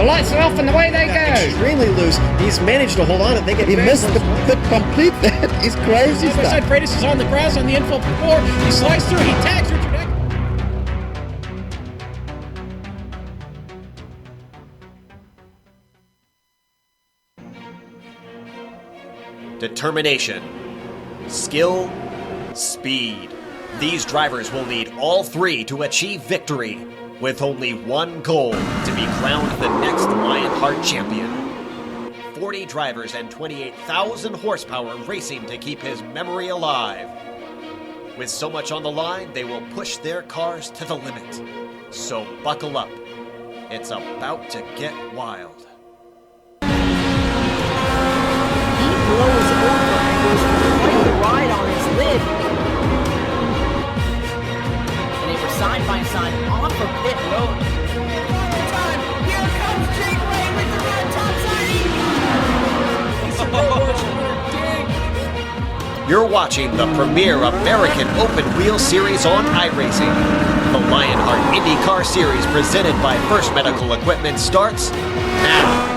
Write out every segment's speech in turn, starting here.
The lights are off and away they go. Extremely loose. He's managed to hold on and he missed the complete that. He's crazy stuff. Side Freitas is on the grass on the infield before. He slides through. He tags Richard Eck. Determination, skill, speed. These drivers will need all three to achieve victory, with only one goal: to be crowned the next Lionheart champion. 40 drivers and 28,000 horsepower racing to keep his memory alive. With so much on the line, they will push their cars to the limit. So buckle up. It's about to get wild. Blows over and goes quite the ride on his lid. And they were side by side off of pit road. Time. Here comes Jake Ray with the red topside. You're watching the premier American Open Wheel Series on iRacing. The Lionheart IndyCar Series presented by First Medical Equipment starts now.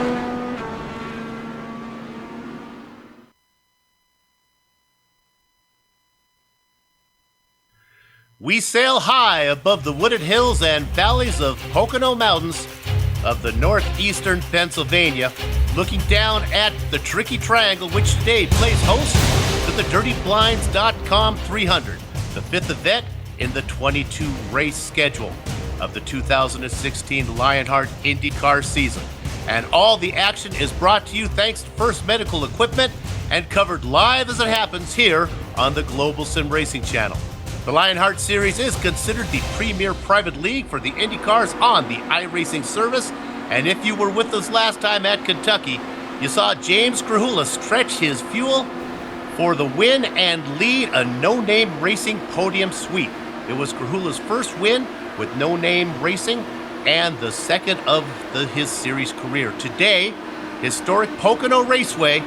We sail high above the wooded hills and valleys of Pocono Mountains of the northeastern Pennsylvania, looking down at the tricky triangle which today plays host to the DirtyBlinds.com 300, the fifth event in the 22-race schedule of the 2016 Lionheart IndyCar season. And all the action is brought to you thanks to First Medical Equipment and covered live as it happens here on the Global Sim Racing Channel. The Lionheart Series is considered the premier private league for the IndyCars on the iRacing service, and if you were with us last time at Kentucky, you saw James Krahula stretch his fuel for the win and lead a no-name racing podium sweep. It was Krahula's first win with no-name racing and the second of his series career. Today, historic Pocono Raceway,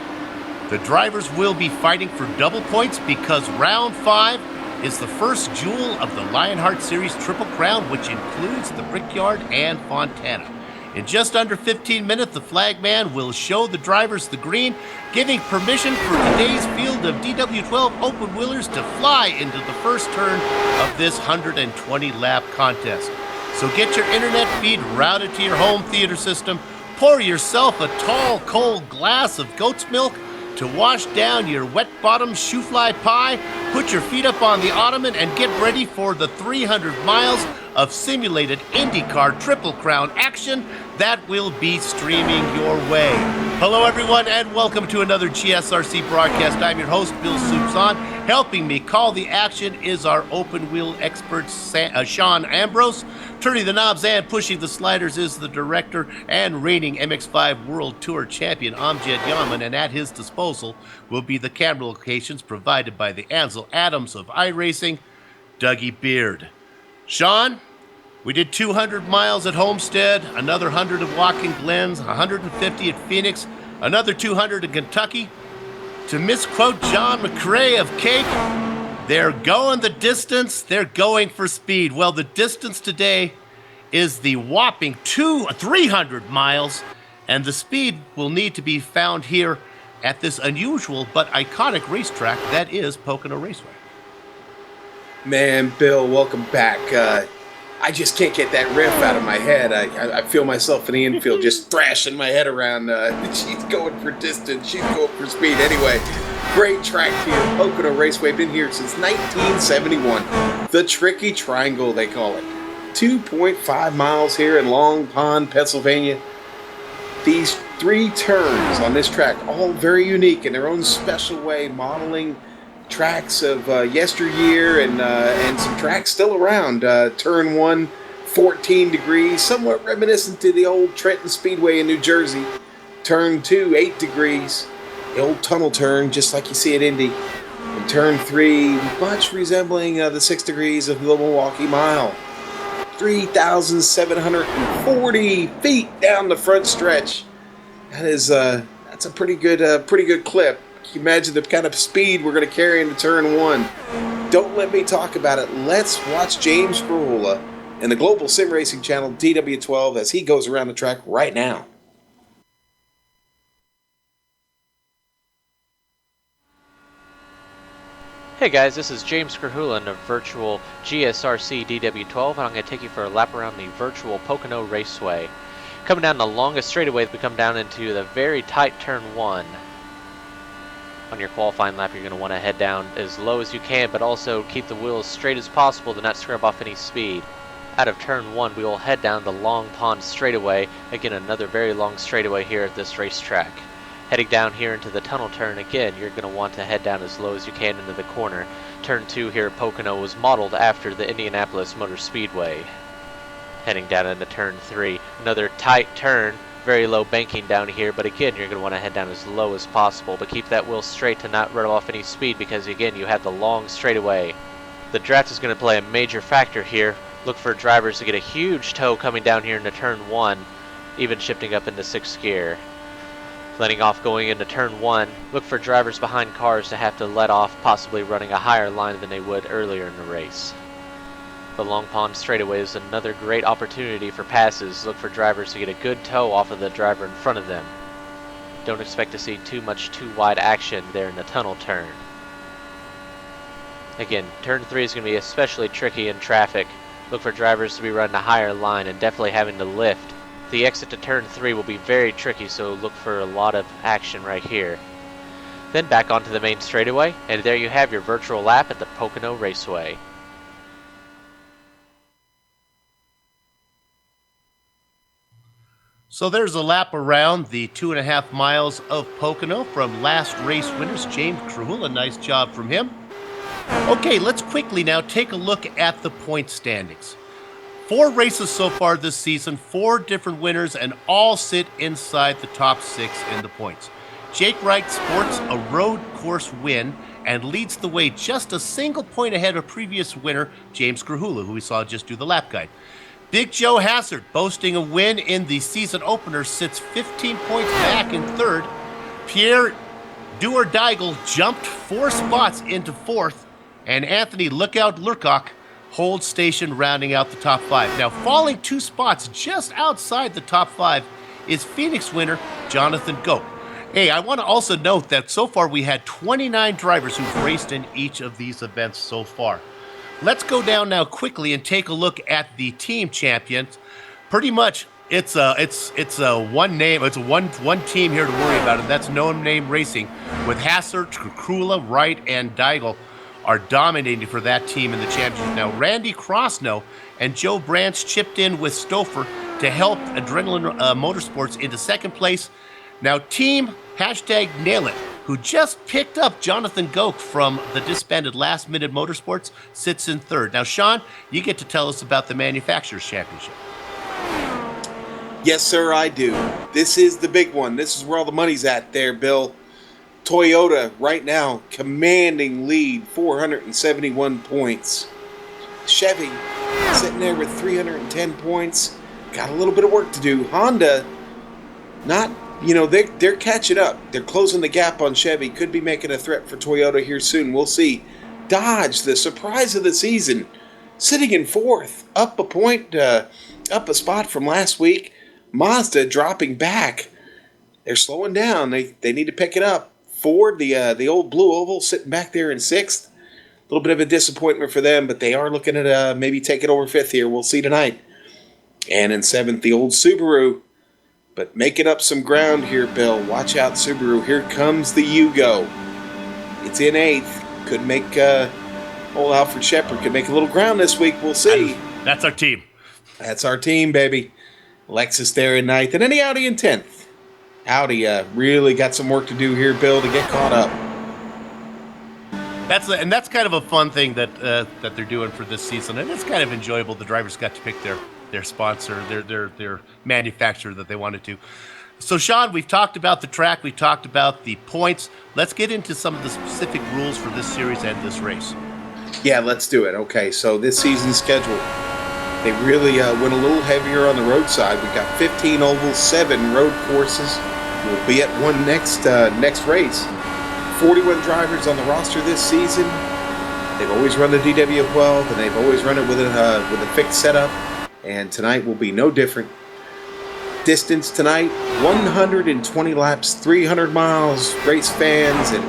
the drivers will be fighting for double points because round 5 is the first jewel of the Lionheart Series Triple Crown, which includes the Brickyard and Fontana. In just under 15 minutes, the flagman will show the drivers the green, giving permission for today's field of DW12 open wheelers to fly into the first turn of this 120-lap contest. So get your internet feed routed to your home theater system, pour yourself a tall, cold glass of goat's milk to wash down your wet-bottom shoe-fly pie, put your feet up on the ottoman, and get ready for the 300 miles of simulated IndyCar Triple Crown action that will be streaming your way. Hello, everyone, and welcome to another GSRC broadcast. I'm your host, Bill Soupson. Helping me call the action is our open wheel expert, Sean Ambrose. Turning the knobs and pushing the sliders is the director and reigning MX5 World Tour champion, Amjad Yaman, and at his disposal will be the camera locations provided by the Ansel Adams of iRacing, Dougie Beard. Sean, we did 200 miles at Homestead, another 100 at Watkins Glens, 150 at Phoenix, another 200 in Kentucky. To misquote John McRae of Cake, they're going the distance, they're going for speed. Well, the distance today is the whopping 300 miles, and the speed will need to be found here at this unusual but iconic racetrack that is Pocono Raceway. Man, Bill, welcome back. I just can't get that riff out of my head. I feel myself in the infield just thrashing my head around. She's going for distance. She's going for speed. Anyway, great track here. Pocono Raceway. Been here since 1971. The Tricky Triangle, they call it. 2.5 miles here in Long Pond, Pennsylvania. These 3 turns on this track, all very unique in their own special way, modeling tracks of yesteryear and some tracks still around. Turn 1, 14 degrees, somewhat reminiscent to the old Trenton Speedway in New Jersey. Turn 2, 8 degrees, the old tunnel turn, just like you see at Indy. And turn 3, much resembling the 6 degrees of the Milwaukee Mile. 3,740 feet down the front stretch. That's a pretty good clip. Can you imagine the kind of speed we're going to carry into turn 1? Don't let me talk about it. Let's watch James Krahula and the Global Sim Racing Channel DW12 as he goes around the track right now. Hey guys, this is James Krahula in a virtual GSRC DW12, and I'm going to take you for a lap around the virtual Pocono Raceway. Coming down the longest straightaway, we come down into the very tight turn 1. On your qualifying lap, you're going to want to head down as low as you can, but also keep the wheels straight as possible to not scrub off any speed. Out of turn 1, we will head down the Long Pond straightaway, again another very long straightaway here at this racetrack. Heading down here into the tunnel turn, again, you're going to want to head down as low as you can into the corner. Turn 2 here at Pocono was modeled after the Indianapolis Motor Speedway. Heading down into turn 3, another tight turn, very low banking down here, but again, you're going to want to head down as low as possible, but keep that wheel straight to not run off any speed because, again, you have the long straightaway. The draft is going to play a major factor here. Look for drivers to get a huge toe coming down here into turn 1, even shifting up into 6th gear. Letting off going into turn 1, look for drivers behind cars to have to let off, possibly running a higher line than they would earlier in the race. The Long Pond straightaway is another great opportunity for passes. Look for drivers to get a good toe off of the driver in front of them. Don't expect to see too much too wide action there in the tunnel turn. Again, turn 3 is going to be especially tricky in traffic. Look for drivers to be running a higher line and definitely having to lift. The exit to turn 3 will be very tricky, so look for a lot of action right here. Then back onto the main straightaway, and there you have your virtual lap at the Pocono Raceway. So there's a lap around the 2.5 miles of Pocono from last race winners, James Krahula. Nice job from him. Okay, let's quickly now take a look at the point standings. 4 races so far this season, 4 different winners, and all sit inside the top 6 in the points. Jake Wright sports a road course win and leads the way just a single point ahead of previous winner James Krahula, who we saw just do the lap guide. Big Joe Hassard, boasting a win in the season opener, sits 15 points back in 3rd. Pierre Duer-Deigel jumped 4 spots into 4th, and Anthony Lookout Lurcock holds station rounding out the top 5. Now, falling 2 spots just outside the top 5 is Phoenix winner Jonathan Goke. Hey, I want to also note that so far we had 29 drivers who've raced in each of these events so far. Let's go down now quickly and take a look at the team champions. Pretty much, it's a one name. It's a one team here to worry about, and that's No Name Racing, with Hassard, Krahula, Wright, and Deigel are dominating for that team in the championship. Now, Randy Crossno and Joe Branch chipped in with Stouffer to help Adrenaline Motorsports into 2nd place. Now, team #NailIt, who just picked up Jonathan Goke from the disbanded Last Minute Motorsports, sits in 3rd. Now, Sean, you get to tell us about the Manufacturers Championship. Yes, sir, I do. This is the big one. This is where all the money's at there, Bill. Toyota right now commanding lead, 471 points. Chevy sitting there with 310 points. Got a little bit of work to do. Honda, not, they're catching up. They're closing the gap on Chevy. Could be making a threat for Toyota here soon. We'll see. Dodge, the surprise of the season, sitting in 4th, up a point, up a spot from last week. Mazda dropping back. They're slowing down. They need to pick it up. Ford, the old Blue Oval, sitting back there in 6th. A little bit of a disappointment for them, but they are looking at maybe taking over 5th here. We'll see tonight. And in 7th, the old Subaru. But making up some ground here, Bill. Watch out, Subaru. Here comes the Yugo. It's in 8th. Could make old Alfred Shepard could make a little ground this week. We'll see. That's our team. That's our team, baby. Lexus there in 9th. And then the Audi in 10th. Audi really got some work to do here, Bill, to get caught up. That's kind of a fun thing that they're doing for this season, and it's kind of enjoyable. The drivers got to pick their sponsor, their manufacturer that they wanted to. So, Sean, we've talked about the track, we've talked about the points. Let's get into some of the specific rules for this series and this race. Yeah, let's do it. Okay, so this season's schedule, they really went a little heavier on the road side. We've got 15 ovals, 7 road courses. We'll be at one next race. 41 drivers on the roster this season. They've always run the DW12, and they've always run it with a fixed setup. And tonight will be no different. Distance tonight, 120 laps, 300 miles, race fans, and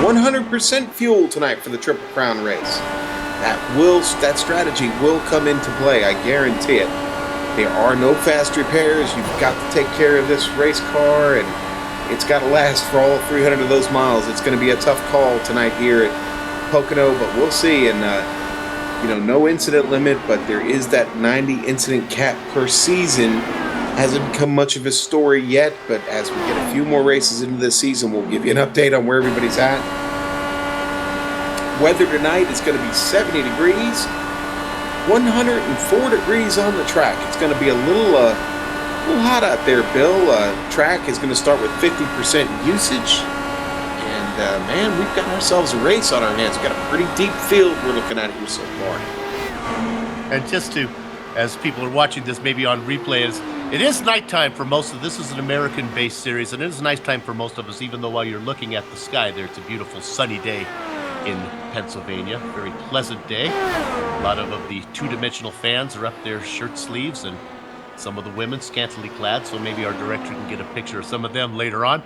100% fuel tonight for the Triple Crown race. That strategy will come into play, I guarantee it. There are no fast repairs. You've got to take care of this race car, and it's got to last for all 300 of those miles. It's going to be a tough call tonight here at Pocono, but we'll see. And no incident limit, but there is that 90 incident cap per season. Hasn't become much of a story yet, but as we get a few more races into this season, we'll give you an update on where everybody's at. Weather tonight is going to be 70 degrees, 104 degrees on the track. It's going to be a little hot out there, Bill. Track is going to start with 50% usage. And, man, we've got ourselves a race on our hands. We've got a pretty deep field we're looking at here so far. And just to, as people are watching this maybe on replay, it is nighttime for most of this. Is an American-based series, and it is nighttime for most of us, even though while you're looking at the sky there, it's a beautiful sunny day in Pennsylvania. Very pleasant day. A lot of the two-dimensional fans are up their shirt sleeves, and some of the women scantily clad, so maybe our director can get a picture of some of them later on.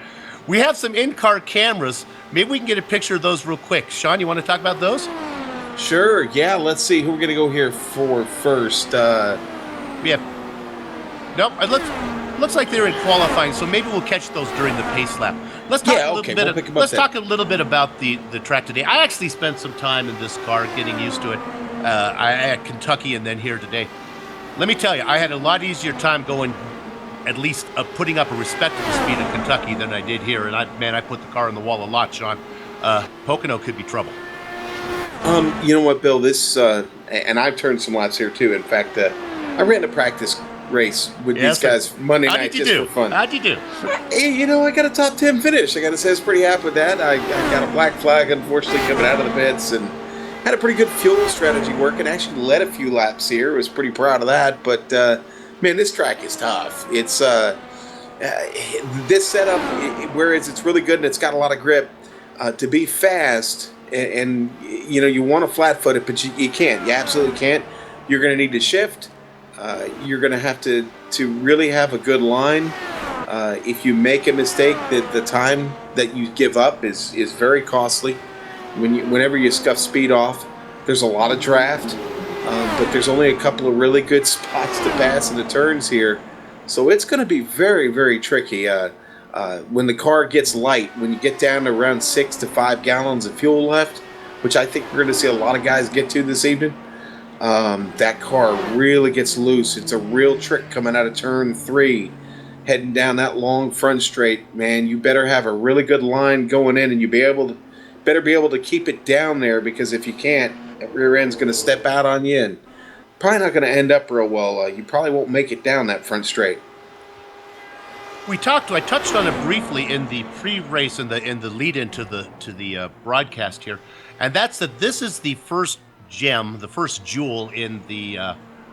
We have some in-car cameras. Maybe we can get a picture of those real quick. Sean, you want to talk about those? Sure, yeah. Let's see who we're going to go here for first. We have... Nope, it looks like they're in qualifying, so maybe we'll catch those during the pace lap. Let's talk a little bit about the track today. I actually spent some time in this car getting used to it. I at Kentucky and then here today. Let me tell you, I had a lot easier time going, at least putting up a respectable speed in Kentucky than I did here. And I put the car on the wall a lot, Sean. Pocono could be trouble. You know what, Bill? This and I've turned some laps here too. In fact, I ran a practice race with these guys Monday night just for fun. How'd you do? Hey, I got a top 10 finish. I got to say I was pretty happy with that. I got a black flag, unfortunately, coming out of the pits, and had a pretty good fuel strategy working. Actually led a few laps here. Was pretty proud of that. But man, this track is tough. It's this setup, whereas it's really good and it's got a lot of grip, to be fast. And you want to flat foot it, but you can't. You absolutely can't. You're going to need to shift. You're going to have to really have a good line. If you make a mistake, the time that you give up is very costly. Whenever you scuff speed off, there's a lot of draft, but there's only a couple of really good spots to pass in the turns here. So it's going to be very, very tricky. When the car gets light, when you get down to around 6 to 5 gallons of fuel left, which I think we're going to see a lot of guys get to this evening, that car really gets loose. It's a real trick coming out of turn 3, heading down that long front straight. Man, you better have a really good line going in, and you better be able to keep it down there, because if you can't, that rear end's going to step out on you and probably not going to end up real well. You probably won't make it down that front straight. I touched on it briefly in the pre-race and the lead into the broadcast here, and that's that this is the first gem, the first jewel in the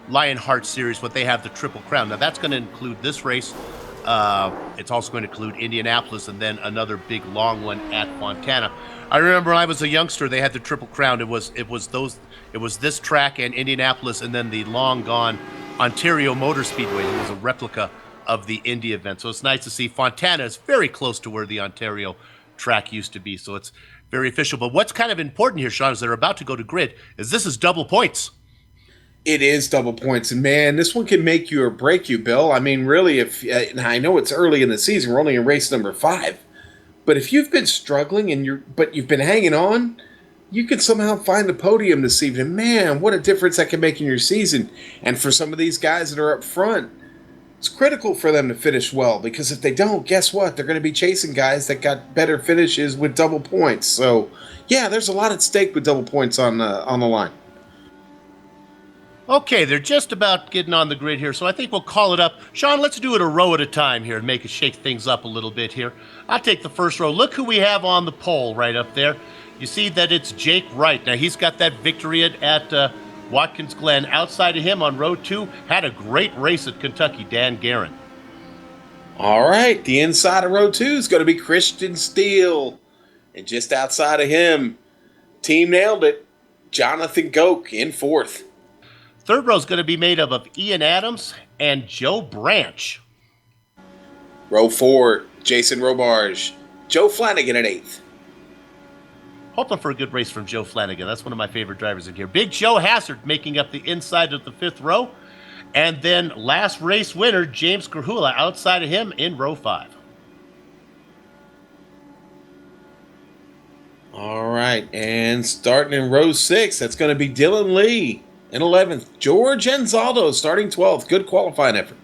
Lionheart series. What they have, the Triple Crown. Now that's going to include this race. It's also going to include Indianapolis and then another big long one at Fontana. I remember when I was a youngster, they had the Triple Crown. It was this track and Indianapolis, and then the long gone Ontario Motor Speedway. It was a replica of the Indy event. So it's nice to see Fontana is very close to where the Ontario track used to be. So it's very official. But what's kind of important here, Sean, as they're about to go to grid, is this is double points. It is double points. And man, this one can make you or break you, Bill. I mean, really, and I know it's early in the season, we're only in race number 5. But if you've been struggling but you've been hanging on, you could somehow find the podium this evening. Man, what a difference that can make in your season. And for some of these guys that are up front, it's critical for them to finish well, because if they don't, guess what? They're going to be chasing guys that got better finishes with double points. So, yeah, there's a lot at stake with double points on the line. Okay, they're just about getting on the grid here, so I think we'll call it up. Sean, let's do it a row at a time here and shake things up a little bit here. I'll take the first row. Look who we have on the pole right up there. You see that it's Jake Wright. Now, he's got that victory at Watkins Glen. Outside of him on row 2, had a great race at Kentucky, Dan Guerin. All right, the inside of row 2 is going to be Christian Steele. And just outside of him, team nailed it. Jonathan Goke in fourth. Third row is going to be made up of Ian Adams and Joe Branch. Row 4, Jason Robarge. Joe Flanagan in eighth. Hoping for a good race from Joe Flanagan. That's one of my favorite drivers in here. Big Joe Hassard making up the inside of the fifth row. And then last race winner, James Krahula, outside of him in row 5. All right, and starting in row 6, that's going to be Dylan Lee in 11th. George Enzaldo starting 12th. Good qualifying effort.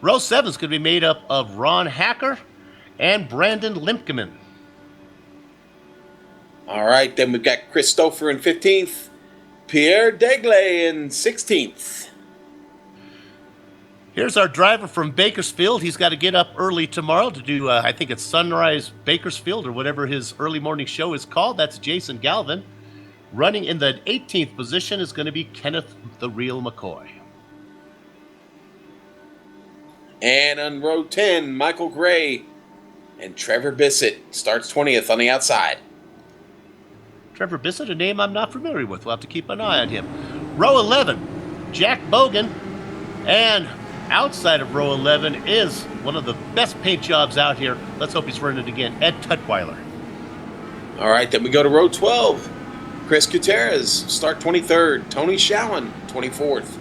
Row 7 is going to be made up of Ron Hacker and Brandon Limpkeman. All right, then we've got Chris Stouffer in 15th. Pierre Degley in 16th. Here's our driver from Bakersfield. He's got to get up early tomorrow to do, I think it's Sunrise Bakersfield or whatever his early morning show is called. That's Jason Galvin. Running in the 18th position is going to be Kenneth the Real McCoy. And on row 10, Michael Gray and Trevor Bissett starts 20th on the outside. Trevor Bissett, a name I'm not familiar with. We'll have to keep an eye on him. Row 11, Jack Bogan. And outside of row 11 is one of the best paint jobs out here. Let's hope he's running it again, Ed Tutwiler. All right, then we go to row 12. Chris Gutierrez, start 23rd. Tony Shallen, 24th.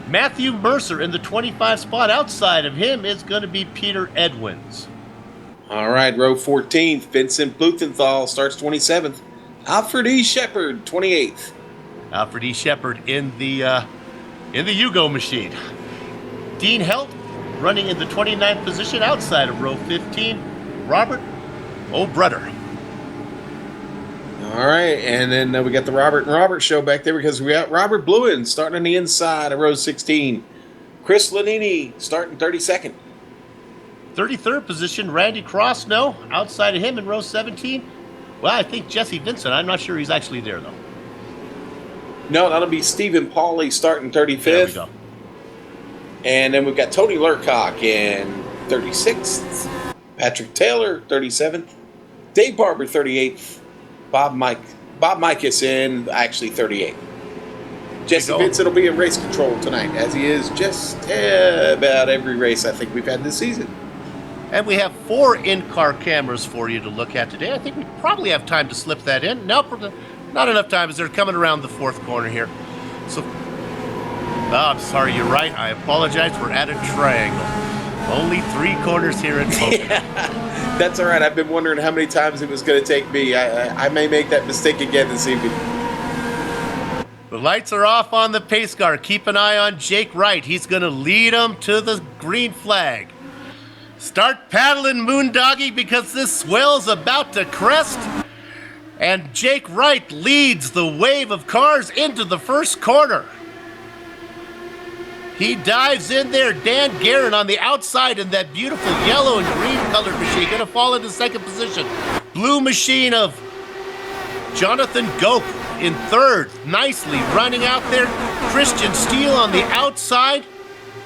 Matthew Mercer in the 25 spot. Outside of him is going to be Peter Edwins. All right, row 14th. Vincent Blumenthal starts 27th. Alfred E. Shepard, 28th. Alfred E. Shepard in the Yugo machine. Dean Helt running in the 29th position outside of row 15. Robert O'Brudder. All right, and then we got the Robert and Robert show back there because we got Robert Bluen starting on the inside of row 16. Chris Lanini starting 32nd. 33rd position, Randy Cross, no. Outside of him in row 17, well, I think Jesse Vincent. I'm not sure he's actually there, though. No, that'll be Stephen Pauly starting 35th. There we go. And then we've got Tony Lurcock in 36th. Patrick Taylor, 37th. Dave Barber, 38th. Bob Mikas in actually 38th. Jesse Vincent will be in race control tonight, as he is just about every race I think we've had this season. And we have 4 in-car cameras for you to look at today. I think we probably have time to slip that in. Nope, not enough time as they're coming around the 4th corner here. So, I'm sorry, you're right. I apologize. We're at a triangle. Only 3 corners here in Pocono. Yeah, that's all right. I've been wondering how many times it was going to take me. I may make that mistake again this evening. The lights are off on the pace car. Keep an eye on Jake Wright. He's going to lead them to the green flag. Start paddling, Moondoggy, because this swell's about to crest. And Jake Wright leads the wave of cars into the first corner. He dives in there. Dan Guerin on the outside in that beautiful yellow and green colored machine. Going to fall into second position. Blue machine of Jonathan Goke in third. Nicely running out there. Christian Steele on the outside.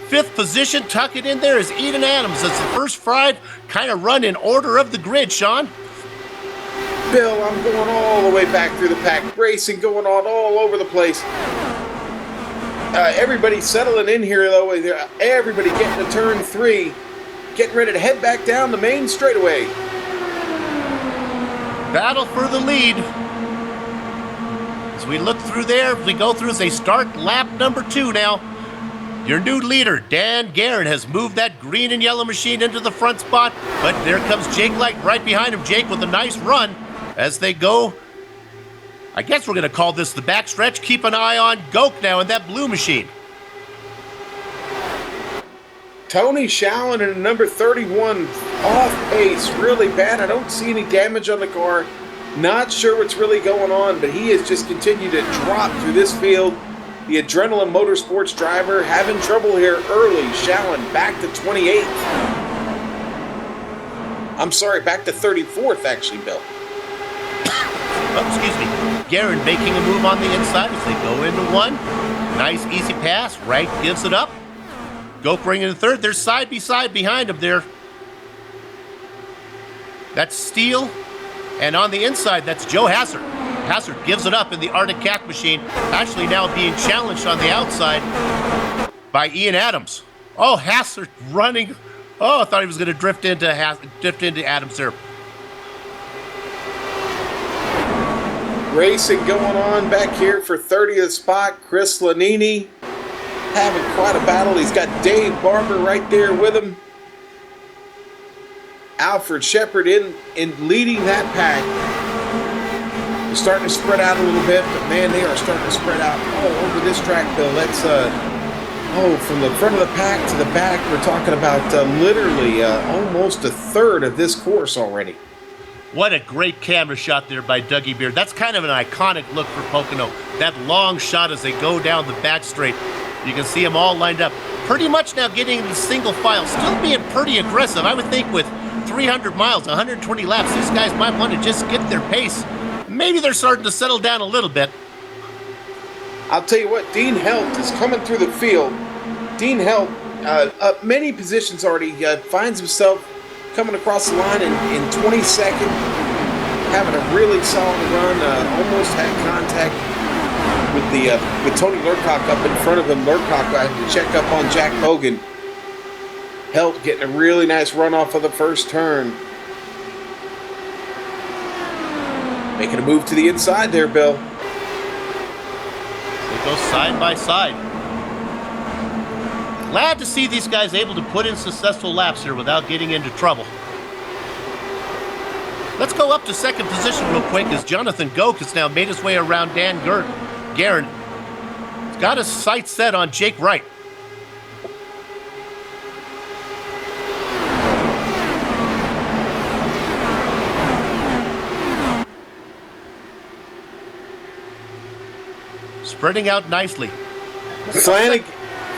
5th position, tuck it in there, is Eden Adams. That's the first 5 kind of run in order of the grid, Sean. Bill, I'm going all the way back through the pack. Racing going on all over the place. Everybody settling in here, though. Everybody getting to turn 3. Getting ready to head back down the main straightaway. Battle for the lead. As we look through there, we go through as they start lap number 2 now. Your new leader, Dan Guerin, has moved that green and yellow machine into the front spot, but there comes Jake Light right behind him. Jake with a nice run as they go. I guess we're going to call this the backstretch. Keep an eye on Goke now in that blue machine. Tony Shallen in number 31, off pace, really bad. I don't see any damage on the car. Not sure what's really going on, but he has just continued to drop through this field. The Adrenaline Motorsports driver having trouble here early. Shallen back to 28th. I'm sorry, back to 34th, actually, Bill. Oh, excuse me. Guerin making a move on the inside as they go into 1. Nice, easy pass. Wright gives it up. Goke bringing in 3rd. They're side by side behind him there. That's Steele. And on the inside, that's Joe Hassard. Hassard gives it up in the Arctic Cat machine, actually now being challenged on the outside by Ian Adams. Oh, Hassard running. Oh, I thought he was going to drift into Adams there. Racing going on back here for 30th spot. Chris Lanini having quite a battle. He's got Dave Barber right there with him. Alfred Shepard in leading that pack. They're starting to spread out a little bit, but man, they are starting to spread out all over this track, Bill. That's from the front of the pack to the back, we're talking about literally almost a third of this course already. What a great camera shot there by Dougie Beard. That's kind of an iconic look for Pocono. That long shot as they go down the back straight. You can see them all lined up. Pretty much now getting into single file, still being pretty aggressive. I would think with 300 miles, 120 laps, these guys might want to just get their pace. Maybe they're starting to settle down a little bit. I'll tell you what, Dean Helt is coming through the field. Dean Helt, up many positions already, finds himself coming across the line in 22nd, having a really solid run, almost had contact with Tony Lurcock up in front of him. Lurcock had to check up on Jack Bogan. Helt getting a really nice run off of the first turn. Making a move to the inside there, Bill. They go side by side. Glad to see these guys able to put in successful laps here without getting into trouble. Let's go up to second position real quick as Jonathan Goke has now made his way around Dan Guerin. He's got his sights set on Jake Wright. Spreading out nicely. Flanagan,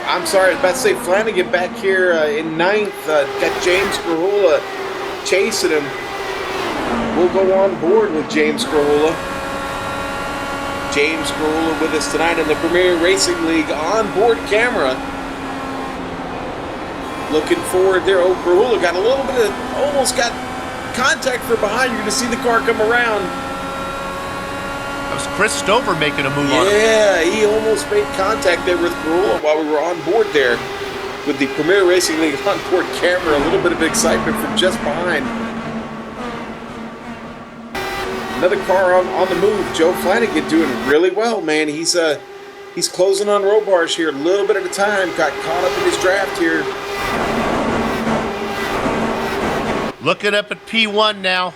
I'm sorry, I was about to say Flanagan back here in ninth. Got James Grahula chasing him. We'll go on board with James Grahula. James Grahula with us tonight in the Premier Racing League onboard camera. Looking forward there. Oh, Grahula got a little bit of, almost got contact from behind. You're going to see the car come around. That was Chris Stover making a move on him. Yeah, he almost made contact there with Grahula while we were on board there with the Premier Racing League onboard camera. A little bit of excitement from just behind. Another car on the move. Joe Flanagan doing really well, man. He's closing on roll bars here a little bit at a time. Got caught up in his draft here. Looking up at P1 now.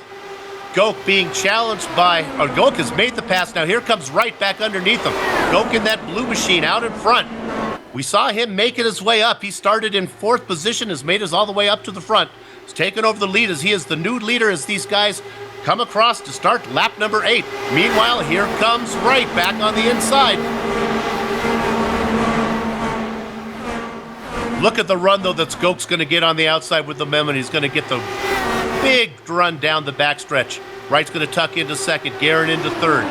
Goke being challenged by, Goke has made the pass now. Here comes Wright back underneath him. Goke in that blue machine out in front. We saw him making his way up. He started in fourth position, has made his all the way up to the front. He's taken over the lead as he is the new leader as these guys come across to start lap number 8. Meanwhile, here comes Wright back on the inside. Look at the run, though, that Goke's going to get on the outside with the Memon. He's going to get the big run down the backstretch. Wright's going to tuck into second, Guerin into third.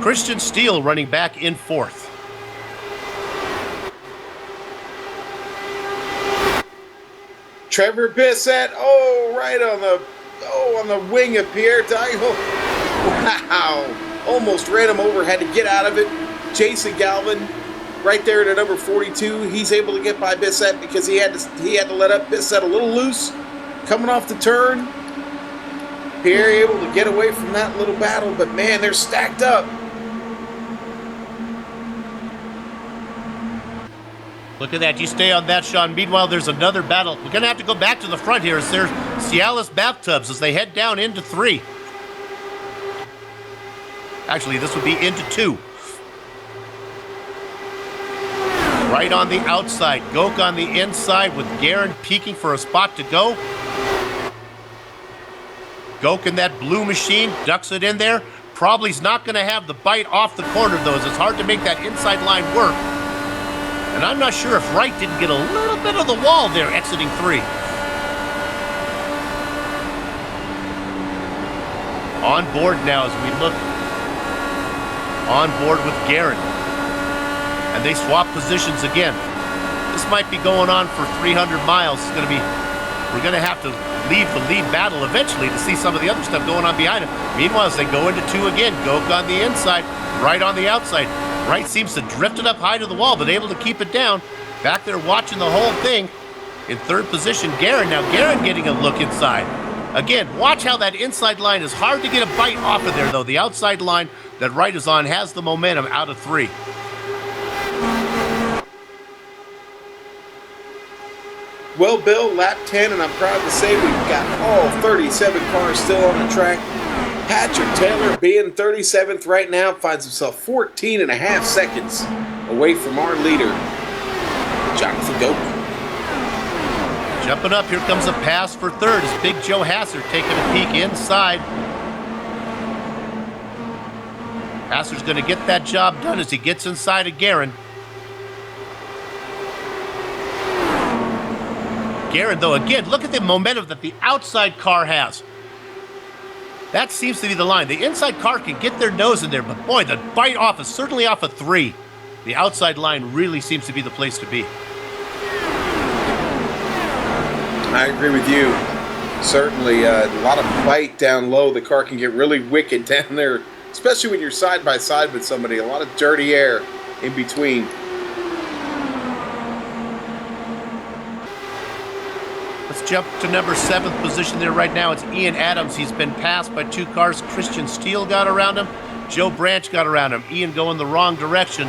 Christian Steele running back in fourth. Trevor Bissett, right on the wing of Pierre Daigle. Wow, almost ran him over, had to get out of it. Jason Galvin, right there at number 42, he's able to get by Bissett because he had to let up Bissett a little loose, coming off the turn. Pierre able to get away from that little battle, but man, they're stacked up. Look at that. You stay on that, Sean. Meanwhile, there's another battle. We're going to have to go back to the front here as there's Cialis Bathtubs as they head down into 3. Actually, this would be into 2. Right on the outside. Goke on the inside with Guerin peeking for a spot to go. Goke in that blue machine ducks it in there. Probably's not going to have the bite off the corner, though, as it's hard to make that inside line work. And I'm not sure if Wright didn't get a little bit of the wall there exiting 3. On board now as we look. On board with Guerin. And they swap positions again. This might be going on for 300 miles. We're going to have to leave the lead battle eventually to see some of the other stuff going on behind him. Meanwhile, as they go into 2 again, Goke on the inside, Wright on the outside. Wright seems to drift it up high to the wall, but able to keep it down. Back there watching the whole thing. In 3rd position, Guerin. Now Guerin getting a look inside. Again, watch how that inside line is hard to get a bite off of there, though. The outside line that Wright is on has the momentum out of 3. Well, Bill, lap 10, and I'm proud to say we've got all 37 cars still on the track. Patrick Taylor, being 37th right now, finds himself 14 and a half seconds away from our leader, Jonathan Goke. Jumping up, here comes a pass for 3rd as Big Joe Hassard taking a peek inside. Hassard's going to get that job done as he gets inside of Guerin. Guerin, though, again, look at the momentum that the outside car has. That seems to be the line. The inside car can get their nose in there, but boy, the bite off is certainly off of 3. The outside line really seems to be the place to be. I agree with you. Certainly, a lot of bite down low. The car can get really wicked down there, especially when you're side by side with somebody. A lot of dirty air in between. Let's jump to number 7th position there right now. It's Ian Adams. He's been passed by 2 cars. Christian Steele got around him. Joe Branch got around him. Ian going the wrong direction.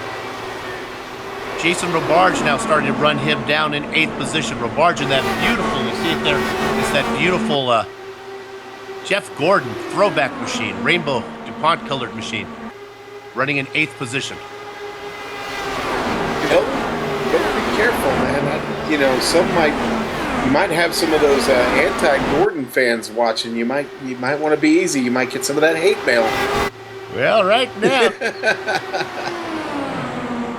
Jason Robarge now starting to run him down in 8th position. Robarge in that beautiful, you see it there, it's that beautiful Jeff Gordon throwback machine, rainbow DuPont colored machine, running in 8th position. You better be careful, man. You might have some of those anti-Gordon fans watching. You might want to be easy. You might get some of that hate mail. Well, right now,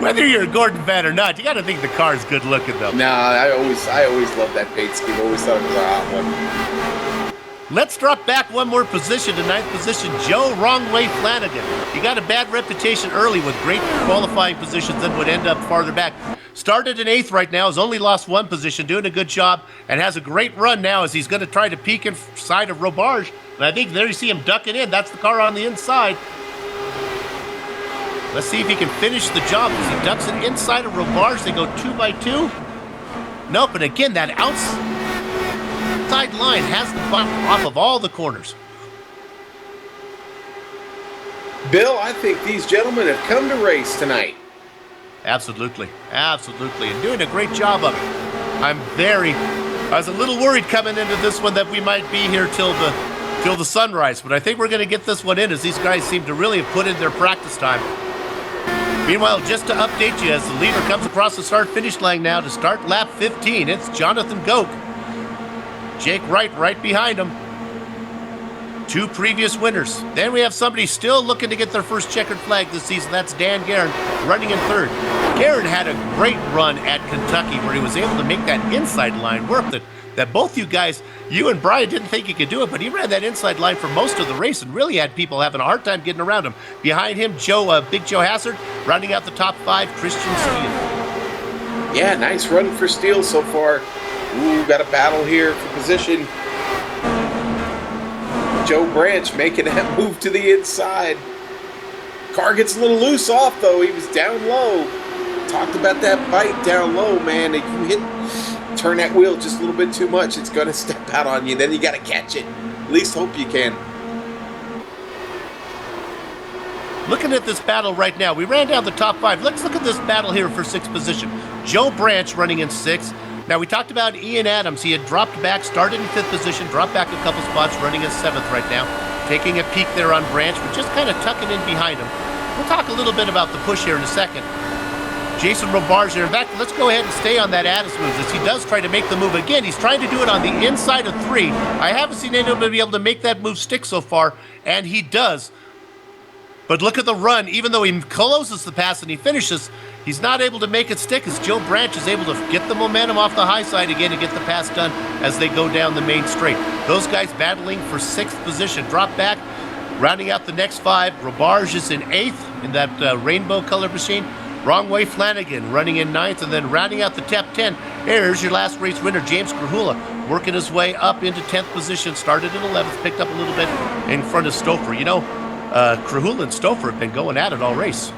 whether you're a Gordon fan or not, you got to think the car's good looking, though. Nah, I always loved that paint scheme. Always thought it was a hot one. Let's drop back one more position to 9th position. Joe Wrong Way Flanagan. He got a bad reputation early with great qualifying positions and would end up farther back. Started in 8th right now, has only lost 1 position, doing a good job, and has a great run now as he's going to try to peek inside of Robarge. And I think there you see him ducking in. That's the car on the inside. Let's see if he can finish the job as he ducks it inside of Robarge. They go 2 by 2. Nope, and again, that outside line has the butt off of all the corners. Bill, I think these gentlemen have come to race tonight. Absolutely, absolutely, and doing a great job of it. I was a little worried coming into this one that we might be here till the sunrise, but I think we're going to get this one in as these guys seem to really have put in their practice time. Meanwhile, just to update you, as the leader comes across the start-finish line now to start lap 15, it's Jonathan Goke. Jake Wright right behind him. 2 previous winners. Then we have somebody still looking to get their first checkered flag this season. That's Dan Guerin running in 3rd. Guerin had a great run at Kentucky where he was able to make that inside line work that both you guys, you and Brian, didn't think he could do it, but he ran that inside line for most of the race and really had people having a hard time getting around him. Behind him, Big Joe Hassard, rounding out the top 5, Christian Steele. Yeah, nice run for Steele so far. Ooh, got a battle here for position. Joe Branch making that move to the inside. Car gets a little loose off, though. He was down low. Talked about that bite down low, man. If you turn that wheel just a little bit too much, it's going to step out on you. Then you got to catch it. At least hope you can. Looking at this battle right now, we ran down the top 5. Let's look at this battle here for 6th position. Joe Branch running in 6th. Now, we talked about Ian Adams. He had dropped back, started in 5th position, dropped back a couple spots, running in 7th right now. Taking a peek there on Branch, but just kind of tucking in behind him. We'll talk a little bit about the push here in a second. Jason Robarge there. In fact, let's go ahead and stay on that Adams move as he does try to make the move again. He's trying to do it on the inside of 3. I haven't seen anybody be able to make that move stick so far, and he does. But look at the run. Even though he closes the pass and he finishes, he's not able to make it stick as Joe Branch is able to get the momentum off the high side again and get the pass done as they go down the main straight. Those guys battling for 6th position. Drop back, rounding out the next 5. Robarge is in 8th in that rainbow color machine. Wrong Way Flanagan running in 9th, and then rounding out the top 10. Here's your last race winner, James Krahula. working his way up into 10th position, started in 11th, picked up a little bit in front of Stouffer. You know, Krahula and Stouffer have been going at it all race.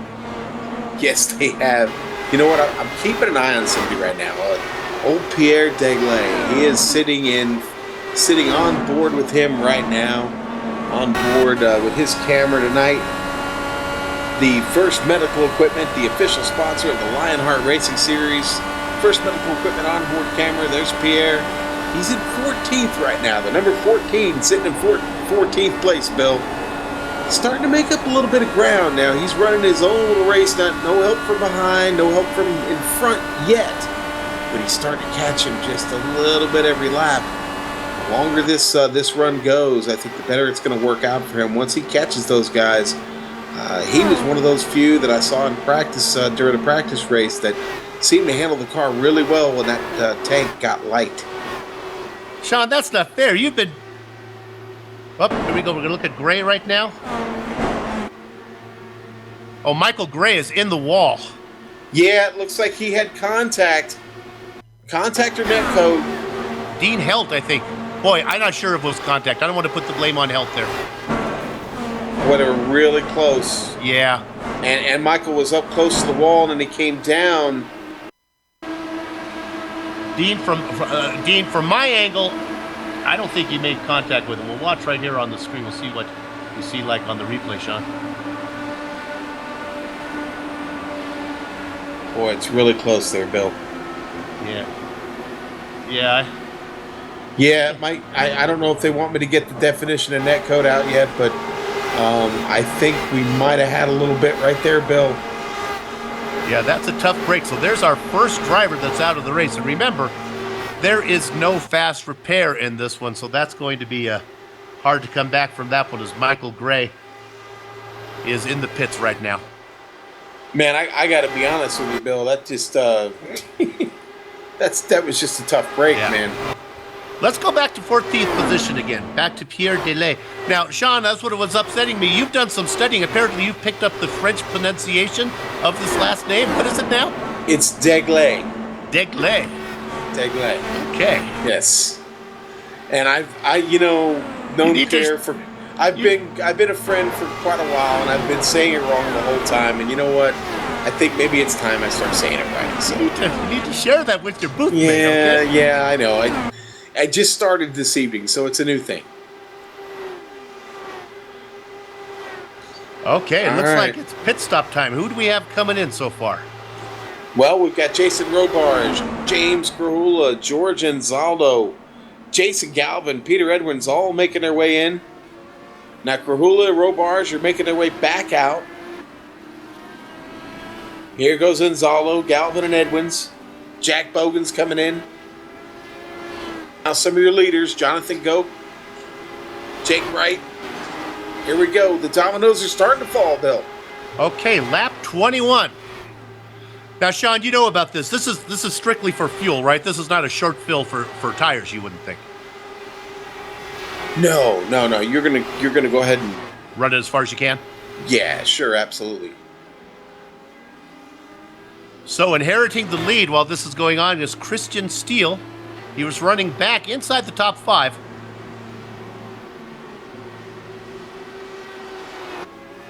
Yes, they have. You know what? I'm keeping an eye on somebody right now. Old Pierre Degley. He is sitting on board with him right now, on board with his camera tonight. The First Medical Equipment, the official sponsor of the Lionheart Racing Series. First Medical Equipment onboard camera. There's Pierre. He's in 14th right now. The number 14 sitting in 14th place, Bill. Starting to make up a little bit of ground now. He's running his own little race. No help from behind, no help from in front yet. But he's starting to catch him just a little bit every lap. The longer this run goes, I think the better it's going to work out for him. Once he catches those guys, he was one of those few that I saw in practice during a practice race that seemed to handle the car really well when that tank got light. Sean, that's not fair. You've been... Oh, here we go. We're going to look at Gray right now. Oh, Michael Gray is in the wall. Yeah, it looks like he had contact. Contact or net code. Dean Helt, I think. Boy, I'm not sure if it was contact. I don't want to put the blame on Helt there. Boy, they were really close. Yeah. And Michael was up close to the wall, and then he came down. Dean, from my angle, I don't think he made contact with him. We'll watch right here on the screen. We'll see what you see like on the replay, Sean. Boy, it's really close there, Bill. Yeah. Yeah. Yeah, I don't know if they want me to get the definition of net code out yet, but I think we might have had a little bit right there, Bill. Yeah, that's a tough break. So there's our first driver that's out of the race. And remember, there is no fast repair in this one, so that's going to be hard to come back from that one as Michael Gray is in the pits right now. Man, I got to be honest with you, Bill. That just that was just a tough break, Yeah. man. Let's go back to 14th position again. Back to Pierre Delay. Now, Sean, that's what was upsetting me. You've done some studying. Apparently, you've picked up the French pronunciation of this last name. What is it now? It's Degley. Degley. Degley. Okay. Yes. And I've known Pierre for. I've been a friend for quite a while, and I've been saying it wrong the whole time. And you know what? I think maybe it's time I start saying it right. So. You need to share that with your booth mate, okay? Yeah, I know. I just started this evening, so it's a new thing. Okay, it looks right. like it's pit stop time. Who do we have coming in so far? Well, we've got Jason Robarge, James Krahula, George Anzaldo, Jason Galvin, Peter Edwins all making their way in. Now, Krahula and Robarge are making their way back out. Here goes Anzaldo, Galvin, and Edwins. Jack Bogan's coming in. Now some of your leaders, Jonathan Gope, Jake Wright. Here we go. The dominoes are starting to fall, Bill. Okay, lap 21. Now, Sean, you know about this. This is strictly for fuel, right? This is not a short fill for tires, you wouldn't think. No. You're gonna go ahead and Run it as far as you can? yeah, sure, absolutely. So inheriting the lead while this is going on is Christian Steele. He was running back inside the top 5.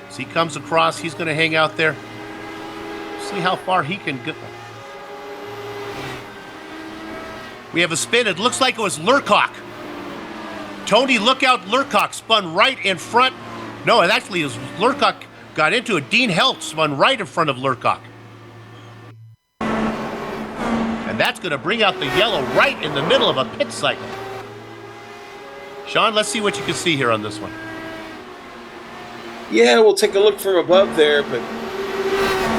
As he comes across, he's going to hang out there. See how far he can go. We have a spin. It looks like it was Lurcock. Tony, look out, Lurcock spun right in front. No, it actually was Lurcock got into it. Dean Helt spun right in front of Lurcock. And that's going to bring out the yellow right in the middle of a pit cycle. Sean, let's see what you can see here on this one. Yeah, we'll take a look from above there, but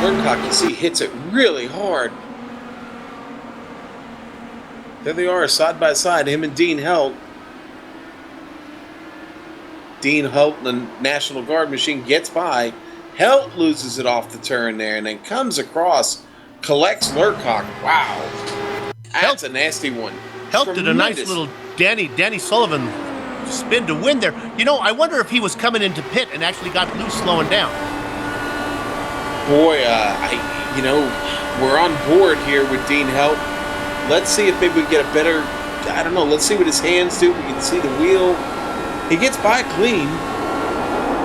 Lurcock, you see, hits it really hard. There they are, side by side, him and Dean Helt. Dean Helt, the National Guard machine, gets by. Helt loses it off the turn there and then comes across, collects Lurcock. Wow. That's a nasty one. Helt did a nice little Danny Sullivan spin to win there. You know, I wonder if he was coming into pit and actually got loose slowing down. Boy, we're on board here with Dean Helt. Let's see if maybe we get a better I don't know. Let's see what his hands do. We can see the wheel. He gets by clean.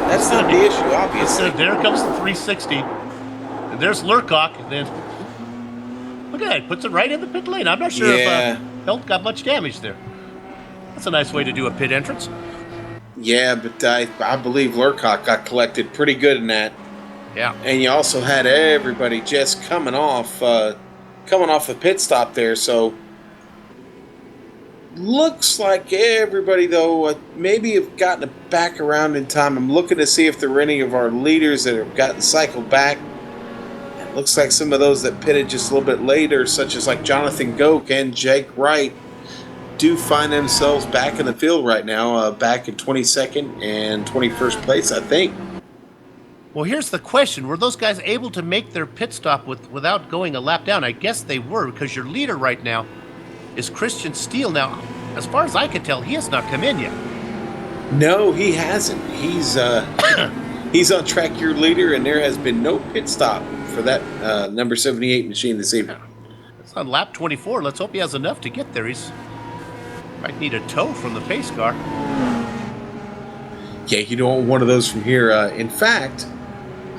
That's not the issue, obviously. There comes the 360. And there's Lurcock. And then, look at that. Puts it right in the pit lane. I'm not sure if Belt got much damage there. That's a nice way to do a pit entrance. Yeah, but I believe Lurcock got collected pretty good in that. Yeah. And you also had everybody just coming off the pit stop there. So looks like everybody, though, maybe have gotten it back around in time. I'm looking to see if there are any of our leaders that have gotten cycled back. It looks like some of those that pitted just a little bit later, such as like Jonathan Goke and Jake Wright, do find themselves back in the field right now, back in 22nd and 21st place, I think. Well, here's the question. Were those guys able to make their pit stop without going a lap down? I guess they were, because your leader right now is Christian Steele. Now, as far as I can tell, he has not come in yet. No, he hasn't. He's he's on track, your leader, and there has been no pit stop for that number 78 machine this evening. It's on lap 24. Let's hope he has enough to get there. He's might need a tow from the pace car. Yeah, you don't want one of those from here. In fact,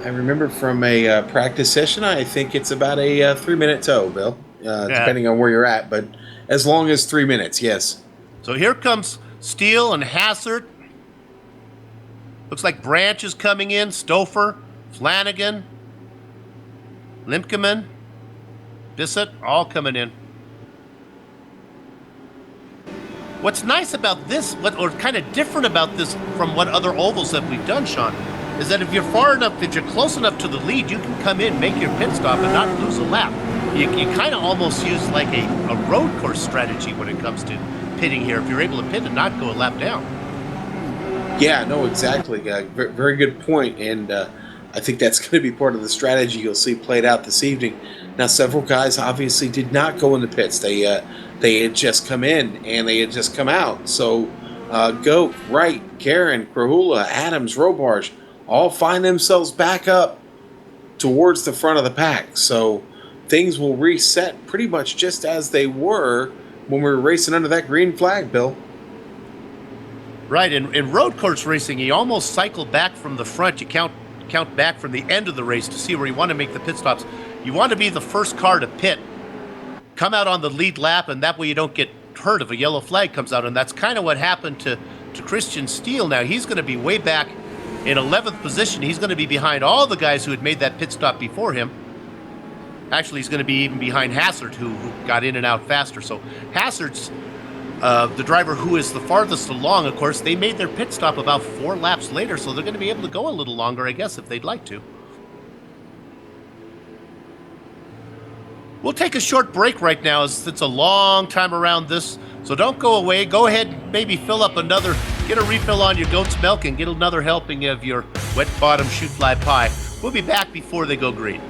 I remember from a practice session, I think it's about a 3-minute tow, Bill, depending on where you're at. But as long as 3 minutes, yes. So here comes Steele and Hassert. Looks like Branch is coming in, Stouffer, Flanagan, Limpkeman, Bissett, all coming in. What's nice about this, or kind of different about this from what other ovals that we've done, Sean, is that if you're far enough, if you're close enough to the lead, you can come in, make your pit stop, and not lose a lap. You kind of almost use like a road course strategy when it comes to pitting here. If you're able to pit and not go a lap down. Yeah, no, exactly. Very good point. And I think that's going to be part of the strategy you'll see played out this evening. Now, several guys obviously did not go in the pits. They had just come in and they had just come out. So Goke, Wright, Karen, Krahula, Adams, Robarge all find themselves back up towards the front of the pack. So things will reset pretty much just as they were when we were racing under that green flag, Bill. Right. In road course racing, you almost cycle back from the front. You count back from the end of the race to see where you want to make the pit stops. You want to be the first car to pit. Come out on the lead lap, and that way you don't get hurt if a yellow flag comes out. And that's kind of what happened to Christian Steele. Now, he's going to be way back in 11th position. He's going to be behind all the guys who had made that pit stop before him. Actually, he's going to be even behind Hassert, who got in and out faster. So Hassert's the driver who is the farthest along. Of course, they made their pit stop about 4 laps later, so they're going to be able to go a little longer, I guess, if they'd like to. We'll take a short break right now, as it's a long time around this, so don't go away. Go ahead and maybe get a refill on your goat's milk and get another helping of your wet bottom shoot fly pie. We'll be back before they go green.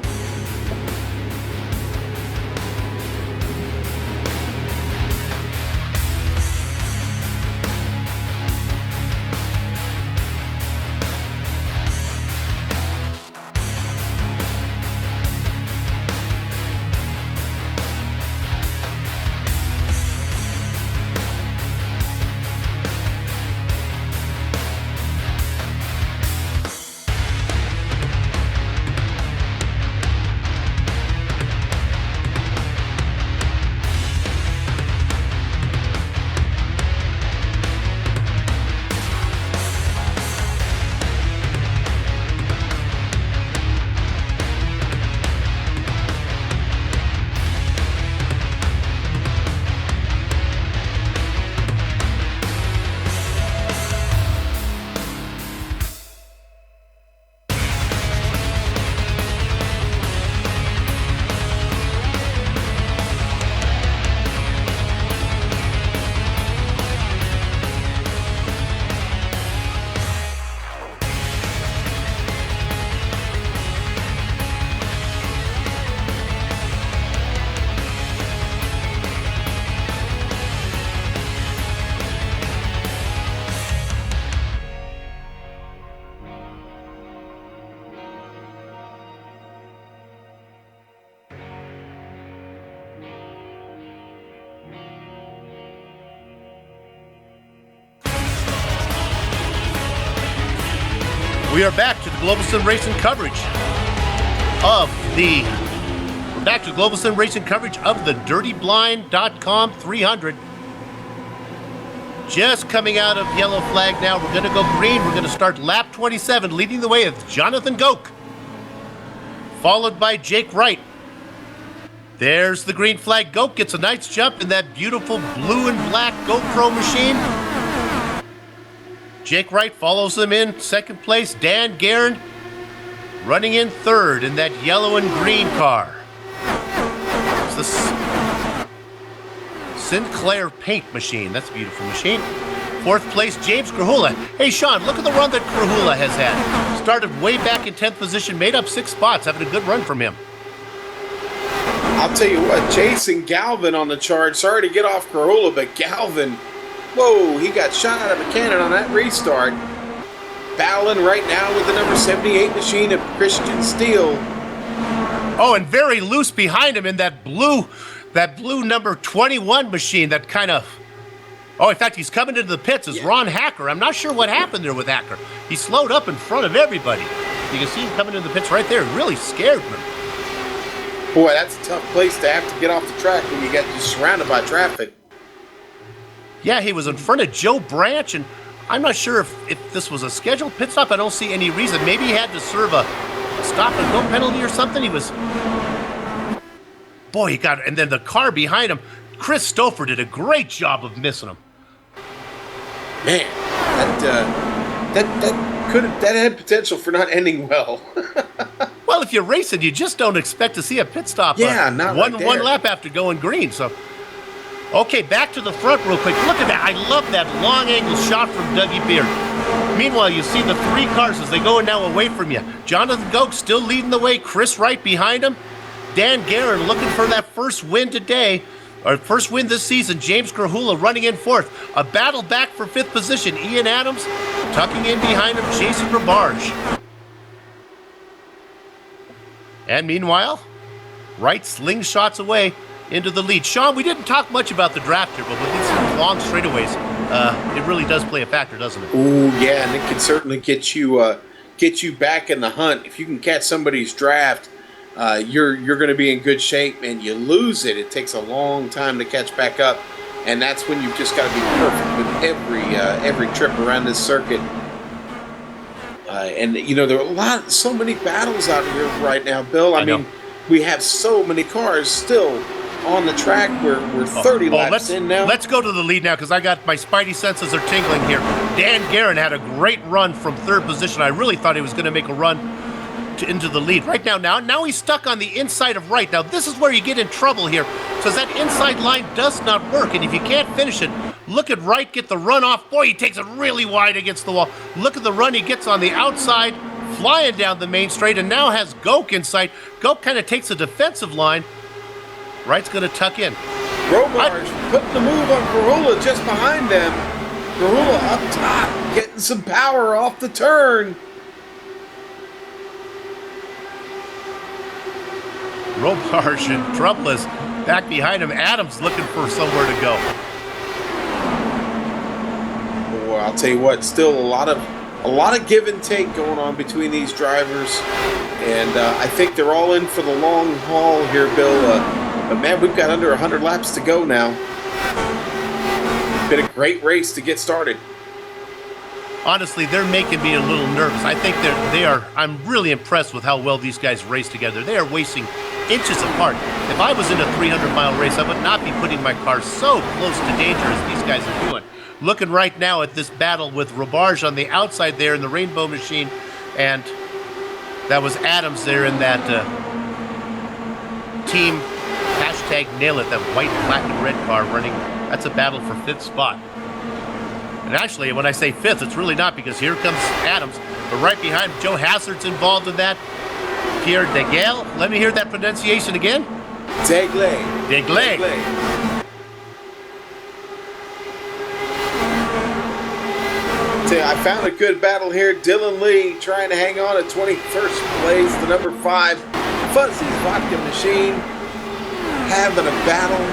We are back to the Global Sim Racing coverage of the DirtyBlind.com 300. Just coming out of yellow flag now. We're going to go green. We're going to start lap 27, leading the way is Jonathan Goke, followed by Jake Wright. There's the green flag. Goke gets a nice jump in that beautiful blue and black GoPro machine. Jake Wright follows him in second place. Dan Guerin running in third in that yellow and green car. It's the Sinclair paint machine. That's a beautiful machine. Fourth place, James Krahula. Hey, Sean, look at the run that Krahula has had. Started way back in 10th position, made up 6 spots, having a good run from him. I'll tell you what, Jason Galvin on the charge. Sorry to get off Krahula, but Galvin, whoa, he got shot out of a cannon on that restart. Battling right now with the number 78 machine of Christian Steele. Oh, and very loose behind him in that blue number 21 machine that kind of... Oh, in fact, he's coming into the pits as Ron Hacker. I'm not sure what happened there with Hacker. He slowed up in front of everybody. You can see him coming into the pits right there. It really scared him. Boy, that's a tough place to have to get off the track when you get just surrounded by traffic. Yeah, he was in front of Joe Branch, and I'm not sure if this was a scheduled pit stop. I don't see any reason. Maybe he had to serve a stop and go penalty or something. He was... Boy, he got... And then the car behind him, Chris Stouffer did a great job of missing him. Man, that had potential for not ending well. Well, if you're racing, you just don't expect to see a pit stop. Yeah, not one right there. one lap after going green. So, okay, back to the front real quick. Look at that! I love that long angle shot from Dougie Beard. Meanwhile, you see the 3 cars as they go now away from you. Jonathan Goke still leading the way. Chris Wright behind him. Dan Guerin looking for that first win today. Or first win this season. James Krahula running in fourth. A battle back for 5th position. Ian Adams tucking in behind him. Jason Rabarge. And meanwhile, Wright slingshots away into the lead. Sean, we didn't talk much about the draft here, but with these long straightaways, it really does play a factor, doesn't it? Ooh, yeah, and it can certainly get you back in the hunt. If you can catch somebody's draft, you're going to be in good shape, and you lose it. It takes a long time to catch back up, and that's when you've just got to be perfect with every trip around this circuit. And you know, there are so many battles out here right now, Bill. I mean, we have so many cars still on the track. We're 30 laps in now. Let's go to the lead now, because I got my spidey senses are tingling here. Dan Guerin had a great run from 3rd position. I really thought he was going to make a run into the lead. Right now he's stuck on the inside of Wright. Now this is where you get in trouble here, because that inside line does not work, and if you can't finish it, look at Wright get the run off. Boy, he takes it really wide against the wall. Look at the run he gets on the outside, flying down the main straight, and now has Goke inside. Goke kind of takes a defensive line. Wright's going to tuck in. Robarge putting the move on Krahula just behind them. Krahula up top, getting some power off the turn. Robarge in trouble is back behind him. Adams looking for somewhere to go. Well, I'll tell you what, still a lot of give and take going on between these drivers, and I think they're all in for the long haul here, Bill. But man, we've got under 100 laps to go now. Been a great race to get started. Honestly, they're making me a little nervous. I think they are. I'm really impressed with how well these guys race together. They are racing inches apart. If I was in a 300-mile race, I would not be putting my car so close to danger as these guys are doing. Looking right now at this battle with Rabarge on the outside there in the Rainbow Machine, and that was Adams there in that team #NailIt, that white, black, and red car running. That's a battle for 5th spot. And actually, when I say 5th, it's really not, because here comes Adams. But right behind him, Joe Hassard's involved in that. Pierre Degaile. Let me hear that pronunciation again. Degaile. I found a good battle here. Dylan Lee trying to hang on at 21st place. The number 5 Fuzzy's Vodka Machine having a battle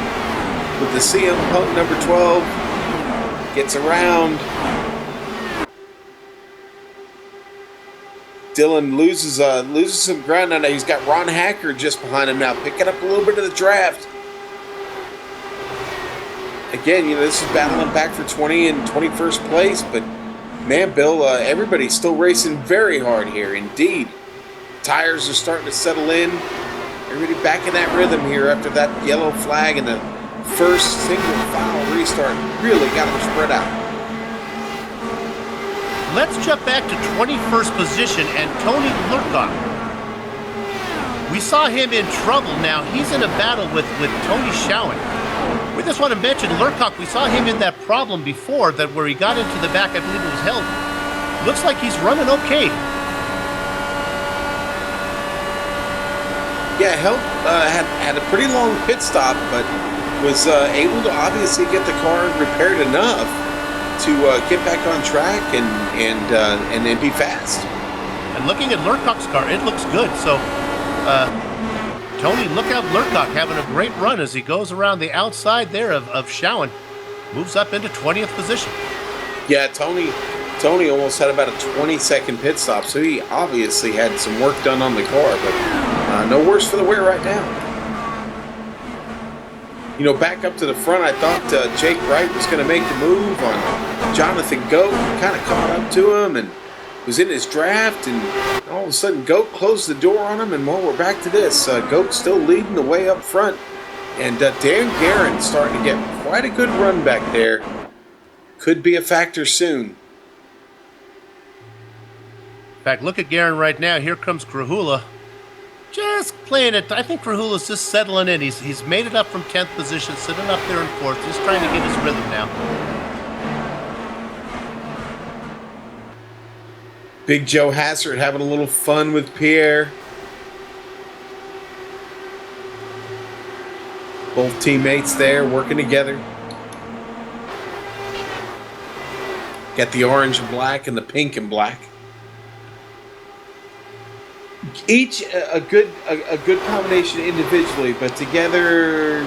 with the CM Punk number 12. Gets around. Dylan loses some ground now. He's got Ron Hacker just behind him now, picking up a little bit of the draft. Again, this is battling back for 20 and 21st place, but man, Bill, everybody's still racing very hard here. Indeed, tires are starting to settle in. Everybody back in that rhythm here after that yellow flag and the first single file restart really got them spread out. Let's jump back to 21st position and Tony Lurkoff. We saw him in trouble now. He's in a battle with Tony Schowen. We just want to mention Lurkoff. We saw him in that problem before, that where he got into the back, I believe it was held. Looks like he's running okay. Yeah, Help had a pretty long pit stop, but was able to obviously get the car repaired enough to get back on track and then be fast. And looking at Lurkoff's car, it looks good. So, Tony, look out, Lurkoff having a great run as he goes around the outside there of Schowen. Moves up into 20th position. Yeah, Tony almost had about a 20-second pit stop, so he obviously had some work done on the car, but no worse for the wear right now. Back up to the front, I thought Jake Wright was going to make the move on Jonathan Goat. Kind of caught up to him and was in his draft, and all of a sudden Goat closed the door on him, and we're back to this. Goat still leading the way up front, and Dan Guerin starting to get quite a good run back there. Could be a factor soon. In fact, look at Guerin right now. Here comes Krahula. Just playing it. I think Krahula's just settling in. He's made it up from 10th position, sitting up there in 4th, just trying to get his rhythm now. Big Joe Hassert having a little fun with Pierre. Both teammates there working together. Got the orange and black and the pink and black. Each a good combination individually, but together,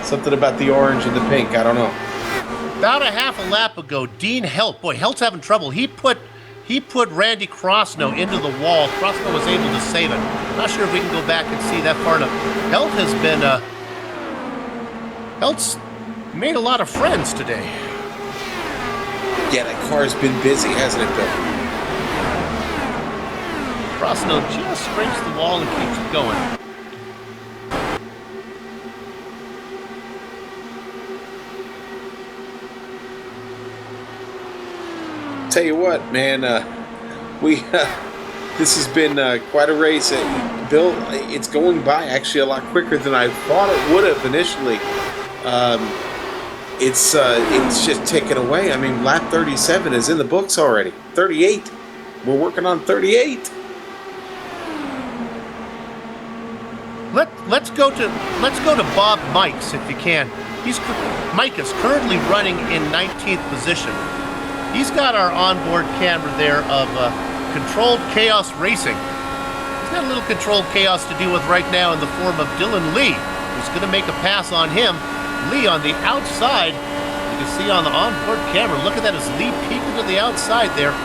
something about the orange and the pink. I don't know. About a half a lap ago, Dean Helt. Boy, Helt's having trouble. He put Randy Crosno into the wall. Crosno was able to save it. I'm not sure if we can go back and see that far enough. Helt has been Helt's made a lot of friends today. Yeah, that car's been busy, hasn't it, Bill? Crosno just scrapes the wall and keeps it going. Tell you what, man, this has been quite a race. Bill, it's going by actually a lot quicker than I thought it would have initially. It's just ticking away. I mean, lap 37 is in the books already. 38. We're working on 38. Let's go to Bob Mikes if you can. Mike is currently running in 19th position. He's got our onboard camera there of Controlled Chaos Racing. He's got a little Controlled Chaos to deal with right now in the form of Dylan Lee, who's going to make a pass on him. Lee on the outside. You can see on the onboard camera. Look at that as Lee peeking to the outside there.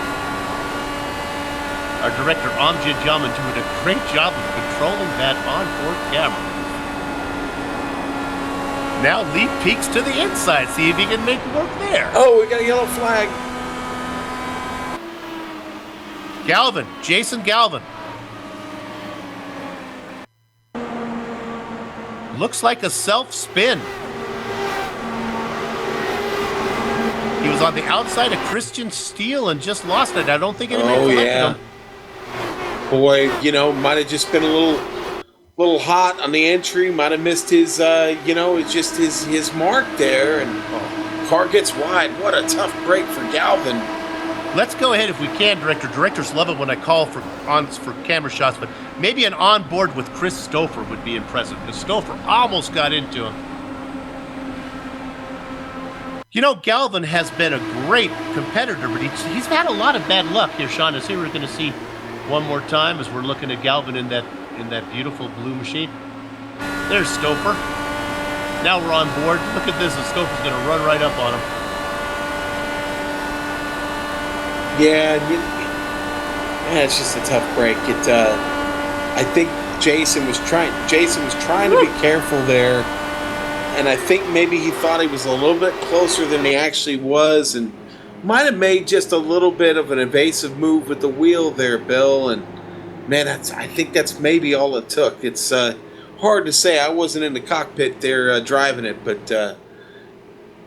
Our director, Amjad Jaman, doing a great job of controlling that onboard camera. Now Lee peeks to the inside, see if he can make it work there. Oh, we got a yellow flag. Galvin, Jason Galvin. Looks like a self-spin. He was on the outside of Christian Steele and just lost it. I don't think anybody collected him. Boy, might have just been a little hot on the entry. Might have missed his, it's just his mark there. And car gets wide. What a tough break for Galvin. Let's go ahead if we can, Director. Directors love it when I call for camera shots, but maybe an onboard with Chris Stouffer would be impressive, because Stouffer almost got into him. Galvin has been a great competitor, but he's had a lot of bad luck here, Sean. As here we're going to see one more time as we're looking at Galvin in that beautiful blue machine. There's Stouffer. Now we're on board. Look at this, and Stouffer's going to run right up on him. Yeah, Yeah, it's just a tough break. I think Jason was trying to be careful there, and I think maybe he thought he was a little bit closer than he actually was, and might have made just a little bit of an evasive move with the wheel there, Bill. And man, I think that's maybe all it took. It's hard to say. I wasn't in the cockpit there driving it, but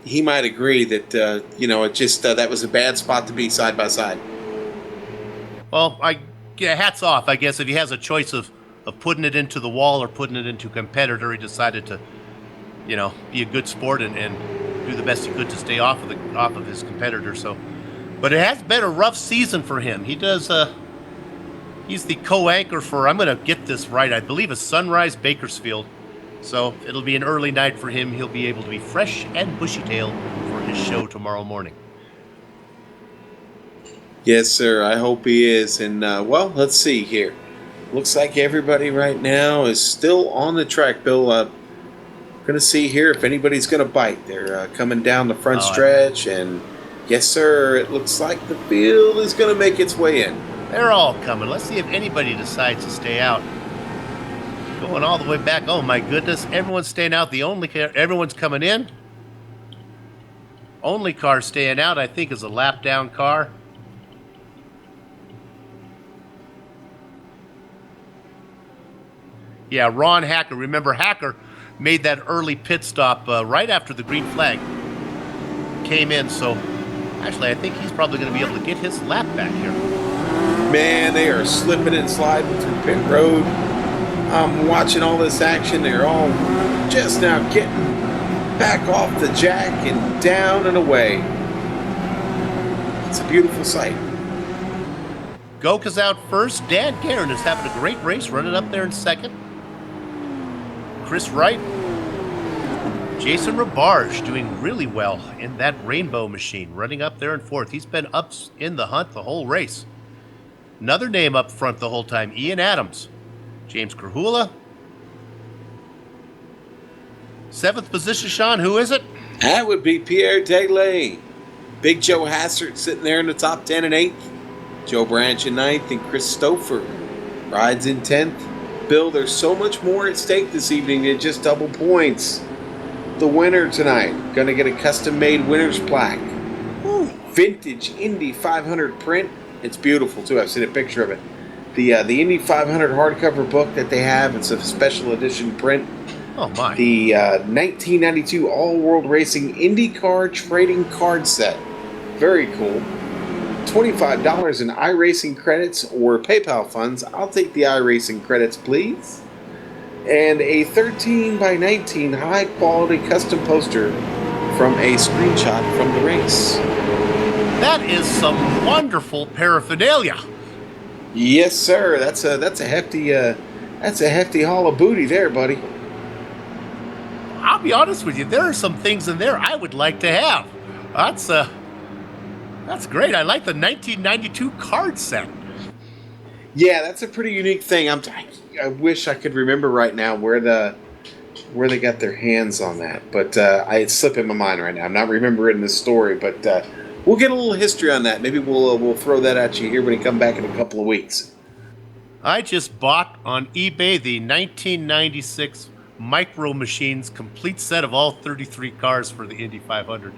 he might agree that it just that was a bad spot to be side by side. Well, hats off, I guess. If he has a choice of putting it into the wall or putting it into a competitor, he decided to, be a good sport and do the best he could to stay off of his competitor. So, but it has been a rough season for him. He does. He's the co-anchor for, I'm going to get this right, I believe it's Sunrise Bakersfield. So it'll be an early night for him. He'll be able to be fresh and bushy-tailed for his show tomorrow morning. Yes, sir. I hope he is. And, let's see here. Looks like everybody right now is still on the track, Bill. Going to see here if anybody's going to bite. They're coming down the front stretch. And, yes, sir, it looks like the field is going to make its way in. They're all coming. Let's see if anybody decides to stay out. Going all the way back. Oh, my goodness. Everyone's staying out. Everyone's coming in. Only car staying out, I think, is a lap-down car. Yeah, Ron Hacker. Remember, Hacker made that early pit stop right after the green flag came in. So, actually, I think he's probably going to be able to get his lap back here. Man, they are slipping and sliding through pit road. I'm watching all this action. They're all just now getting back off the jack and down and away. It's a beautiful sight. Goka's out first. Dan Guerin is having a great race, running up there in second. Chris Wright. Jason Rabarge doing really well in that rainbow machine, running up there in fourth. He's been up in the hunt the whole race. Another name up front the whole time, Ian Adams. James Krahula. Seventh position, Sean, who is it? That would be Pierre Dagley. Big Joe Hassert sitting there in the top 10 and 8th. Joe Branch in 9th and Chris Stouffer rides in 10th. Bill, there's so much more at stake this evening than just double points. The winner tonight, going to get a custom-made winner's plaque. Ooh. Vintage Indy 500 print. It's beautiful, too. I've seen a picture of it. The Indy 500 hardcover book that they have, it's a special edition print. Oh, my. The 1992 All-World Racing IndyCar trading card set. Very cool. $25 in iRacing credits or PayPal funds. I'll take the iRacing credits, please. And a 13 by 19 high-quality custom poster from a screenshot from the race. That is some wonderful paraphernalia. Yes, sir. That's a hefty haul of booty there, buddy. I'll be honest with you. There are some things in there I would like to have. That's great. I like the 1992 card set. Yeah, that's a pretty unique thing. I wish I could remember right now where they got their hands on that, but it's slipping my mind right now. I'm not remembering the story, but we'll get a little history on that. Maybe we'll throw that at you here when you come back in a couple of weeks. I just bought on eBay the 1996 Micro Machines complete set of all 33 cars for the Indy 500.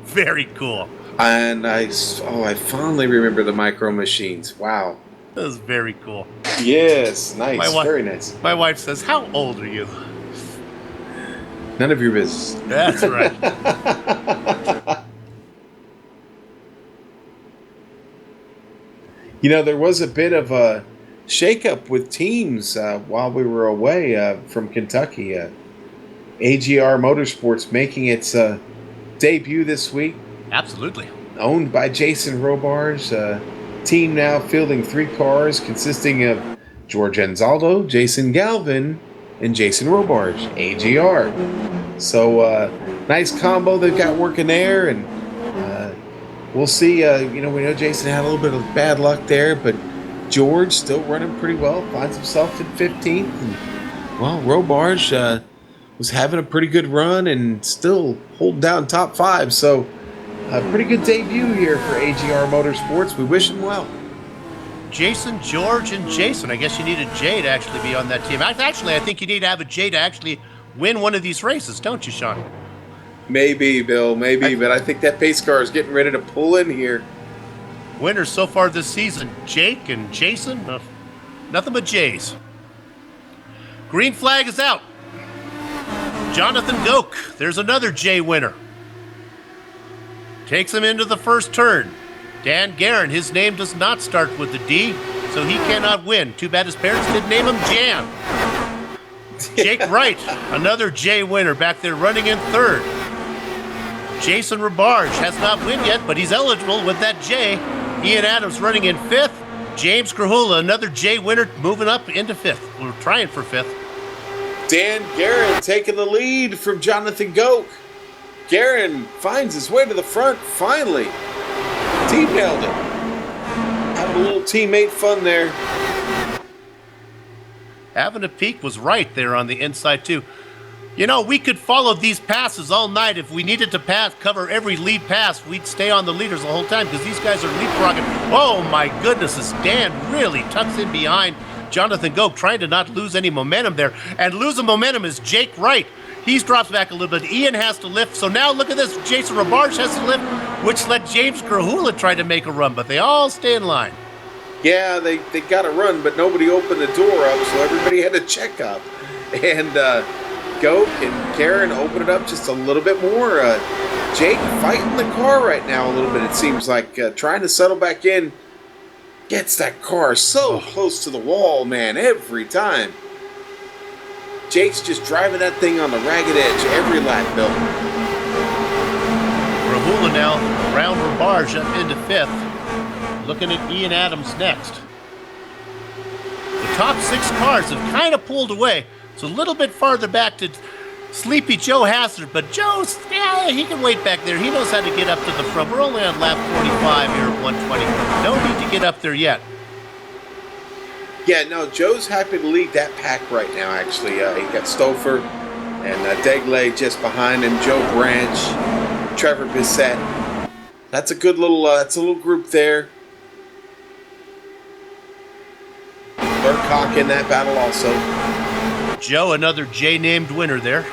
Very cool. And I fondly remember the Micro Machines. Wow. That was very cool. Yes, nice. Very nice. My wife says, "How old are you?" None of your business. That's right. There was a bit of a shakeup with teams while we were away from Kentucky. AGR Motorsports making its debut this week. Absolutely. Owned by Jason Robarge. Team now fielding 3 cars consisting of George Anzaldo, Jason Galvin, and Jason Robarge, AGR. So, nice combo they've got working there, and we'll see. We know Jason had a little bit of bad luck there, but George still running pretty well, finds himself in 15th. And, well, Robarge was having a pretty good run and still holding down top 5, so a pretty good debut here for AGR Motorsports. We wish him well. Jason, George, and Jason. I guess you need a J to actually be on that team. Actually, I think you need to have a J to actually win one of these races, don't you, Sean? Maybe, Bill, maybe, but I think that pace car is getting ready to pull in here. Winners so far this season, Jake and Jason. Nothing but J's. Green flag is out. Jonathan Goke, there's another J winner. Takes him into the first turn. Dan Guerin, his name does not start with the D, so he cannot win. Too bad his parents did name him Jan. Jake Wright, another J winner back there running in third. Jason Rabarge has not won yet, but he's eligible with that J. Ian Adams running in fifth. James Krahula, another J winner, moving up into fifth. We're trying for fifth. Dan Guerin taking the lead from Jonathan Goke. Guerin finds his way to the front, finally. Team held it. Having a little teammate fun there. Having a peek was right there on the inside, too. You know, we could follow these passes all night. If we needed to cover every lead pass, we'd stay on the leaders the whole time because these guys are leapfrogging. Oh, my goodness, as Dan really tucks in behind Jonathan Goke, trying to not lose any momentum there. And losing momentum is Jake Wright. He's dropped back a little bit. Ian has to lift. So now look at this. Jason Rabarge has to lift, which let James Krahula try to make a run, but they all stay in line. Yeah, they got a run, but nobody opened the door up, so everybody had to check up. And Goke and Guerin open it up just a little bit more. Jake fighting the car right now a little bit, it seems like. Trying to settle back in. Gets that car so close to the wall, man, every time. Jake's just driving that thing on the ragged edge every lap, Bill. Krahula now around Rabarge up into fifth. Looking at Ian Adams next. The top six cars have kind of pulled away. It's a little bit farther back to Sleepy Joe Hassler, but Joe's, yeah, he can wait back there. He knows how to get up to the front. We're only on lap 45 here at 120. No need to get up there yet. Yeah, no, Joe's happy to lead that pack right now, actually. He got Stouffer and Degley just behind him, Joe Branch, Trevor Bissett. That's a good little, that's a little group there. Burcock in that battle also. Joe, another J-named winner there.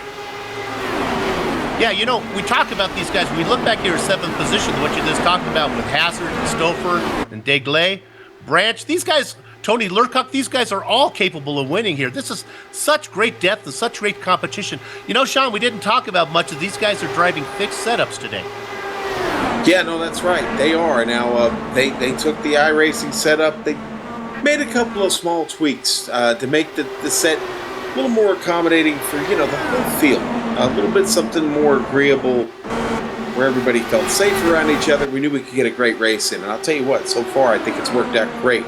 Yeah, you know, we talk about these guys. We look back here at seventh position, what you just talked about with Hazard and Stouffer and Degley, Branch. These guys, Tony Lurcock, these guys are all capable of winning here. This is such great depth and such great competition. You know, Sean, we didn't talk about much of these guys are driving fixed setups today. Yeah, no, that's right. They are. Now, they took the iRacing setup. They made a couple of small tweaks to make the set a little more accommodating for, you know, the whole field. A little bit something more agreeable where everybody felt safe around each other. We knew we could get a great race in. And I'll tell you what, so far I think it's worked out great.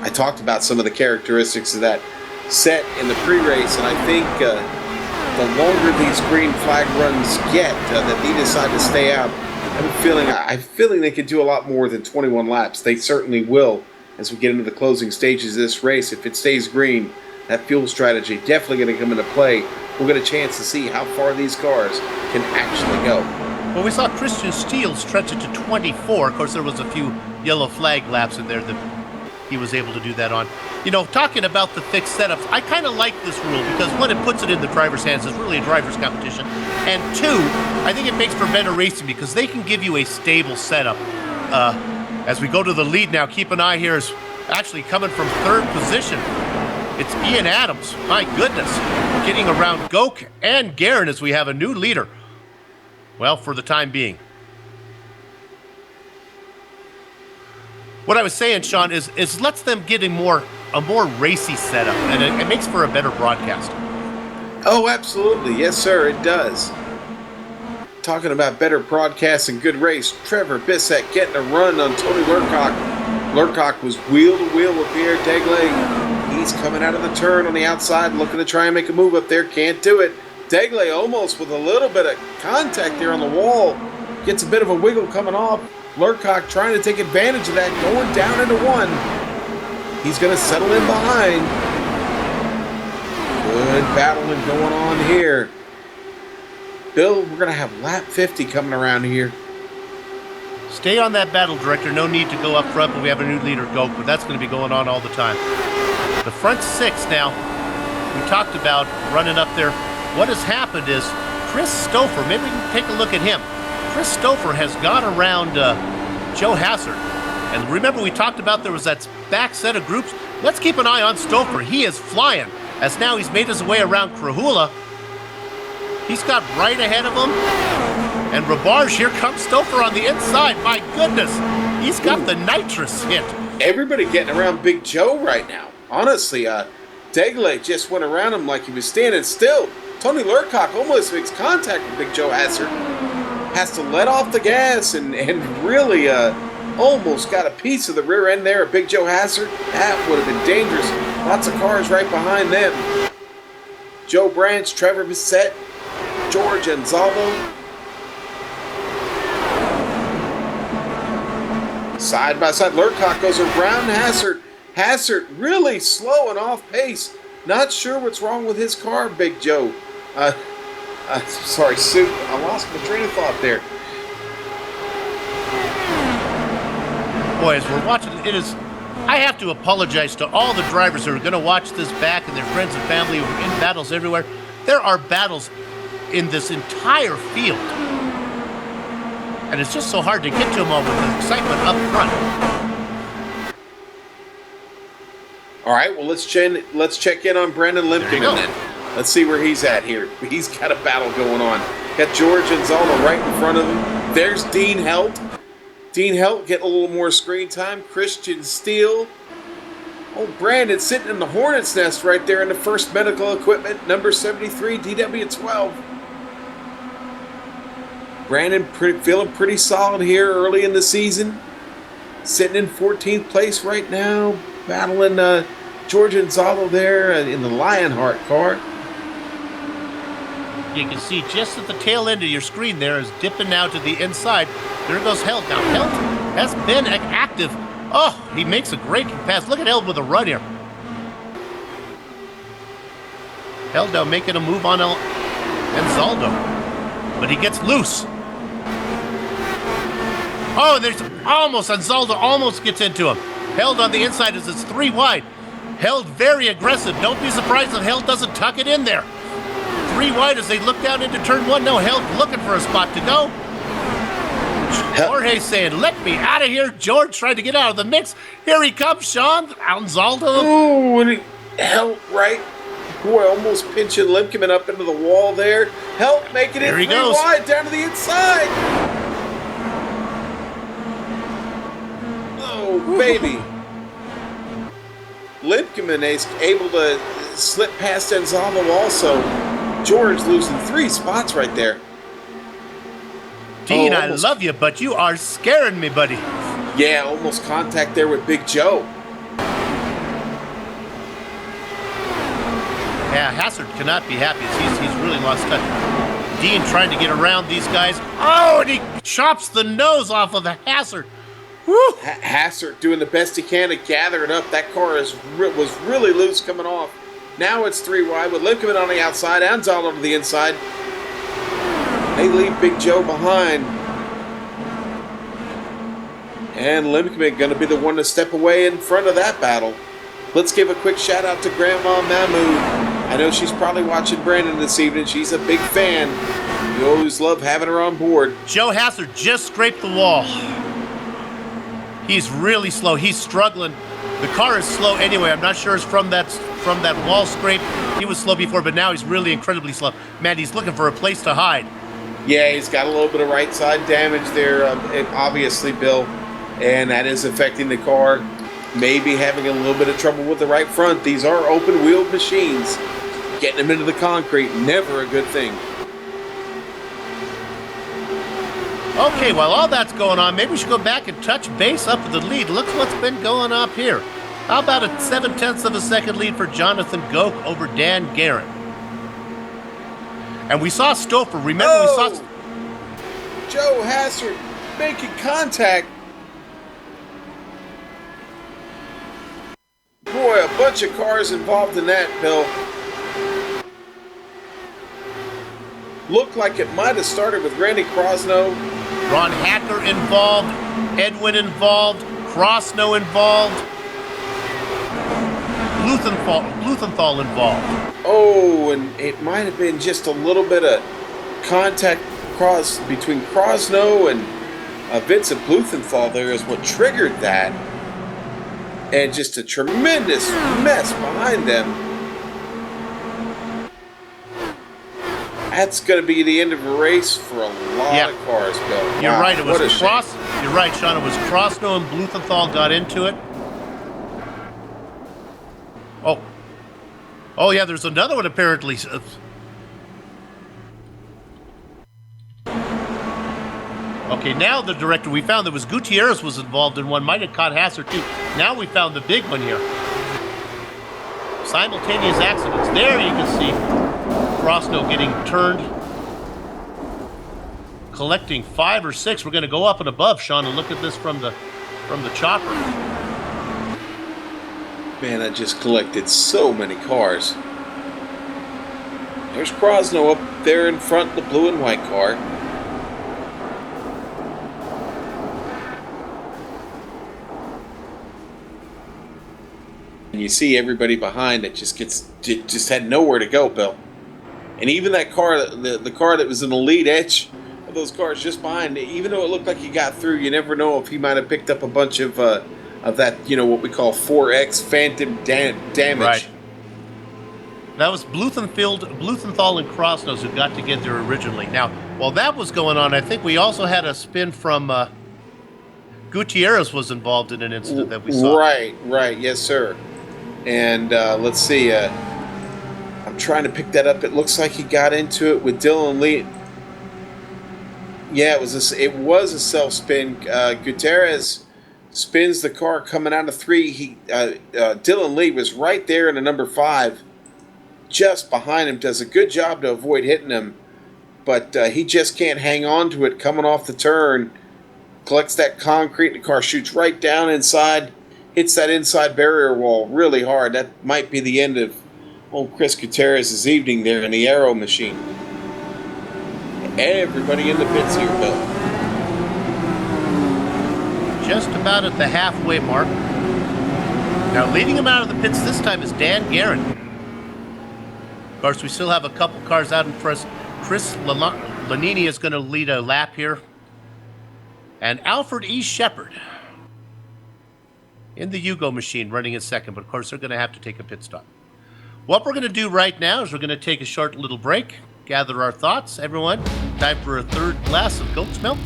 I talked about some of the characteristics of that set in the pre-race, and I think the longer these green flag runs get, that they decide to stay out, I'm feeling they could do a lot more than 21 laps. They certainly will as we get into the closing stages of this race. If it stays green, that fuel strategy definitely going to come into play. We'll get a chance to see how far these cars can actually go. Well, we saw Christian Steele stretch it to 24. Of course, there was a few yellow flag laps in there that he was able to do that on. You know, talking about the fixed setups, I kind of like this rule because, one, it puts it in the driver's hands. It's really a driver's competition. And two, I think it makes for better racing because they can give you a stable setup. As we go to the lead now, keep an eye here is actually coming from third position. It's Ian Adams. My goodness. Getting around Goke and Guerin as we have a new leader. Well, for the time being. What I was saying, Sean, is lets them get a more racy setup, and it makes for a better broadcast. Oh, absolutely. Yes, sir, it does. Talking about better broadcast and good race, Trevor Bissett getting a run on Tony Lurcock. Lurcock was wheel to wheel with Pierre Degley. He's coming out of the turn on the outside, looking to try and make a move up there. Can't do it. Degley almost with a little bit of contact there on the wall. Gets a bit of a wiggle coming off. Lurcock trying to take advantage of that, going down into one. He's going to settle in behind. Good battling going on here. Bill, we're going to have lap 50 coming around here. Stay on that battle, Director. No need to go up front, but we have a new leader, Goke, but that's going to be going on all the time. The front six now, we talked about running up there. What has happened is Chris Stouffer, maybe we can take a look at him. Chris Stouffer has gone around Joe Hassard. And remember, we talked about there was that back set of groups. Let's keep an eye on Stouffer. He is flying, as now he's made his way around Krahula. He's got right ahead of him. And Rabarge, here comes Stouffer on the inside. My goodness, he's got the nitrous hit. Everybody getting around Big Joe right now. Honestly, Degley just went around him like he was standing still. Tony Lurcock almost makes contact with Big Joe Hassard. Has to let off the gas and really almost got a piece of the rear end there of Big Joe Hassard. That would have been dangerous. Lots of cars right behind them. Joe Branch, Trevor Bissett, George Anzaldo. Side by side, Lurcock goes around Hassard. Hassard really slow and off pace. Not sure what's wrong with his car, Big Joe. Sorry, Sue. I lost my train of thought there. Boy, as we're watching, I have to apologize to all the drivers who are going to watch this back and their friends and family who are in battles everywhere. There are battles in this entire field. And it's just so hard to get to them all with the excitement up front. All right, well, let's check in on Brandon Limpkin then. Let's see where he's at here. He's got a battle going on. Got George Anzaldo right in front of him. There's Dean Helt. Dean Helt getting a little more screen time. Christian Steele. Oh, Brandon sitting in the hornet's nest right there in the first medical equipment, number 73, DW12. Brandon feeling pretty solid here early in the season. Sitting in 14th place right now. Battling George Anzaldo there in the Lionheart car. You can see just at the tail end of your screen there is dipping now to the inside. There goes Helt. Now, Helt has been active. Oh, he makes a great pass. Look at Helt with a run here. Helt now making a move on Anzaldo. But he gets loose. Oh, there's Anzaldo almost gets into him. Held on the inside as it's 3 wide. Held very aggressive. Don't be surprised if Held doesn't tuck it in there. 3 wide as they look down into turn 1. No, Held looking for a spot to go. Jorge saying, let me out of here. George trying to get out of the mix. Here he comes, Sean. Anzaldo. Oh, and he held right. Boy, almost pinching Limkeman up into the wall there. Help making it 3 wide down to the inside. Oh, baby. Limkeman is able to slip past Anzaldo also. George losing 3 spots right there. Dean, I love you, but you are scaring me, buddy. Yeah, almost contact there with Big Joe. Yeah, Hassard cannot be happy as he's really lost touch. Dean trying to get around these guys. Oh, and he chops the nose off of the Hassard. Woo! Hassard doing the best he can to gather it up. That car was really loose coming off. Now it's 3 wide with Limkeman on the outside, Anzaldo to the inside. They leave Big Joe behind. And Limkeman going to be the one to step away in front of that battle. Let's give a quick shout out to Grandma Mahmood. I know she's probably watching Brandon this evening. She's a big fan. We always love having her on board. Joe Hassard just scraped the wall. He's really slow. He's struggling. The car is slow anyway. I'm not sure it's from that wall scrape. He was slow before, but now he's really incredibly slow. Man, he's looking for a place to hide. Yeah, he's got a little bit of right side damage there, obviously, Bill. And that is affecting the car. Maybe having a little bit of trouble with the right front. These are open-wheeled machines. Getting them into the concrete, never a good thing. Okay, while all that's going on, maybe we should go back and touch base up with the lead. Look what's been going up here. How about a 0.7 of a second lead for Jonathan Goke over Dan Garrett? And we saw Stouffer. Remember, we saw Joe Hassard making contact. Boy, a bunch of cars involved in that, Bill. looked like it might have started with Randy Crosno. Ron Hacker involved, Edwin involved, Crosno involved, Bluthenthal involved. Oh, and it might have been just a little bit of contact between Crosno and Vincent Bluthenthal there is what triggered that. And just a tremendous mess behind them. That's going to be the end of a race for a lot of cars, Bill. You're Wow, right. It was what a shame. You're right, Sean. It was Crosno and Bluthenthal got into it. Oh yeah. There's another one apparently. Okay, now the director, we found that was Gutierrez was involved in one, might have caught Hasser too. Now we found the big one here. Simultaneous accidents. There you can see Crosno getting turned. Collecting 5 or 6. We're going to go up and above, Sean, and look at this from the chopper. Man, I just collected so many cars. There's Crosno up there in front, the blue and white car. And you see everybody behind that just had nowhere to go, Bill. And even that car, the car that was in the lead edge of those cars just behind, even though it looked like he got through, you never know if he might have picked up a bunch of that, what we call 4X phantom damage. Right. That was Bluthenthal and Crosnos who got together originally. Now, while that was going on, I think we also had a spin from Gutierrez was involved in an incident that we saw. Right, yes, sir. And let's see, I'm trying to pick that up. It looks like he got into it with Dylan Lee. Yeah, it was a self spin. Gutierrez spins the car coming out of 3. Dylan Lee was right there in the number 5, just behind him. Does a good job to avoid hitting him, but he just can't hang on to it coming off the turn. Collects that concrete. The car shoots right down inside. Hits that inside barrier wall really hard. That might be the end of old Chris Gutierrez's evening there in the Aero machine. Everybody in the pits here, Bill. Just about at the halfway mark. Now, leading him out of the pits this time is Dan Guerin. Of course, we still have a couple cars out in front. Chris Lanini is going to lead a lap here. And Alfred E. Shepard in the Yugo machine running in second, but of course they're going to have to take a pit stop. What we're going to do right now is we're going to take a short little break, gather our thoughts. Everyone, time for a third glass of goat's milk.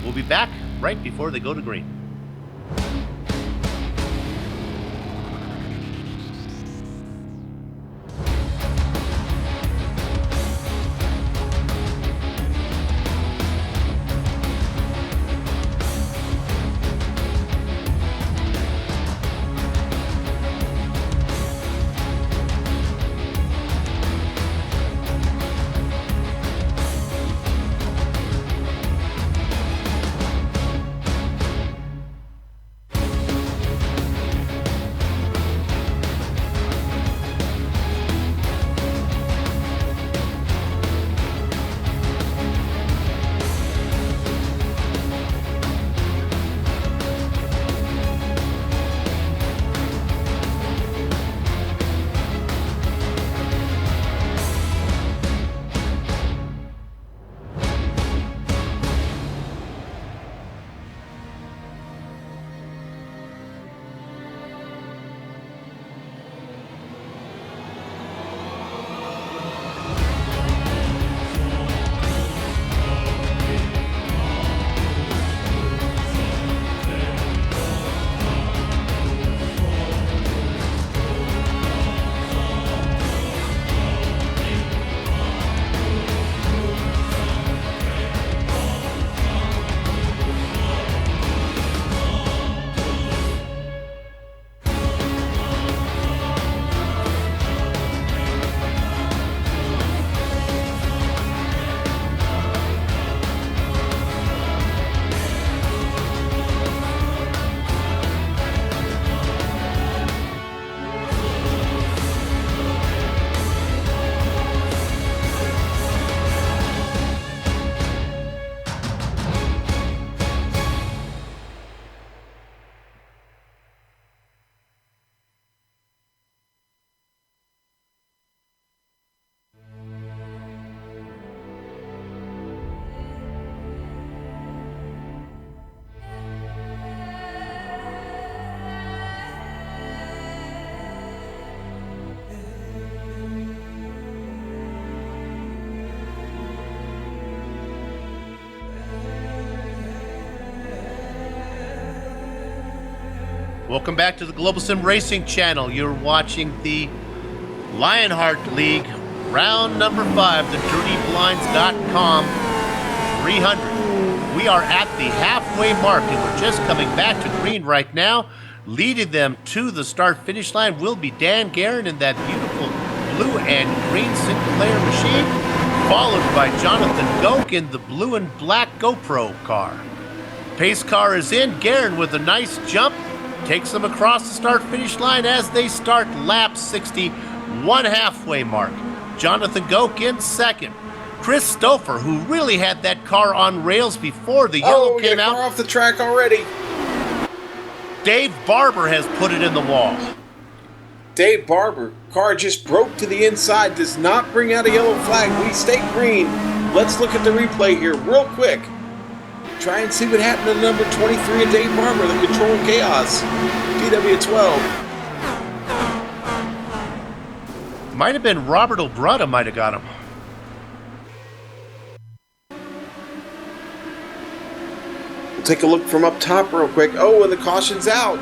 We'll be back right before they go to green. Welcome back to the Global Sim Racing Channel. You're watching the Lionheart League, round number 5, the DirtyBlinds.com 300. We are at the halfway mark, and we're just coming back to green right now. Leading them to the start-finish line will be Dan Guerin in that beautiful blue and green Sinclair machine, followed by Jonathan Goke in the blue and black GoPro car. Pace car is in. Guerin with a nice jump takes them across the start-finish line as they start lap 61 halfway mark. Jonathan Goke in second. Chris Stouffer, who really had that car on rails before the yellow came out. Car off the track already. Dave Barber has put it in the wall. Dave Barber, car just broke to the inside, does not bring out a yellow flag. We stay green. Let's look at the replay here real quick. Try and see what happened to number 23 of Dave Barber, the Control Chaos, DW12. Might have been Robert O'Brada might have got him. We'll take a look from up top real quick. Oh, and the caution's out.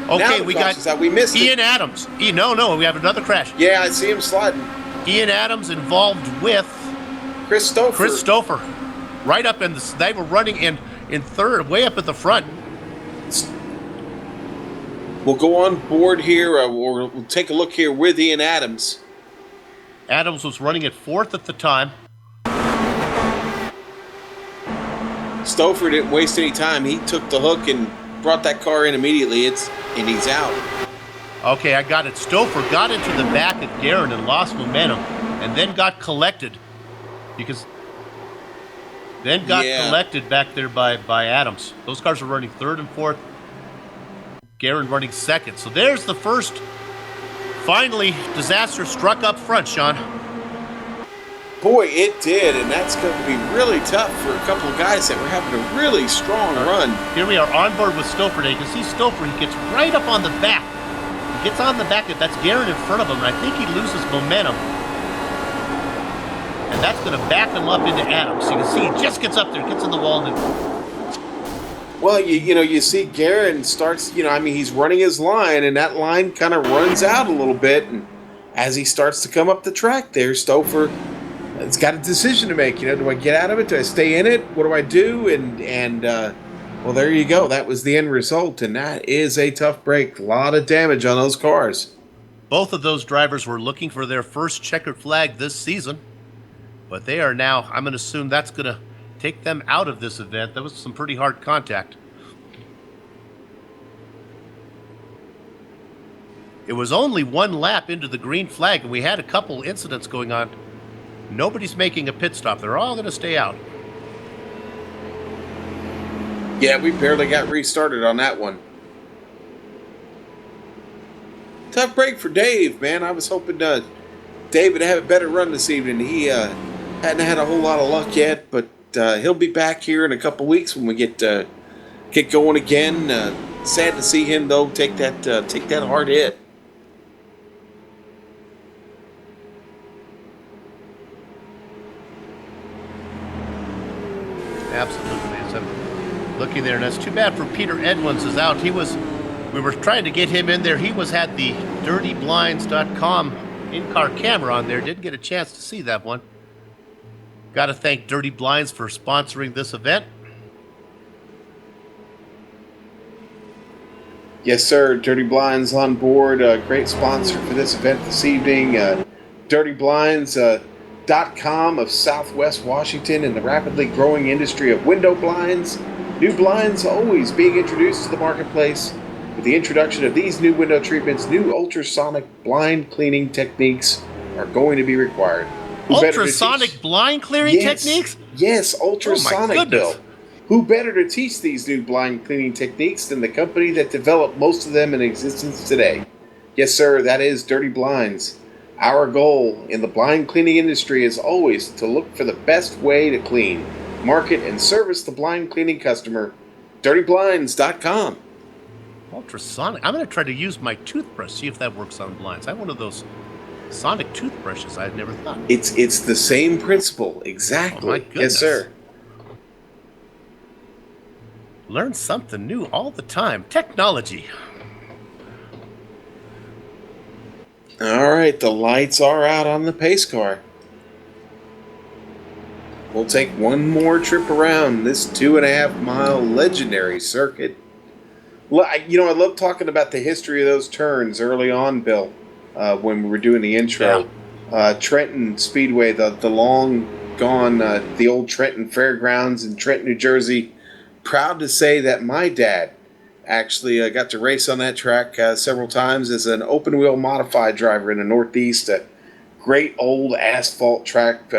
Okay, we got out. We missed Ian it. Adams. No, we have another crash. Yeah, I see him sliding. Ian Adams involved with Chris Stouffer. Right up in the, they were running in third, way up at the front. We'll go on board here, or we'll take a look here with Ian Adams. Adams was running at fourth at the time. Stouffer didn't waste any time. He took the hook and brought that car in immediately. And he's out. Okay, I got it. Stouffer got into the back of Guerin and lost momentum, and then got collected collected back there by Adams. Those cars were running third and fourth. Guerin running second. So there's the first, finally, disaster struck up front, Sean. Boy, it did, and that's going to be really tough for a couple of guys that were having a really strong run. Here we are on board with Stouffer. Now you can see Stouffer, he gets right up on the back. He gets on the back, that's Guerin in front of him, and I think he loses momentum. And that's going to back him up into Adams. So you can see he just gets up there, gets in the wall. And well, you see Guerin starts, he's running his line, and that line kind of runs out a little bit. And as he starts to come up the track there, Stouffer has got a decision to make. Do I get out of it? Do I stay in it? What do I do? And well, there you go. That was the end result, and that is a tough break. A lot of damage on those cars. Both of those drivers were looking for their first checkered flag this season. But they are now, I'm going to assume that's going to take them out of this event. That was some pretty hard contact. It was only one lap into the green flag, and we had a couple incidents going on. Nobody's making a pit stop. They're all going to stay out. Yeah, we barely got restarted on that one. Tough break for Dave, man. I was hoping Dave would have a better run this evening. He hadn't had a whole lot of luck yet, but he'll be back here in a couple weeks when we get going again. Sad to see him though take that hard hit. Absolutely. So looking there, and that's too bad for Peter Edmonds is out. We were trying to get him in there. He had the DirtyBlinds.com in-car camera on there. Didn't get a chance to see that one. Got to thank Dirty Blinds for sponsoring this event. Yes, sir. Dirty Blinds on board. Great sponsor for this event this evening. DirtyBlinds.com of Southwest Washington in the rapidly growing industry of window blinds. New blinds always being introduced to the marketplace. With the introduction of these new window treatments, new ultrasonic blind cleaning techniques are going to be required. Ultrasonic blind clearing techniques? Yes, ultrasonic, oh Bill. Who better to teach these new blind cleaning techniques than the company that developed most of them in existence today? Yes, sir, that is Dirty Blinds. Our goal in the blind cleaning industry is always to look for the best way to clean, market, and service the blind cleaning customer. DirtyBlinds.com. Ultrasonic. I'm going to try to use my toothbrush, see if that works on blinds. I have one of those sonic toothbrushes. I'd never thought. It's the same principle, exactly. Oh my goodness. Yes, sir. Learn something new all the time. Technology. All right, the lights are out on the pace car. We'll take one more trip around this 2.5-mile legendary circuit. You know, I love talking about the history of those turns early on, Bill, when we were doing the intro. Yeah. Trenton Speedway, the long gone, the old Trenton Fairgrounds in Trenton, New Jersey. Proud to say that my dad actually got to race on that track several times as an open wheel modified driver in the Northeast. A great old asphalt track.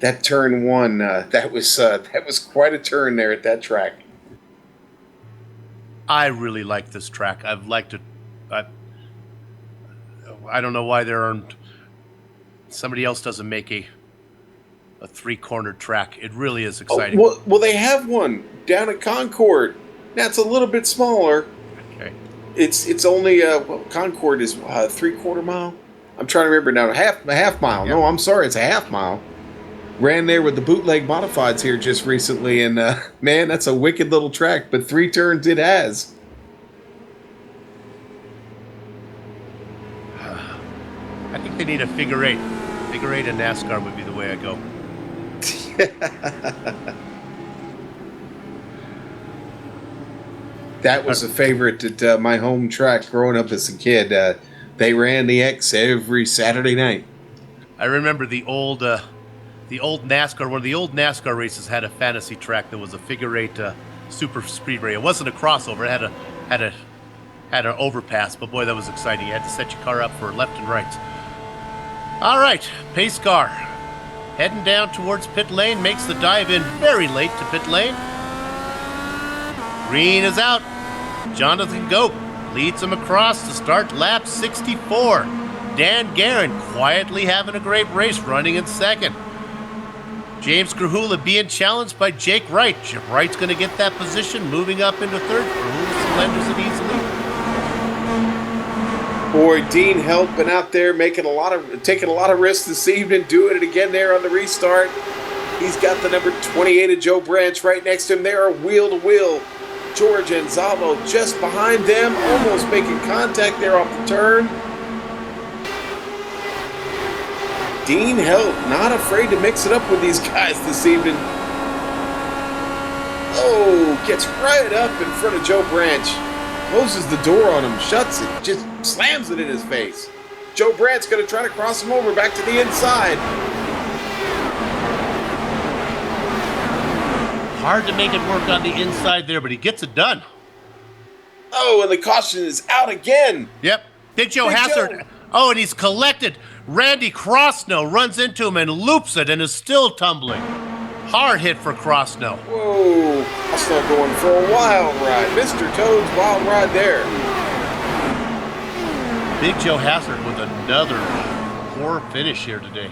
That turn one, that was quite a turn there at that track. I really like this track. I've liked it. I don't know why there aren't. Somebody else doesn't make a three-cornered track. It really is exciting. Oh, well, they have one down at Concord. Now it's a little bit smaller. Okay. It's only Concord is 3/4 mile. I'm trying to remember now. A half mile. Yep. No, I'm sorry, it's a half mile. Ran there with the bootleg modifieds here just recently, and man, that's a wicked little track. But 3 turns it has. I think they need a figure eight. Figure eight in NASCAR would be the way I go. That was a favorite at my home track growing up as a kid. They ran the X every Saturday night. I remember the old NASCAR. One of the old NASCAR races had a fantasy track that was a figure eight super speedway. It wasn't a crossover. It had an overpass, but boy, that was exciting. You had to set your car up for left and right. All right, pace car. Heading down towards pit lane, makes the dive in very late to pit lane. Green is out. Jonathan Gope leads him across to start lap 64. Dan Guerin quietly having a great race, running in second. James Krahula being challenged by Jake Wright. Wright's going to get that position, moving up into third. Krahula surrenders it easily. Boy, Dean Helt been out there taking a lot of risks this evening, doing it again there on the restart. He's got the number 28 of Joe Branch right next to him. They are wheel to wheel. George Anzaldo just behind them, almost making contact there off the turn. Dean Helt not afraid to mix it up with these guys this evening. Oh, gets right up in front of Joe Branch. Closes the door on him, shuts it, just slams it in his face. Joe Brandt's going to try to cross him over back to the inside. Hard to make it work on the inside there, but he gets it done. Oh, and the caution is out again. Yep. Big Joe Hassard. Oh, and he's collected. Randy Crossno runs into him and loops it and is still tumbling. Hard hit for Crossno. Whoa, Crossno going for a wild ride. Mr. Toad's wild ride there. Big Joe Hassard with another poor finish here today.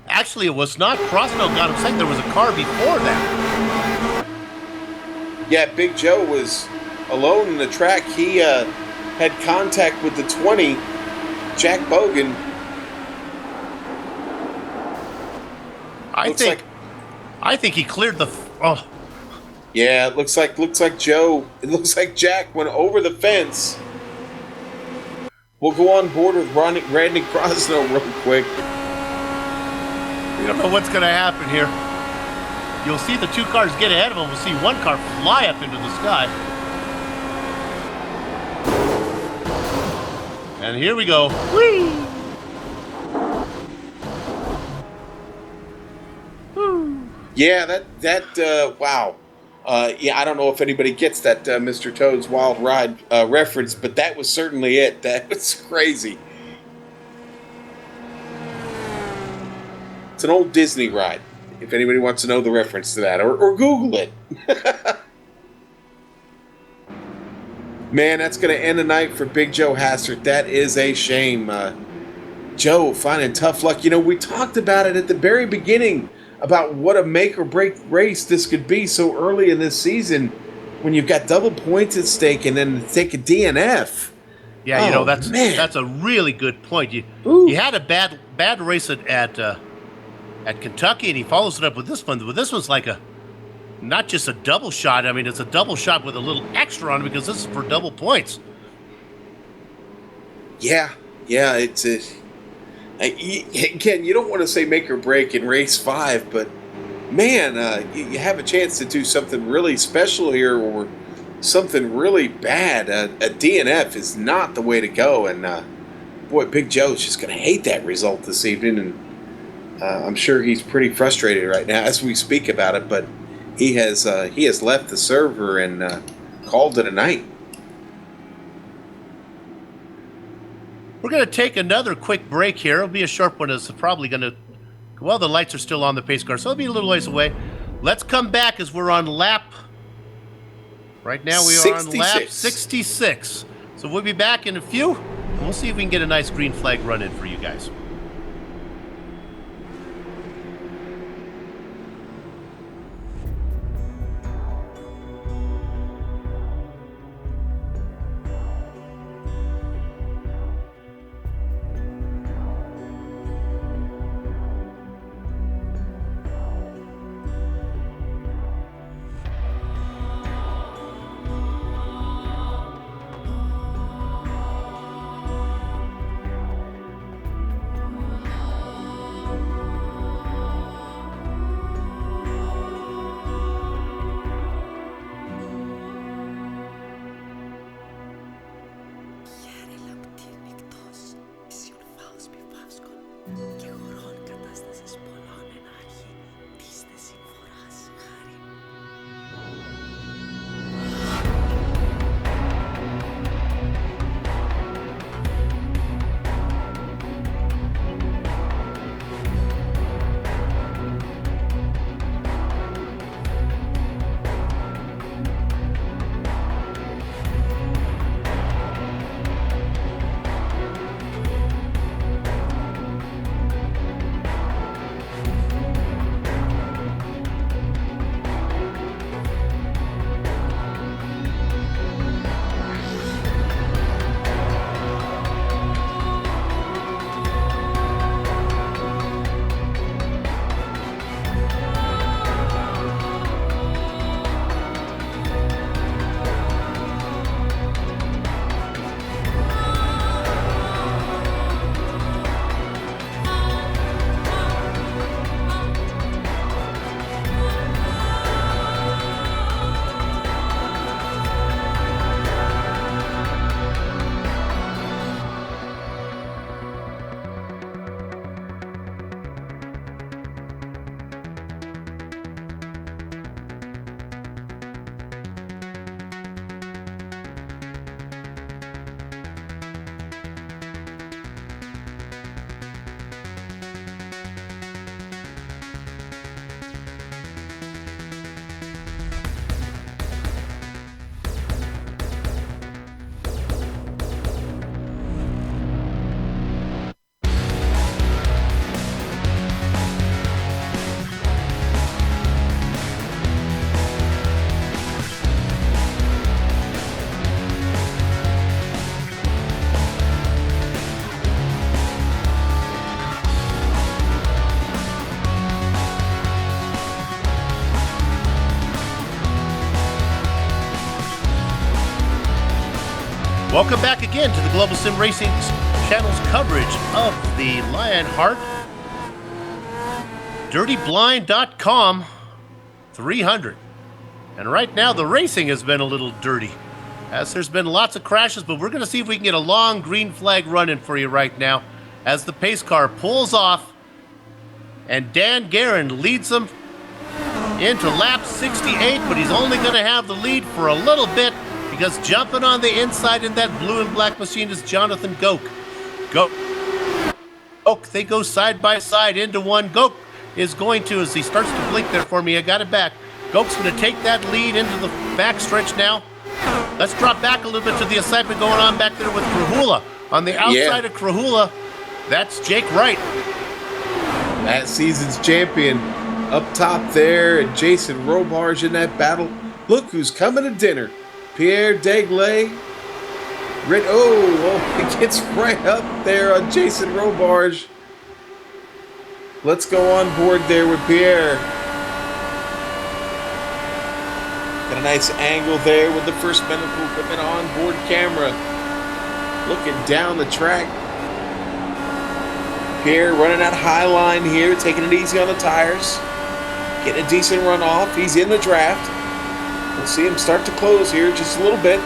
Actually, it was not Crossno got him second. There was a car before that. Yeah, Big Joe was alone in the track. He had contact with the 20, Jack Bogan. I think he cleared the. Oh. Yeah, it looks like Joe. It looks like Jack went over the fence. We'll go on board with Randy Crossno real quick. We don't know what's going to happen here. You'll see the 2 cars get ahead of him. We'll see 1 car fly up into the sky. And here we go. Whee! Yeah, wow. Yeah, I don't know if anybody gets that Mr. Toad's Wild Ride reference, but that was certainly it. That was crazy. It's an old Disney ride, if anybody wants to know the reference to that, or Google it. Man, that's going to end the night for Big Joe Hassard. That is a shame. Joe finding tough luck. You know, we talked about it at the very beginning about what a make-or-break race this could be so early in this season when you've got double points at stake and then take a DNF. Yeah, you know, that's a really good point. You had a bad race at Kentucky, and he follows it up with this one. But this one's like a not just a double shot. I mean, it's a double shot with a little extra on it because this is for double points. Yeah, it's again, you don't want to say make or break in race 5, but man, you have a chance to do something really special here or something really bad. A DNF is not the way to go, and boy, Big Joe's just going to hate that result this evening, and I'm sure he's pretty frustrated right now as we speak about it, but he has left the server and called it a night. We're going to take another quick break here. It'll be a short one. It's probably going to... Well, the lights are still on the pace car, so it'll be a little ways away. Let's come back as we're on lap... Right now we are on lap 66. So we'll be back in a few, and we'll see if we can get a nice green flag run in for you guys. Welcome back again to the Global Sim Racing Channel's coverage of the Lionheart DirtyBlind.com 300. And right now the racing has been a little dirty, as there's been lots of crashes, but we're going to see if we can get a long green flag run in for you right now as the pace car pulls off and Dan Guerin leads them into lap 68, but he's only going to have the lead for a little bit because jumping on the inside in that blue and black machine is Jonathan Goke. They go side by side into one. Goke is going to, as he starts to blink there for me, I got it back. Goke's going to take that lead into the backstretch now. Let's drop back a little bit to the assignment going on back there with Krahula. On the outside of Krahula, that's Jake Wright. That season's champion up top there, and Jason Robarge in that battle. Look who's coming to dinner. Pierre Degley. He gets right up there on Jason Robarge. Let's go on board there with Pierre. Got a nice angle there with the first medical equipment on-board camera. Looking down the track. Pierre running that high line here, taking it easy on the tires. Getting a decent run off. He's in the draft. We'll see him start to close here just a little bit.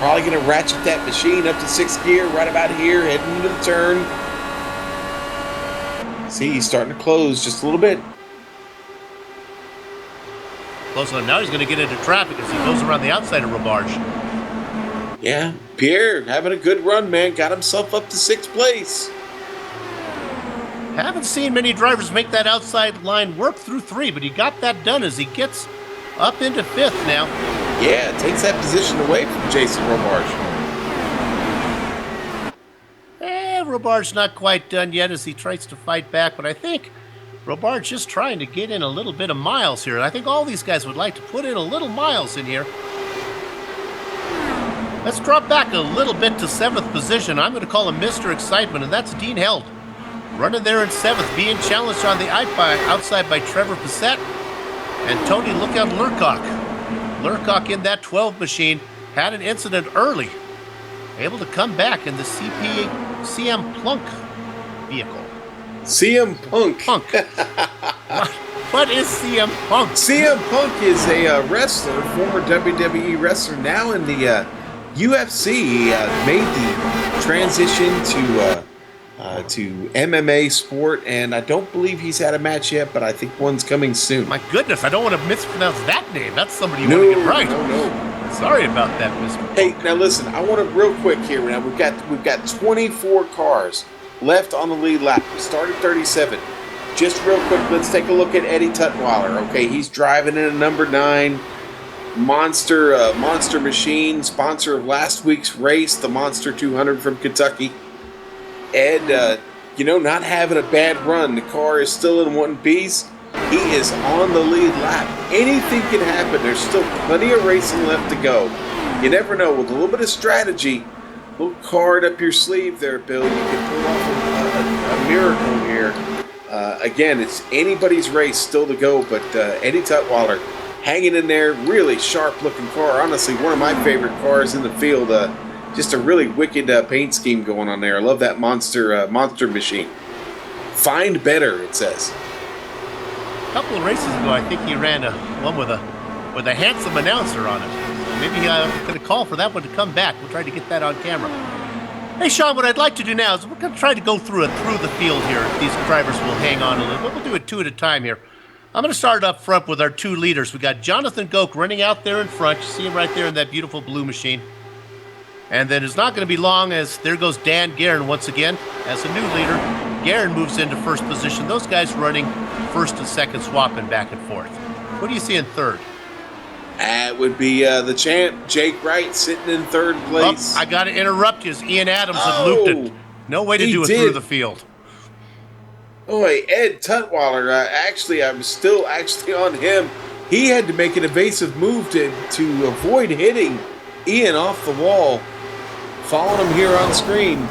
Probably going to ratchet that machine up to 6th gear right about here, heading into the turn. See, he's starting to close just a little bit. Close enough. Now he's going to get into traffic as he goes around the outside of Robarge. Yeah, Pierre having a good run, man. Got himself up to 6th place. Haven't seen many drivers make that outside line work through 3, but he got that done as he gets up into 5th now. Yeah, takes that position away from Jason Robarge. Robarge's not quite done yet as he tries to fight back, but I think Robarge just trying to get in a little bit of miles here. I think all these guys would like to put in a little miles in here. Let's drop back a little bit to 7th position. I'm going to call him Mr. Excitement, and that's Dean Held. Running there in 7th, being challenged on the outside by Trevor Bissett and Tony Lookout Lurcock. Lurcock in that 12 machine had an incident early. Able to come back in the CM Plunk vehicle. CM Punk. What is CM Punk? CM Punk is a wrestler, former WWE wrestler, now in the UFC. He made the transition to MMA sport, and I don't believe he's had a match yet, but I think one's coming soon. My goodness, I don't want to mispronounce that name. That's somebody you want to get right. No. Sorry about that, Mr. Hey, now listen, I want to real quick here. Now we've got 24 cars left on the lead lap. We started 37. Just real quick, let's take a look at Eddie Tutwiler. Okay, he's driving in a number 9 monster machine, sponsor of last week's race, the Monster 200 from Kentucky. Ed, not having a bad run. The car is still in one piece. He is on the lead lap. Anything can happen. There's still plenty of racing left to go. You never know. With a little bit of strategy, a little card up your sleeve there, Bill, you can pull off a miracle here. Again, it's anybody's race still to go, but Eddie Tutwiler hanging in there. Really sharp-looking car. Honestly, one of my favorite cars in the field. Just a really wicked paint scheme going on there. I love that monster machine. Find better, it says. A couple of races ago, I think he ran one with a handsome announcer on it. Maybe I'm going to call for that one to come back. We'll try to get that on camera. Hey, Sean, what I'd like to do now is we're going to try to go through the field here. These drivers will hang on a little bit. We'll do it 2 at a time here. I'm going to start up front with our 2 leaders. We got Jonathan Goke running out there in front. You see him right there in that beautiful blue machine. And then it's not going to be long as there goes Dan Guerin once again as a new leader. Guerin moves into 1st position. Those guys running 1st and 2nd, swapping back and forth. What do you see in 3rd? That would be the champ, Jake Wright, sitting in 3rd place. I got to interrupt you as Ian Adams had looped it. No way to do it through the field. Boy, Ed Tutwiler, I'm still on him. He had to make an evasive move to avoid hitting Ian off the wall. Following him here on screen.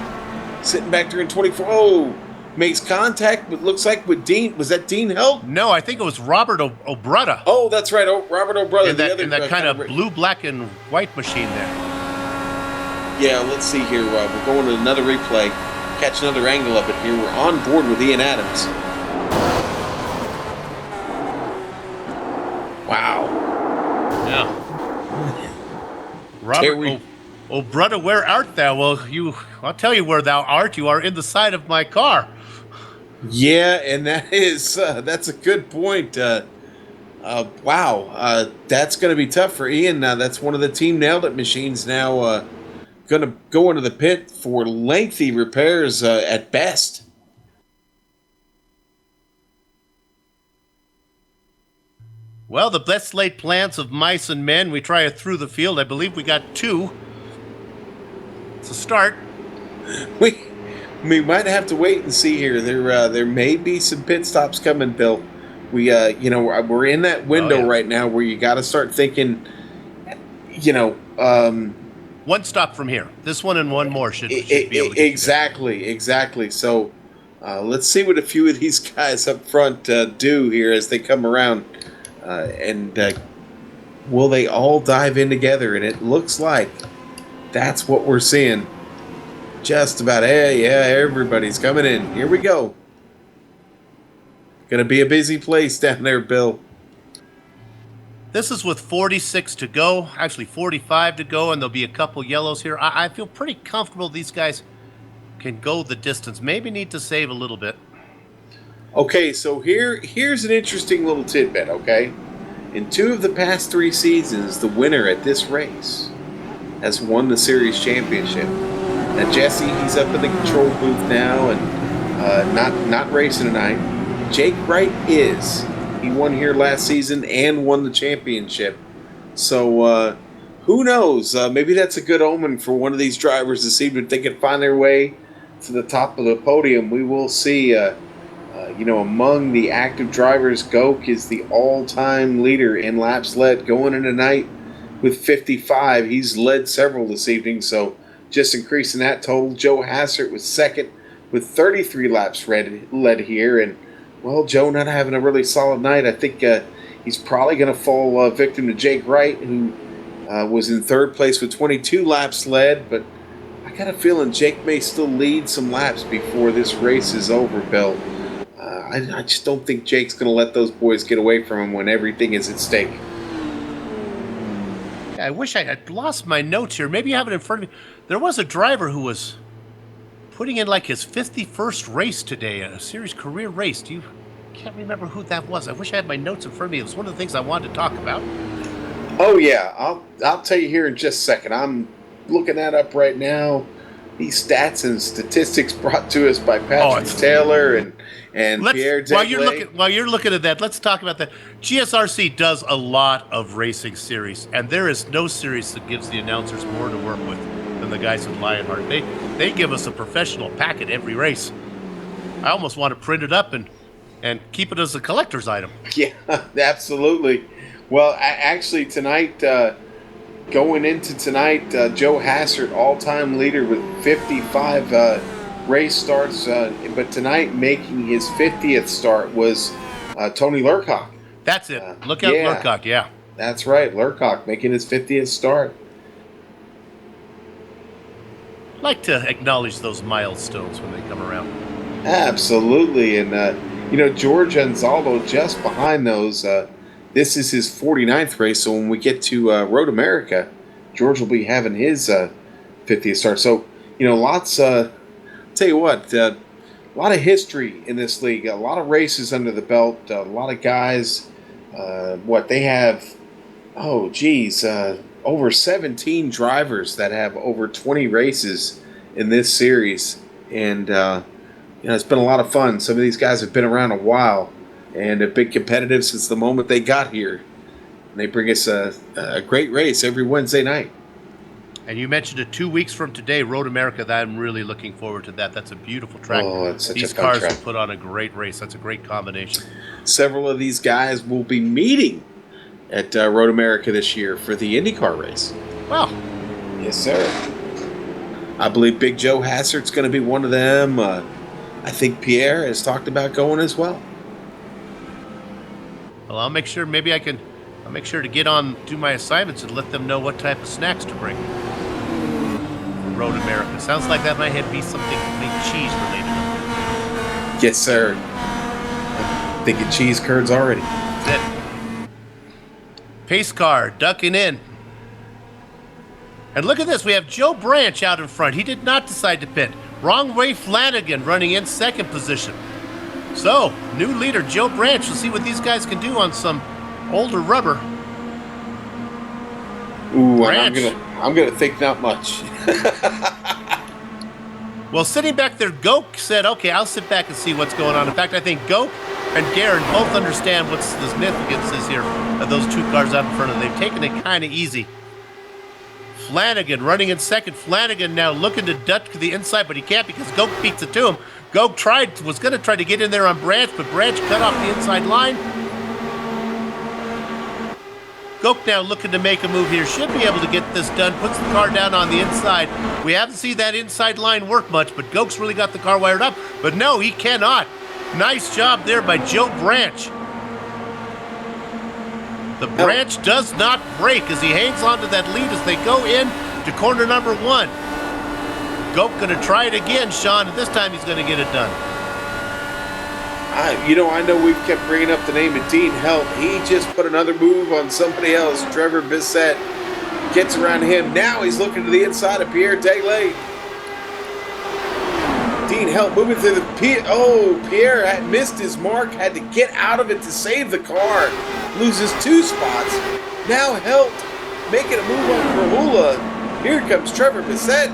Sitting back there in 24. Oh, makes contact, but looks like with Dean. Was that Dean Held? No, I think it was Robert O'Brutta. Oh, that's right. Robert O'Brutta. In that kind of blue, black, and white machine there. Yeah, let's see here. We're going to another replay. Catch another angle of it here. We're on board with Ian Adams. Wow. Yeah. Robert O'Brutta, where art thou? Well, I'll tell you where thou art. You are in the side of my car. Yeah, and that's a good point. Wow, that's going to be tough for Ian. That's one of the Team Nailed It machines now going to go into the pit for lengthy repairs at best. Well, the best laid plans of mice and men. We try it through the field. I believe we got 2. It's a start. We might have to wait and see here. There may be some pit stops coming, Bill. We're in that window right now where you got to start thinking. One stop from here. This one and one more should be able to get exactly. So let's see what a few of these guys up front do here as they come around. and will they all dive in together? And it looks like that's what we're seeing. Just about, hey, yeah, everybody's coming in. Here we go. Gonna be a busy place down there, Bill. This is with 46 to go, actually 45 to go, and there'll be a couple yellows here. I feel pretty comfortable these guys can go the distance. Maybe need to save a little bit. Okay, so here's an interesting little tidbit, okay? In 2 of the past 3 seasons, the winner at this race has won the series championship. Now Jesse, he's up in the control booth now and not racing tonight. Jake Wright is. He won here last season and won the championship. So who knows? Maybe that's a good omen for one of these drivers this evening. If they can find their way to the top of the podium, we will see. Among the active drivers, Goke is the all-time leader in laps led going into tonight with 55. He's led several this evening, so just increasing that total. Joe Hassert was second with 33 laps led here, and well, Joe not having a really solid night. I think he's probably going to fall victim to Jake Wright, who was in third place with 22 laps led, but I got a feeling Jake may still lead some laps before this race is over, Bill. I just don't think Jake's going to let those boys get away from him when everything is at stake. Yeah, I wish I had lost my notes here. Maybe you have it in front of me. There was a driver who was putting in like his 51st race today, a series career race. Can't remember who that was. I wish I had my notes in front of me. It was one of the things I wanted to talk about. Oh yeah, I'll tell you here in just a second. I'm looking that up right now. These stats and statistics brought to us by Patrick Taylor and Pierre Degley. While you're looking at that, let's talk about that. GSRC does a lot of racing series, and there is no series that gives the announcers more to work with than the guys at Lionheart. They give us a professional packet every race. I almost want to print it up and keep it as a collector's item. Yeah, absolutely. Well, actually tonight, going into tonight, Joe Hassert, all-time leader with 55 race starts, but tonight making his 50th start was Tony Lurcock. That's it. Look out, Lurcock, yeah. That's right, Lurcock making his 50th start. Like to acknowledge those milestones when they come around. Absolutely, and George Anzaldo just behind those. This is his 49th race, so when we get to Road America, George will be having his 50th start. So, lots. Tell you what, a lot of history in this league, a lot of races under the belt, a lot of guys. They have? Over 17 drivers that have over 20 races in this series, and it's been a lot of fun. Some of these guys have been around a while and have been competitive since the moment they got here. And they bring us a great race every Wednesday night. And you mentioned it 2 weeks from today, Road America. That I'm really looking forward to that. That's a beautiful track. Oh, it's such these a fun cars track. will put on a great race. That's a great combination. Several of these guys will be meeting at Road America this year for the IndyCar race. Well, yes, sir. I believe Big Joe Hassert's going to be one of them. I think Pierre has talked about going as well. Well, I'll make sure. Maybe I'll make sure to get on, do my assignments, and let them know what type of snacks to bring for Road America. Sounds like that might be something cheese related. Yes, sir. I'm thinking cheese curds already. That's it. Pace car ducking in. And look at this. We have Joe Branch out in front. He did not decide to pit. Wrong way Flanagan running in second position. So, new leader Joe Branch. We'll see what these guys can do on some older rubber. Ooh, Branch. I'm gonna think not much. Well, sitting back there, Goke said, okay, I'll sit back and see what's going on. In fact, I think Goke and Garen both understand what the significance is here of those two cars out in front of them. They've taken it kind of easy. Flanagan running in second. Flanagan now looking to duck to the inside, but he can't because Goke beats it to him. Goke was going to try to get in there on Branch, but Branch cut off the inside line. Goke now looking to make a move here. Should be able to get this done. Puts the car down on the inside. We haven't seen that inside line work much, but Goke's really got the car wired up. But no, he cannot. Nice job there by Joe Branch. The branch does not break as he hangs on to that lead as they go in to corner number 1. Goke going to try it again, Sean, and this time he's going to get it done. I know we've kept bringing up the name of Dean Helt. He just put another move on somebody else. Trevor Bissett gets around him. Now he's looking to the inside of Pierre Degley. Dean Helt moving through the Pierre had missed his mark, had to get out of it to save the car. Loses 2 spots. Now Helt making a move on Krahula. Here comes Trevor Bissett.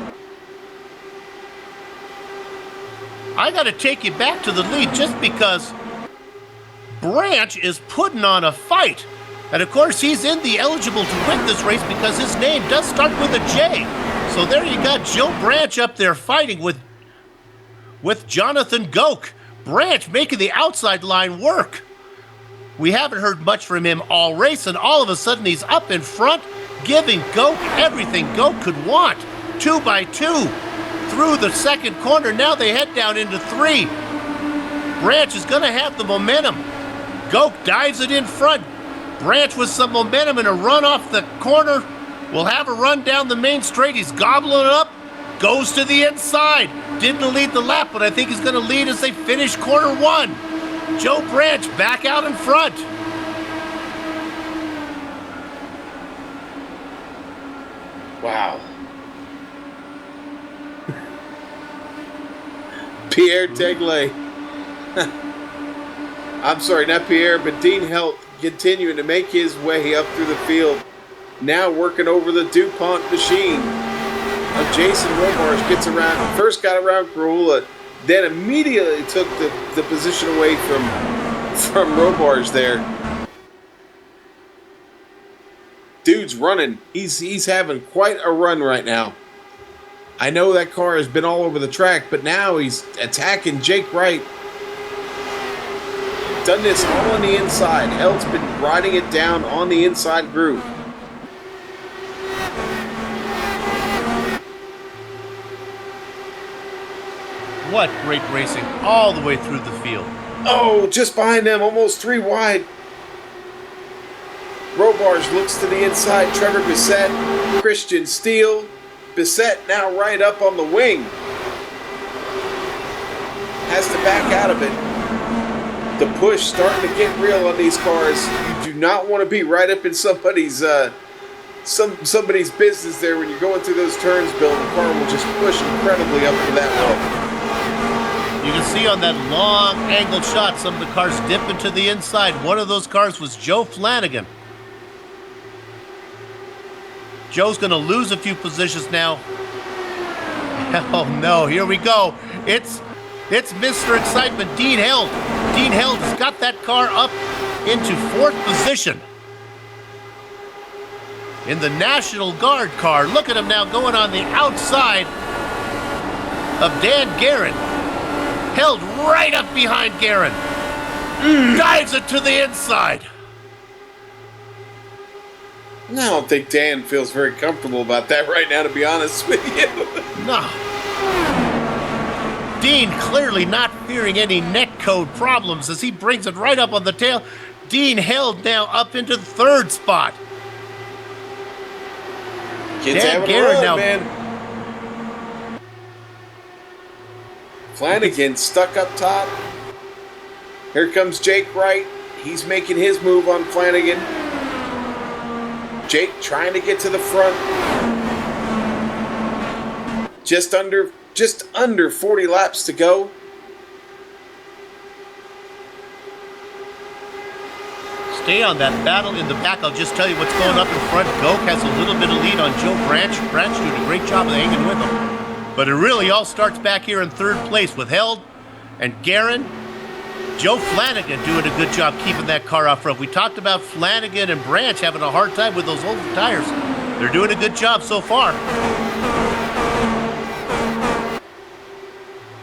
I got to take you back to the lead just because Branch is putting on a fight. And of course, he's in the eligible to win this race because his name does start with a J. So there you got Joe Branch up there fighting with Jonathan Goke. Branch making the outside line work. We haven't heard much from him all race, and all of a sudden he's up in front, giving Goke everything Goke could want. 2 by 2 through the second corner. Now they head down into 3. Branch is going to have the momentum. Goke dives it in front. Branch with some momentum and a run off the corner. Will have a run down the main straight. He's gobbling it up. Goes to the inside. Didn't lead the lap, but I think he's going to lead as they finish corner 1. Joe Branch back out in front. Wow. Pierre Degley. I'm sorry, not Pierre, but Dean Helt continuing to make his way up through the field. Now working over the DuPont machine. Jason Robarge gets around, first got around Krahula, then immediately took the position away from Robarge there. Dude's running. He's having quite a run right now. I know that car has been all over the track, but now he's attacking Jake Wright. Done this all on the inside. Helt's been riding it down on the inside groove. What great racing all the way through the field. Oh, just behind them, almost 3 wide. Robarge looks to the inside. Trevor Bissett, Christian Steele. Bissett now right up on the wing. Has to back out of it. The push starting to get real on these cars. You do not want to be right up in somebody's business there when you're going through those turns, Bill. The car will just push incredibly up to that low. You can see on that long angled shot some of the cars dip into the inside. One of those cars was Joe Flanagan. Joe's going to lose a few positions now. Oh no, here we go. It's Mr. Excitement, Dean Helt. Dean Helt has got that car up into 4th position in the National Guard car. Look at him now going on the outside of Dan Guerin. Held right up behind Guerin. Dives it to the inside. I don't think Dan feels very comfortable about that right now, to be honest with you. No. Dean clearly not fearing any netcode problems as he brings it right up on the tail. Dean held now up into the 3rd spot. Kids Dan having Guerin a run, now. man. Flanagan stuck up top. Here comes Jake Wright. He's making his move on Flanagan. Jake trying to get to the front. Just under 40 laps to go. Stay on that battle in the back. I'll just tell you what's going up in front. Goke has a little bit of lead on Joe Branch. Branch doing a great job of hanging with him. But it really all starts back here in 3rd place with Held and Guerin. Joe Flanagan doing a good job keeping that car off road. We talked about Flanagan and Branch having a hard time with those old tires. They're doing a good job so far.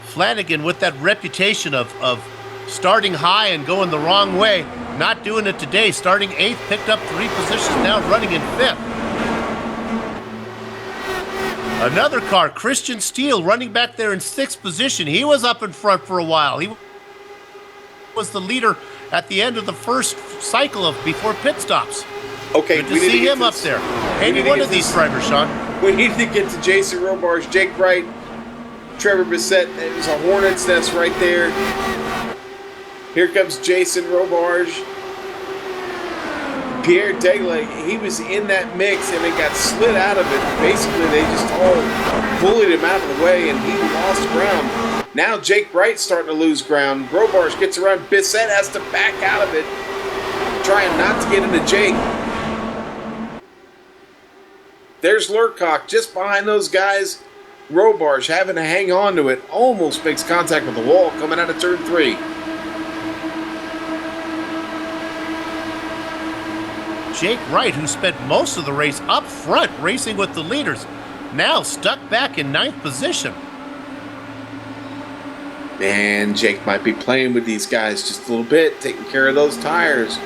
Flanagan with that reputation of starting high and going the wrong way. Not doing it today. Starting 8th, picked up 3 positions, now running in 5th. Another car, Christian Steele, running back there in 6th position. He was up in front for a while. He was the leader at the end of the first cycle of before pit stops. Okay, Good to see him up there. Any one of these drivers, Sean. We need to get to Jason Robarge, Jake Wright, Trevor Bissett. It was a hornet's nest right there. Here comes Jason Robarge. Pierre Degley, he was in that mix and then got slid out of it. Basically, they just all bullied him out of the way and he lost ground. Now Jake Wright's starting to lose ground. Robarge gets around. Bissett has to back out of it, trying not to get into Jake. There's Lurcock just behind those guys. Robarge having to hang on to it. Almost makes contact with the wall coming out of turn 3. Jake Wright, who spent most of the race up front racing with the leaders, now stuck back in 9th position. Man, Jake might be playing with these guys just a little bit, taking care of those tires.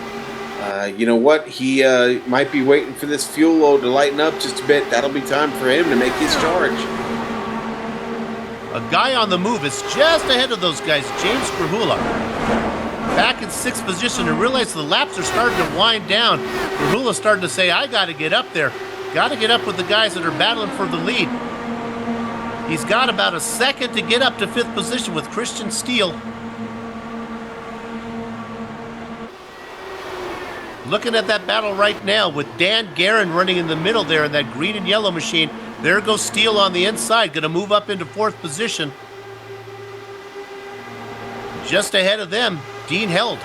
You know what? He might be waiting for this fuel load to lighten up just a bit. That'll be time for him to make his charge. A guy on the move is just ahead of those guys, James Krahula. Back in 6th position and realize the laps are starting to wind down. Krahula's starting to say, I got to get up there. Got to get up with the guys that are battling for the lead. He's got about a second to get up to 5th position with Christian Steele. Looking at that battle right now with Dan Guerin running in the middle there in that green and yellow machine. There goes Steele on the inside, going to move up into 4th position. Just ahead of them, Dean Held.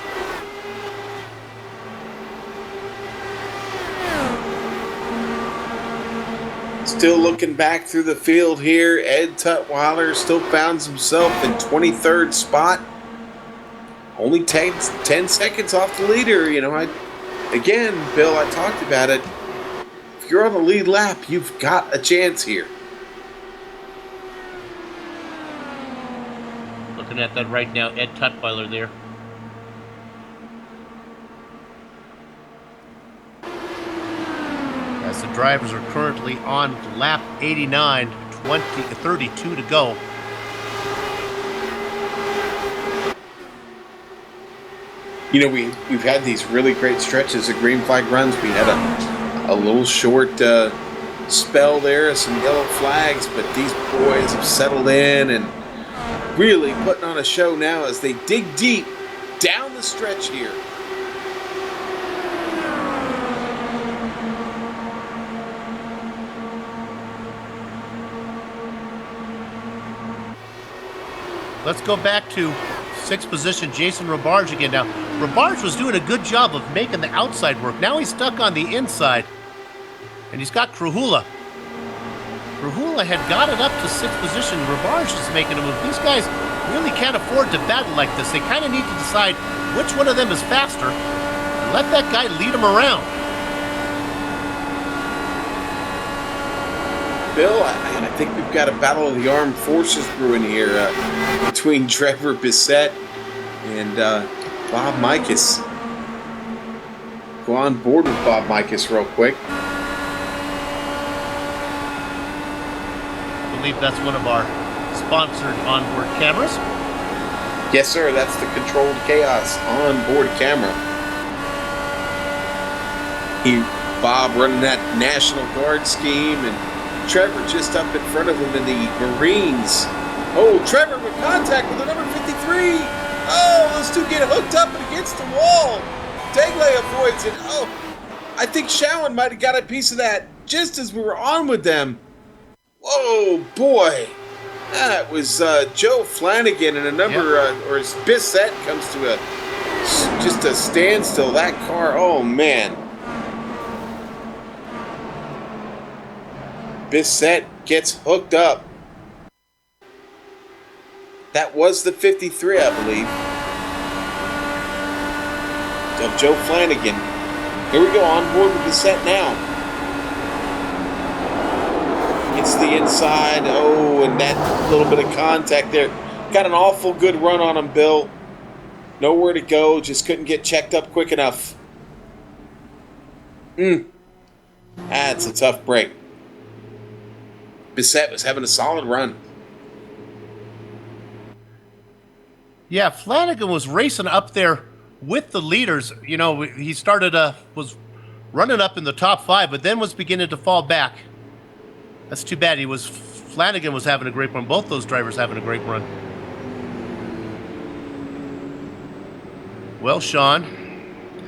Still looking back through the field here, Ed Tutwiler still finds himself in 23rd spot. Only 10 seconds off the leader. You know, again, Bill, I talked about it. If you're on the lead lap, you've got a chance here. Looking at that right now, Ed Tutwiler there. As the drivers are currently on lap 89, 32 to go. You know, we've had these really great stretches of green flag runs. We had a little short spell there of some yellow flags, but these boys have settled in and really putting on a show now as they dig deep down the stretch here. Let's go back to 6th position, Jason Robarge again. Now, Robarge was doing a good job of making the outside work. Now he's stuck on the inside, and he's got Krahula. Krahula had got it up to 6th position. Robarge is making a move. These guys really can't afford to battle like this. They kind of need to decide which one of them is faster and let that guy lead them around. Bill, I think we've got a battle of the armed forces brewing here between Trevor Bissett and Bob Mikus. Go on board with Bob Mikus real quick. I believe that's one of our sponsored onboard cameras. Yes, sir, that's the Controlled Chaos onboard camera. Bob running that National Guard scheme, and Trevor just up in front of him in the Marines. Oh, Trevor with contact with the number 53. Oh, those two get hooked up and against the wall. Degley avoids it. Oh, I think Showen might have got a piece of that just as we were on with them. Whoa, boy. That was Joe Flanagan and a number, or as Bissett comes to just a standstill. That car, oh man. Bissett gets hooked up. That was the 53, I believe. Of Joe Flanagan. Here we go, on board with Bissett now. Gets the inside. Oh, and that little bit of contact there. Got an awful good run on him, Bill. Nowhere to go. Just couldn't get checked up quick enough. That's a tough break. Bissett was having a solid run. Yeah, Flanagan was racing up there with the leaders. You know, he started was running up in the top 5, but then was beginning to fall back. That's too bad. Flanagan was having a great run. Both those drivers having a great run. Well, Sean,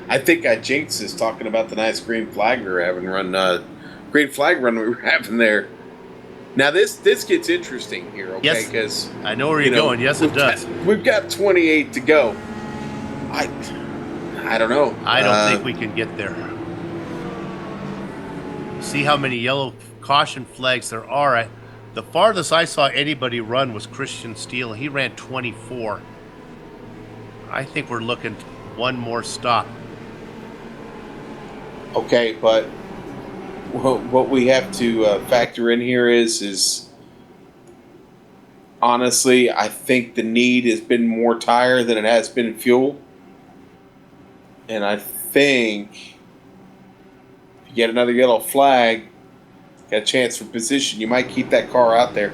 I think Jinx is talking about the nice green flag we were having green flag run we were having there. Now this gets interesting here, okay? Yes, because I know where you're going. Yes, it does. We've got 28 to go. I don't know. I don't think we can get there. See how many yellow caution flags there are. The farthest I saw anybody run was Christian Steele. He ran 24. I think we're looking one more stop. Okay, but what we have to factor in here is honestly, I think the need has been more tire than it has been fuel. And I think if you get another yellow flag, got a chance for position, you might keep that car out there.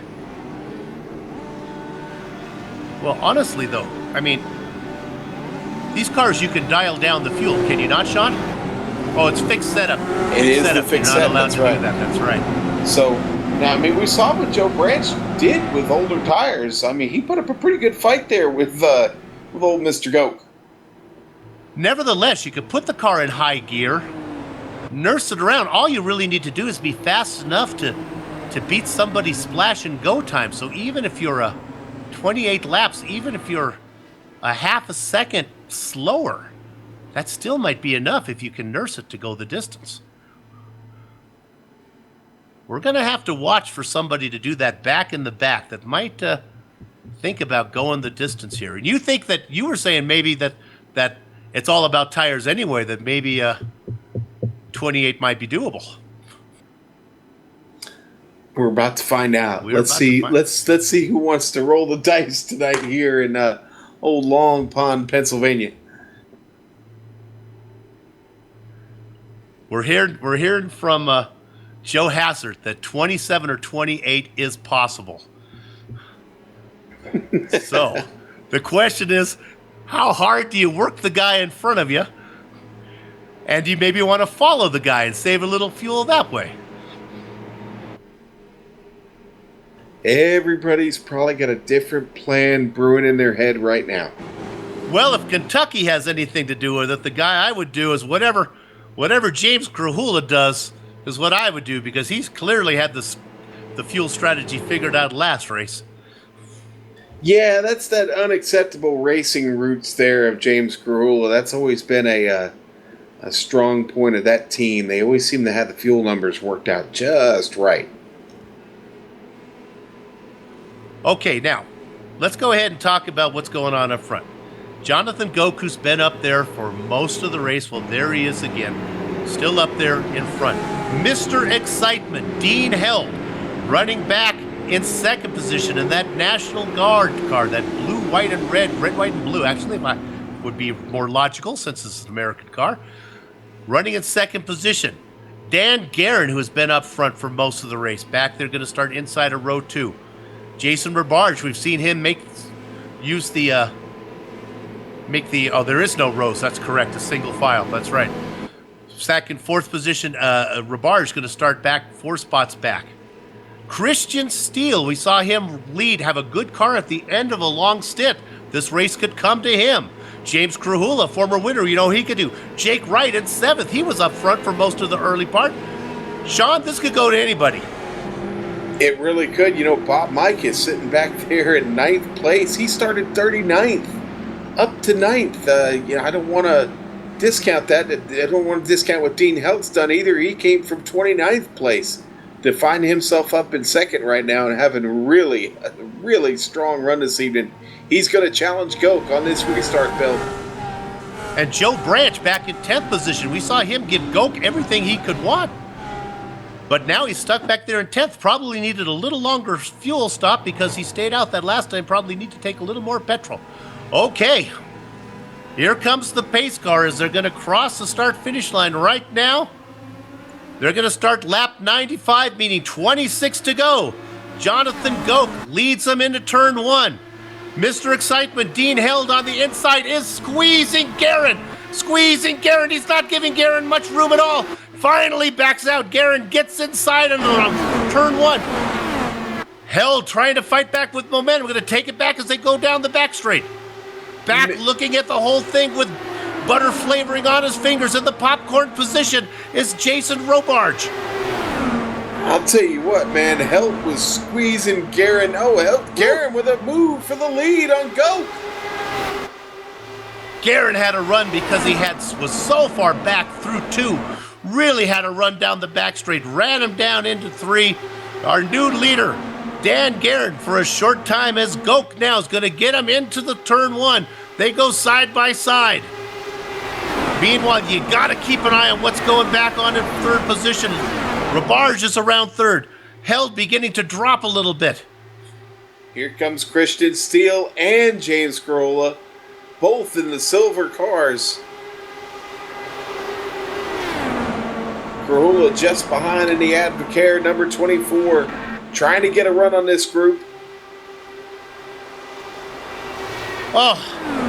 Well, honestly, though, I mean, these cars, you can dial down the fuel, can you not, Sean? Oh, it's fixed setup. It is the fixed setup. You're not allowed to do that. That's right. So, now, I mean, we saw what Joe Branch did with older tires. I mean, he put up a pretty good fight there with old Mr. Goke. Nevertheless, you could put the car in high gear, nurse it around. All you really need to do is be fast enough to beat somebody's splash and go time. So even if you're 28 laps, even if you're a half a second slower, that still might be enough if you can nurse it to go the distance. We're going to have to watch for somebody to do that back in the back that might think about going the distance here. And you think that you were saying maybe that it's all about tires anyway, that maybe 28 might be doable. We're about to find out. Let's see who wants to roll the dice tonight here in old Long Pond, Pennsylvania. We're hearing from Joe Hassert that 27 or 28 is possible. So the question is, how hard do you work the guy in front of you? And do you maybe want to follow the guy and save a little fuel that way? Everybody's probably got a different plan brewing in their head right now. Well, if Kentucky has anything to do with it, the guy I would do is whatever James Krahula does is what I would do, because he's clearly had the fuel strategy figured out last race. Yeah, that's that unacceptable racing roots there of James Krahula. That's always been a strong point of that team. They always seem to have the fuel numbers worked out just right. Okay, now, let's go ahead and talk about what's going on up front. Jonathan Goke, who's been up there for most of the race, well, there he is again, still up there in front. Mr. Excitement, Dean Held, running back in second position in that National Guard car, that blue, white, and red, white, and blue, actually, would be more logical since it's an American car. Running in second position, Dan Guerin, who has been up front for most of the race. Back there, going to start inside of row 2. Jason Rabarge, we've seen him there is no rows, that's correct, a single file, that's right. Second, fourth position, Rabarge going to start back 4 spots back. Christian Steele, we saw him lead, have a good car at the end of a long stint. This race could come to him. James Krahula, former winner, he could do. Jake Wright in 7th, he was up front for most of the early part. Sean, this could go to anybody. It really could. Bob Mike is sitting back there in 9th place. He started 39th, up to 9th. I don't want to discount that. I don't want to discount what Dean Held's done either. He came from 29th place to find himself up in 2nd right now and having a really strong run this evening. He's going to challenge Goke on this restart build. And Joe Branch back in 10th position. We saw him give Goke everything he could want. But now he's stuck back there in 10th. Probably needed a little longer fuel stop because he stayed out that last time. Probably need to take a little more petrol. Okay. Here comes the pace car as they're going to cross the start-finish line right now. They're going to start lap 95, meaning 26 to go. Jonathan Goke leads them into turn 1. Mr. Excitement, Dean Held on the inside, is squeezing Guerin. Squeezing Guerin. He's not giving Guerin much room at all. Finally backs out. Guerin gets inside on turn 1. Held trying to fight back with momentum. We're going to take it back as they go down the back straight. Back looking at the whole thing with butter flavoring on his fingers. In the popcorn position is Jason Robarge. I'll tell you what, man. Help was squeezing Guerin. Oh, help Guerin with a move for the lead on Go. Guerin had a run because he was so far back through 2. Really had a run down the back straight. Ran him down into 3. Our new leader, Dan Guerin, for a short time as Goke now is going to get him into the turn 1. They go side by side. Meanwhile, you got to keep an eye on what's going back on in 3rd position. Robarge is around 3rd. Held beginning to drop a little bit. Here comes Christian Steele and James Carolla, both in the silver cars. Carolla just behind in the Advocare, number 24, trying to get a run on this group. Oh,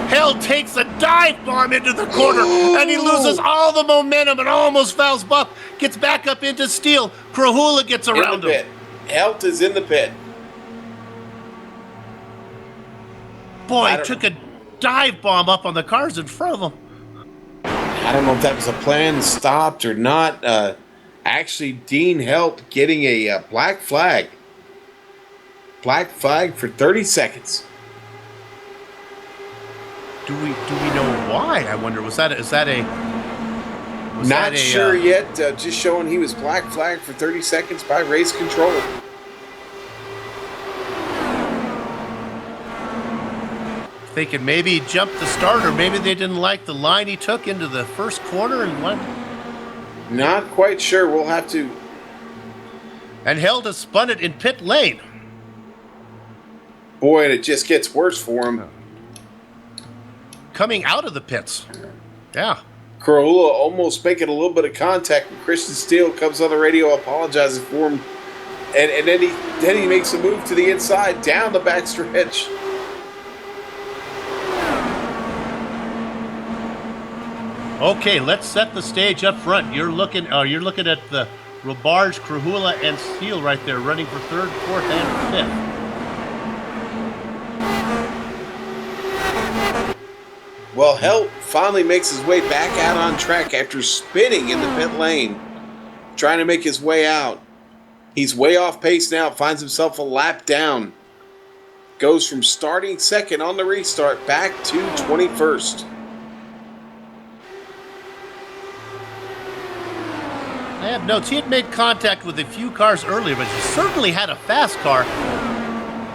Held takes a dive bomb into the corner, and he loses all the momentum and almost fouls Buck. Gets back up into Steele. Krahula gets around him. Helt is in the pit. Boy, he took a dive bomb up on the cars in front of him. I don't know if that was a plan stopped or not. Actually, Dean Helt getting a black flag. Black flag for 30 seconds. Do we know why? I wonder. Not sure yet. Just showing he was black flagged for 30 seconds by race control. Thinking maybe he jumped the start, or maybe they didn't like the line he took into the first corner and went. Not quite sure. We'll have to. And Held has spun it in pit lane. Boy, and it just gets worse for him. Coming out of the pits. Yeah. Carolla almost making a little bit of contact when Christian Steele comes on the radio apologizing for him. And then he makes a move to the inside, down the back stretch. Okay, let's set the stage up front. You're looking at the Robarge, Krahula, and Steele right there, running for 3rd, 4th, and 5th. Well, Helt finally makes his way back out on track after spinning in the pit lane, trying to make his way out. He's way off pace now, finds himself a lap down. Goes from starting 2nd on the restart back to 21st. I have notes. He had made contact with a few cars earlier, but he certainly had a fast car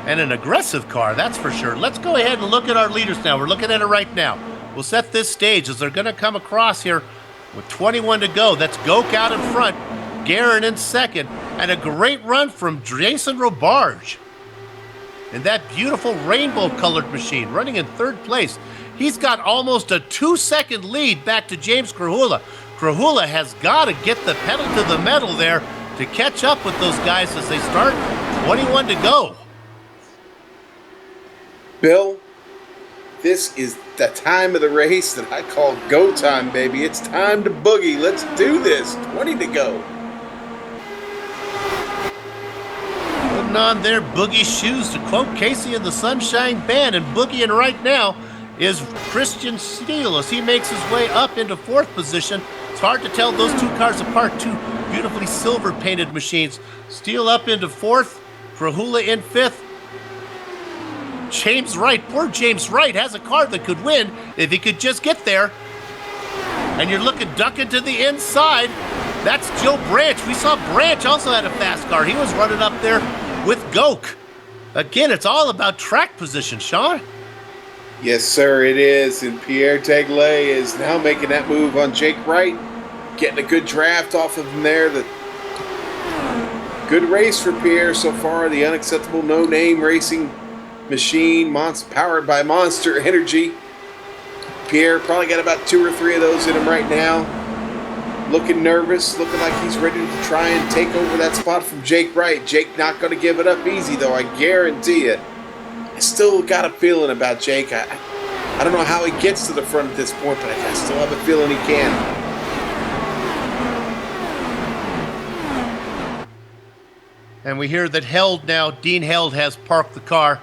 and an aggressive car, that's for sure. Let's go ahead and look at our leaders now. We're looking at it right now. We'll set this stage as they're going to come across here with 21 to go. That's Goke out in front, Guerin in 2nd, and a great run from Jason Robarge in that beautiful rainbow-colored machine, running in 3rd place. He's got almost a 2-second lead back to James Krahula. Krahula has got to get the pedal to the metal there to catch up with those guys as they start. 21 to go. Bill, this is the time of the race that I call go time, baby. It's time to boogie. Let's do this. 20 to go. Putting on their boogie shoes, to quote Casey and the Sunshine Band, and boogieing right now is Christian Steele as he makes his way up into 4th position. It's hard to tell those 2 cars apart, 2 beautifully silver-painted machines. Steele up into 4th, Krahula in 5th. James Wright, poor James Wright, has a car that could win if he could just get there. And you're looking ducking to the inside. That's Joe Branch. We saw Branch also had a fast car. He was running up there with Goke. Again, it's all about track position, Sean. Yes, sir, it is. And Pierre Taglay is now making that move on Jake Wright. Getting a good draft off of him there. Good race for Pierre so far. The unacceptable no-name racing machine, powered by Monster Energy. Pierre probably got about 2 or 3 of those in him right now. Looking nervous, looking like he's ready to try and take over that spot from Jake Wright. Jake not going to give it up easy, though, I guarantee it. I still got a feeling about Jake. I don't know how he gets to the front at this point, but I still have a feeling he can. And we hear that Held now, Dean Held has parked the car.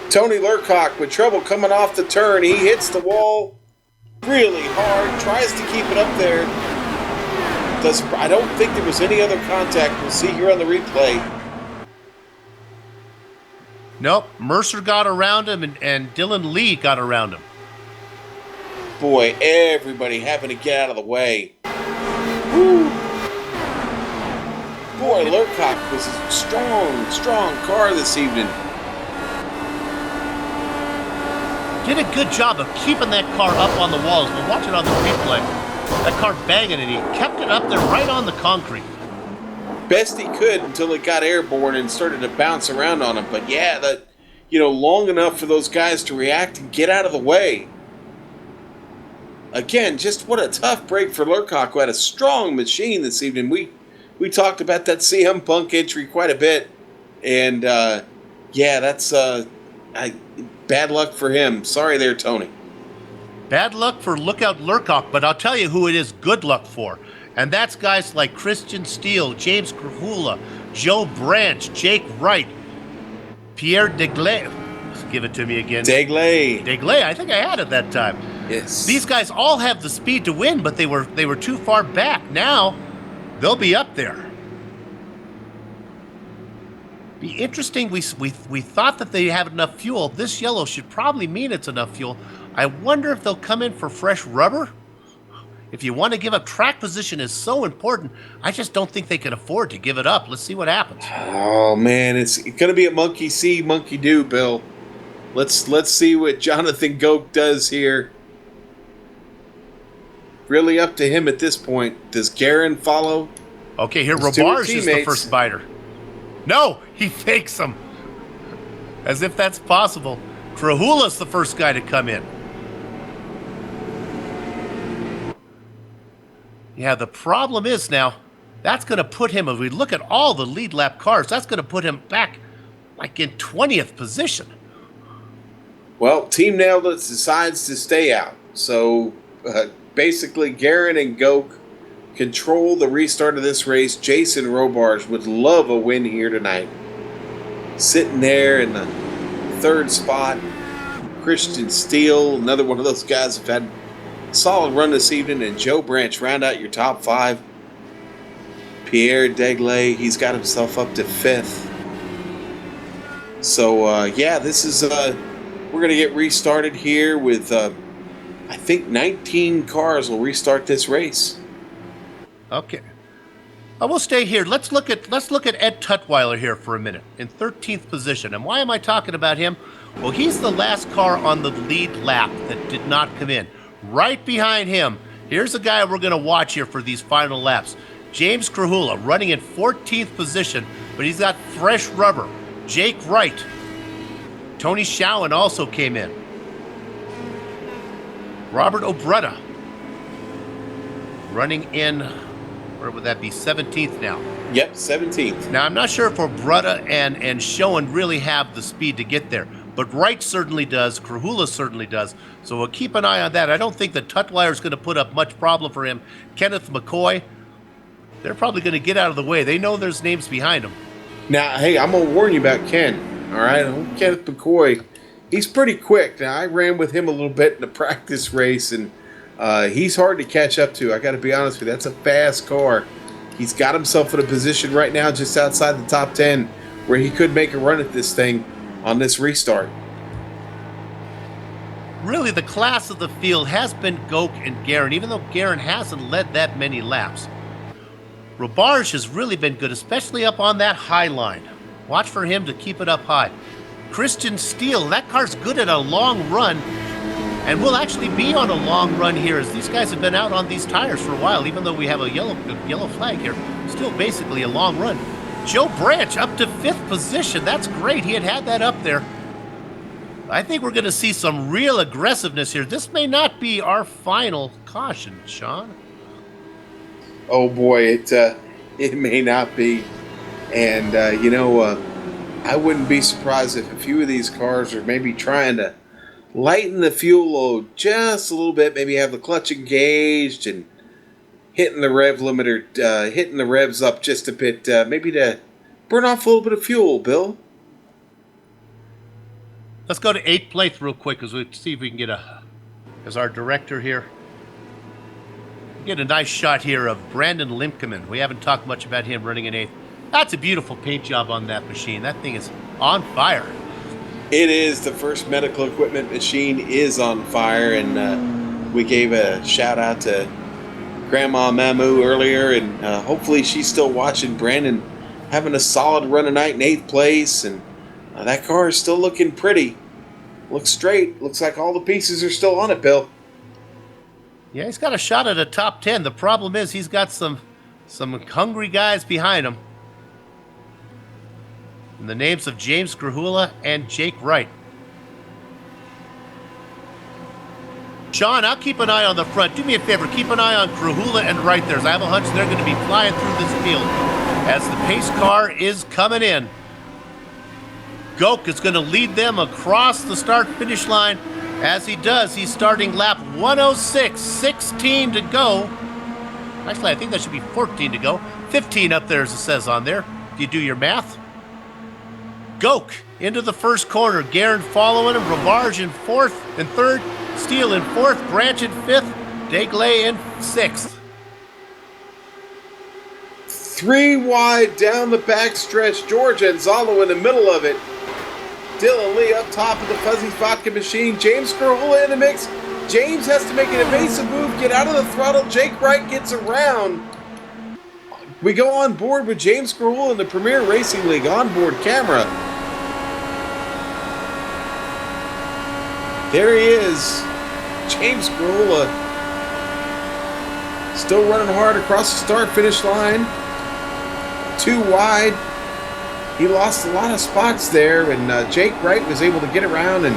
Tony Lurcock with trouble coming off the turn. He hits the wall really hard, tries to keep it up there. I don't think there was any other contact. We'll see here on the replay. Nope, Mercer got around him and Dylan Lee got around him. Boy, everybody having to get out of the way. Woo. Boy, Lurcock was a strong car this evening. Did a good job of keeping that car up on the walls. We'll watch it on the replay. That car banging and he kept it up there right on the concrete. Best he could until it got airborne and started to bounce around on him. But yeah, long enough for those guys to react and get out of the way. Again, just what a tough break for Lurcock, who had a strong machine this evening. We talked about that CM Punk entry quite a bit. And that's bad luck for him. Sorry there, Tony. Bad luck for Lookout Lurcock, but I'll tell you who it is good luck for. And that's guys like Christian Steele, James Krahula, Joe Branch, Jake Wright, Pierre Degley. Give it to me again. Degley, I think I had it that time. Yes. These guys all have the speed to win, but they were too far back. Now, they'll be up there. Be interesting. We thought that they have enough fuel. This yellow should probably mean it's enough fuel. I wonder if they'll come in for fresh rubber. If you want to give up, track position is so important. I just don't think they can afford to give it up. Let's see what happens. Oh man, it's going to be a monkey see, monkey do, Bill. Let's see what Jonathan Goke does here. Really up to him at this point. Does Guerin follow? Okay, here Robarge is the first spider. No, he fakes him. As if that's possible. Krahula's the first guy to come in. Yeah, the problem is now, that's going to put him, if we look at all the lead lap cars, that's going to put him back like in 20th position. Well, Team Nailed-It decides to stay out. So basically, Guerin and Goke control the restart of this race. Jason Robarge would love a win here tonight. Sitting there in the third spot. Christian Steele, another one of those guys who've had a solid run this evening. And Joe Branch, round out your top five. Pierre Degley, he's got himself up to fifth. So, this is... we're going to get restarted here with... I think 19 cars will restart this race. Okay. I will stay here. Let's look at Ed Tutwiler here for a minute in 13th position. And why am I talking about him? Well, he's the last car on the lead lap that did not come in. Right behind him, here's a guy we're going to watch here for these final laps. James Krahula running in 14th position, but he's got fresh rubber. Jake Wright. Tony Schowen also came in. Robert Obretta running in, where would that be, 17th now? Yep, 17th. Now, I'm not sure if Obretta and Schoen really have the speed to get there, but Wright certainly does, Krahula certainly does, so we'll keep an eye on that. I don't think that Tutwiler is going to put up much problem for him. Kenneth McCoy, they're probably going to get out of the way. They know there's names behind them. Now, hey, I'm going to warn you about Ken, all right? Kenneth McCoy, he's pretty quick. Now, I ran with him a little bit in a practice race, and he's hard to catch up to. I got to be honest with you. That's a fast car. He's got himself in a position right now just outside the top 10 where he could make a run at this thing on this restart. Really, the class of the field has been Goke and Guerin, even though Guerin hasn't led that many laps. Robarge has really been good, especially up on that high line. Watch for him to keep it up high. Christian Steele, that car's good at a long run, and will actually be on a long run here, as these guys have been out on these tires for a while, even though we have a yellow flag here. Still basically a long run. Joe Branch up to 5th position. That's great. He had that up there. I think we're going to see some real aggressiveness here. This may not be our final caution, Sean. Oh boy, It may not be. And, I wouldn't be surprised if a few of these cars are maybe trying to lighten the fuel load just a little bit, maybe have the clutch engaged and hitting the rev limiter, hitting the revs up just a bit, maybe to burn off a little bit of fuel, Bill. Let's go to 8th place real quick as we see if we can get as our director here. Get a nice shot here of Brandon Limkeman. We haven't talked much about him running in 8th. That's a beautiful paint job on that machine. That thing is on fire. It is. The first medical equipment machine is on fire, and we gave a shout out to Grandma Mamu earlier, and hopefully she's still watching. Brandon having a solid run tonight in 8th place, and that car is still looking pretty. Looks straight. Looks like all the pieces are still on it, Bill. Yeah, he's got a shot at a top 10. The problem is he's got some hungry guys behind him. And the names of James Grahula and Jake Wright. Sean, I'll keep an eye on the front. Do me a favor, keep an eye on Grahula and Wright there. I have a hunch they're going to be flying through this field as the pace car is coming in. Goke is going to lead them across the start-finish line. As he does, he's starting lap 106, 16 to go. Actually, I think that should be 14 to go. 15 up there, as it says on there. Do you do your math? Goke into the first corner. Guerin following him. Ravage in 4th and 3rd. Steele in 4th. Branch in 5th. Degley in 6th. 3 wide down the backstretch. George Anzalo in the middle of it. Dylan Lee up top of the Fuzzy's Vodka machine. James Grahula in the mix. James has to make an evasive move, get out of the throttle. Jake Wright gets around. We go on board with James Grahula in the Premier Racing League onboard camera. There he is. James Grahula still running hard across the start-finish line. 2 wide. He lost a lot of spots there, and Jake Wright was able to get around and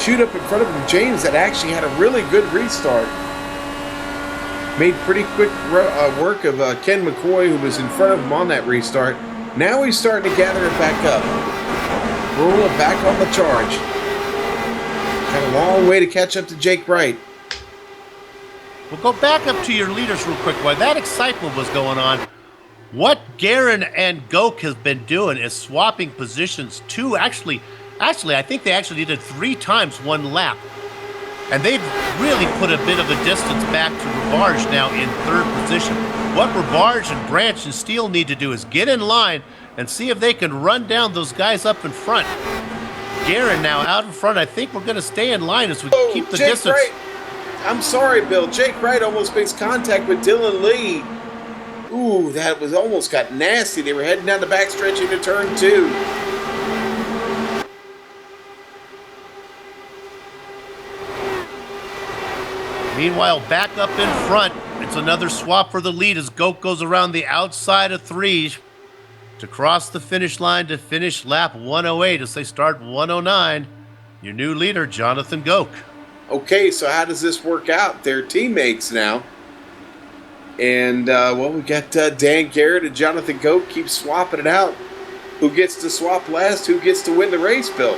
shoot up in front of him. James that actually had a really good restart. Made pretty quick work of Ken McCoy, who was in front of him on that restart. Now he's starting to gather it back up. Grahula back on the charge. Got a long way to catch up to Jake Wright. We'll go back up to your leaders real quick. While that excitement was going on, what Guerin and Goke has been doing is swapping positions actually, I think they actually did it 3 times 1 lap. And they've really put a bit of a distance back to Ravage now in 3rd position. What Ravage and Branch and Steele need to do is get in line and see if they can run down those guys up in front. Guerin now out in front. I think we're going to stay in line as we keep the Jake distance. Wright. I'm sorry, Bill. Jake Wright almost makes contact with Dylan Lee. Ooh, that was almost got nasty. They were heading down the backstretch into turn 2. Meanwhile, back up in front, it's another swap for the lead as Goke goes around the outside of 3 to cross the finish line to finish lap 108 as they start 109. Your new leader, Jonathan Goke. Okay, so how does this work out? They're teammates now. And, we got Dan Garrett and Jonathan Goke keep swapping it out. Who gets to swap last? Who gets to win the race, Bill?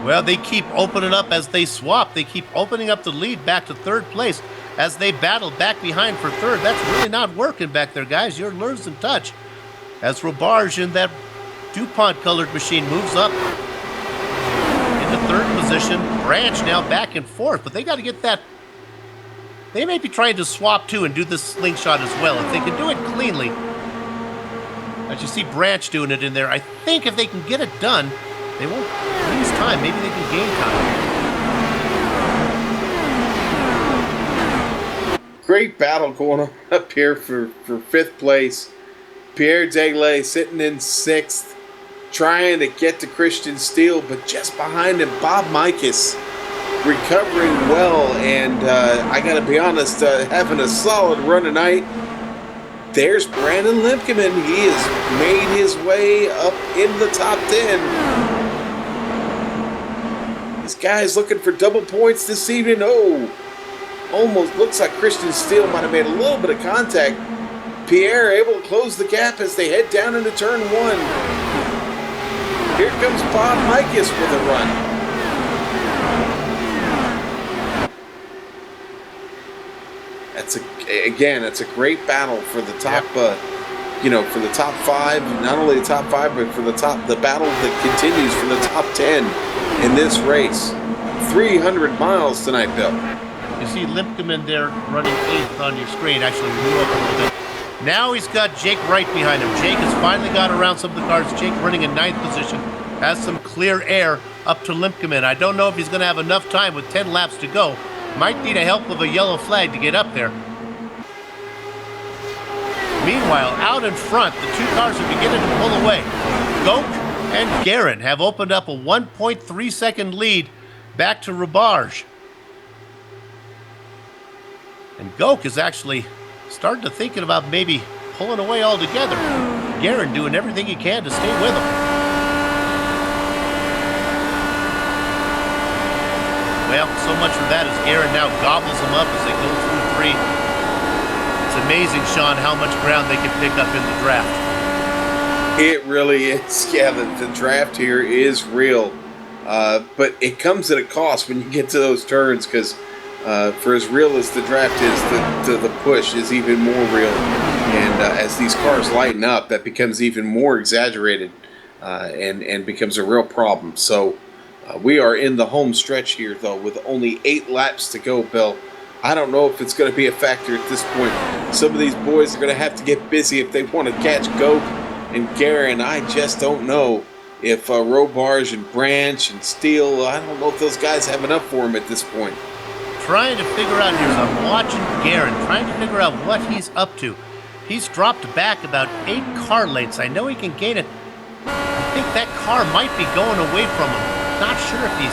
Well, they keep opening up as they swap. They keep opening up the lead back to 3rd place as they battle back behind for 3rd. That's really not working back there, guys. You're losing touch. As Ravage in that DuPont-colored machine moves up into 3rd position. Branch now back in 4th, but they got to get that. They may be trying to swap too and do this slingshot as well. If they can do it cleanly, as you see Branch doing it in there, I think if they can get it done, they won't lose time. Maybe they can gain time. Great battle going on up here for 5th place. Pierre Degley sitting in 6th, trying to get to Christian Steele, but just behind him, Bob Mikas recovering well, and I got to be honest, having a solid run tonight. There's Brandon Limkeman. He has made his way up in the top 10. This guy's looking for double points this evening. Oh, almost looks like Christian Steele might have made a little bit of contact. Pierre able to close the gap as they head down into turn 1. Here comes Bob Mikus with a run. That's a great battle for the top, for the top 5. Not only the top 5, but for the battle that continues for the top 10 in this race. 300 miles tonight, Bill. You see Limpkeman there running 8th on your screen. Actually, we moved up a little bit. Now he's got Jake Wright behind him. Jake has finally got around some of the cars. Jake running in 9th position. Has some clear air up to Limpkeman. I don't know if he's going to have enough time with 10 laps to go. Might need a help of a yellow flag to get up there. Meanwhile, out in front, the 2 cars are beginning to pull away. Goke and Guerin have opened up a 1.3 second lead back to Roubarge. And Goke is actually starting to thinking about maybe pulling away altogether. Guerin doing everything he can to stay with him. Well, so much for that as Guerin now gobbles them up as they go through 3. It's amazing, Sean, how much ground they can pick up in the draft. It really is. Yeah, the draft here is real. But it comes at a cost when you get to those turns, because for as real as the draft is, the push is even more real. And as these cars lighten up, that becomes even more exaggerated and becomes a real problem. So we are in the home stretch here, though, with only 8 laps to go, Bill. I don't know if it's going to be a factor at this point. Some of these boys are going to have to get busy if they want to catch Goke and Guerin. I just don't know if Roubarge and Branch and Steele, I don't know if those guys have enough for him at this point. Trying to figure out here, so I'm watching Guerin, trying to figure out what he's up to. He's dropped back about 8 car lengths. I know he can gain it. I think that car might be going away from him. Not sure if he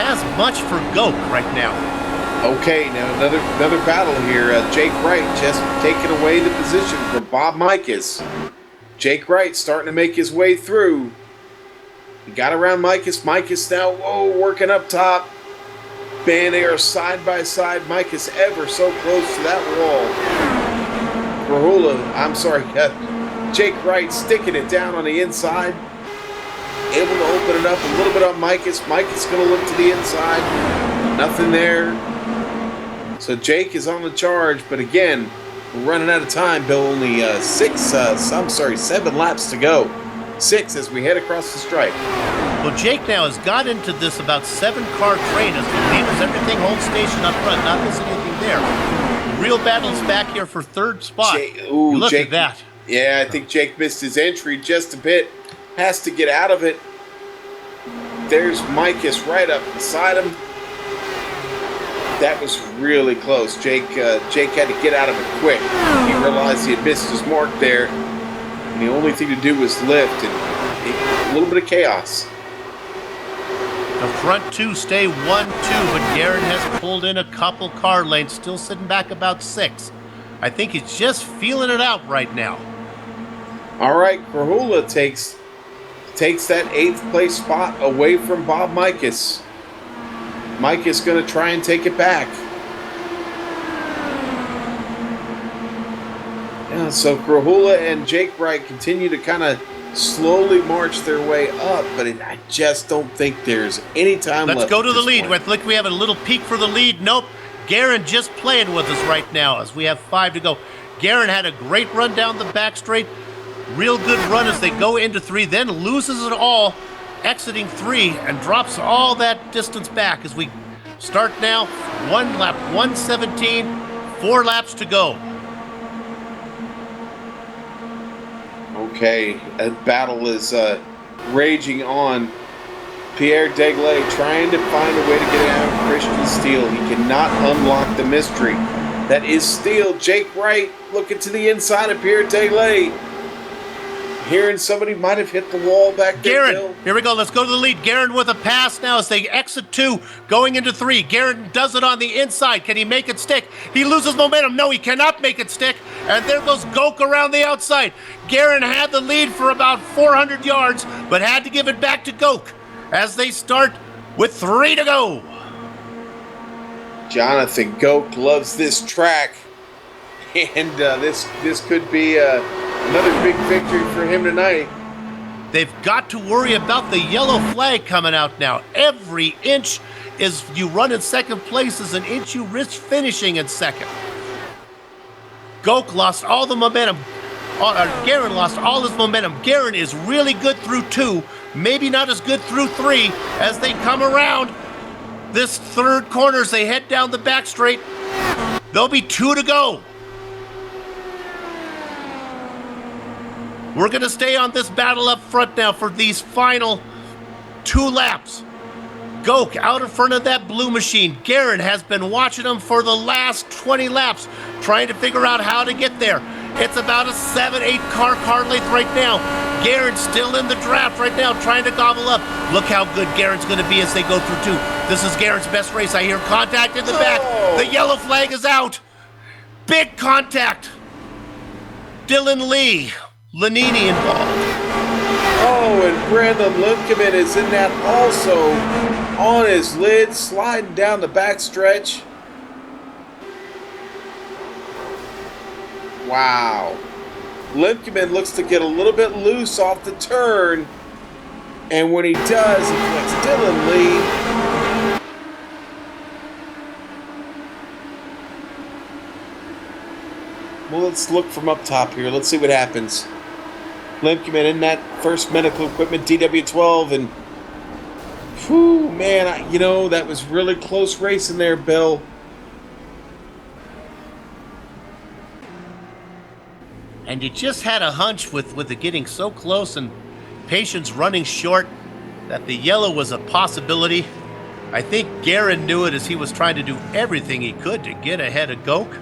has much for Goke right now. Okay, now another battle here. Jake Wright just taking away the position from Bob Mikus. Jake Wright starting to make his way through. He got around Mikus. Mikus now, working up top. Man, they are side by side. Mikus ever so close to that wall. Jake Wright sticking it down on the inside. Able to open it up a little bit on Mikus. Mikus going to look to the inside. Nothing there. So Jake is on the charge, but again, we're running out of time, Bill. Only 7 laps to go. 6 as we head across the stripe. Well, Jake now has got into this about 7-car train as he leaders everything home station up front, not missing anything there. Real battles back here for 3rd spot. Look at that. Yeah, I think Jake missed his entry just a bit. Has to get out of it. There's Mikus right up beside him. That was really close. Jake had to get out of it quick. He realized he had missed his mark there, and the only thing to do was lift, and a little bit of chaos. The front 2 stay 1-2, but Guerin has pulled in a couple car lengths, still sitting back about 6. I think he's just feeling it out right now. All right, Krahula takes that 8th place spot away from Bob Mikus. Mike is going to try and take it back. Yeah, so Krahula and Jake Wright continue to kind of slowly march their way up, but I just don't think there's any time left. Let's go to the lead. I think we have a little peek for the lead. Nope. Guerin just playing with us right now as we have 5 to go. Guerin had a great run down the back straight. Real good run as they go into 3, then loses it all, exiting 3, and drops all that distance back as we start now. 1 lap, 117, 4 laps to go. Okay, a battle is raging on. Pierre Degley trying to find a way to get out of Christian Steele. He cannot unlock the mystery. That is Steele. Jake Wright looking to the inside of Pierre Degley. Hearing somebody might have hit the wall back there. Guerin, here we go. Let's go to the lead. Guerin with a pass now as they exit 2, going into 3. Guerin does it on the inside. Can he make it stick? He loses momentum. No, he cannot make it stick. And there goes Goke around the outside. Guerin had the lead for about 400 yards, but had to give it back to Goke as they start with 3 to go. Jonathan Goke loves this track. And this could be another big victory for him tonight. They've got to worry about the yellow flag coming out now. Every inch is you run in second place is an inch you risk finishing in second. Goke lost all the momentum. Garen lost all his momentum. Garen is really good through 2, maybe not as good through 3 as they come around this third corner as they head down the back straight. There'll be 2 to go. We're going to stay on this battle up front now for these final 2 laps. Goke out in front of that blue machine. Garen has been watching him for the last 20 laps, trying to figure out how to get there. It's about a 7-8 car length right now. Garen's still in the draft right now, trying to gobble up. Look how good Garen's going to be as they go through 2. This is Garen's best race. I hear contact in the back. The yellow flag is out. Big contact. Dylan Lee, Lanini involved. Oh, and Brandon Lundkeman is in that also, on his lid, sliding down the back stretch. Wow. Lundkeman looks to get a little bit loose off the turn. And when he does, he flicks Dylan Lee. Well, let's look from up top here. Let's see what happens. Lundkeman in that first medical equipment DW12, and whew, man, that was really close racing there, Bill. And you just had a hunch with it getting so close and patience running short that the yellow was a possibility. I think Garen knew it as he was trying to do everything he could to get ahead of Goke.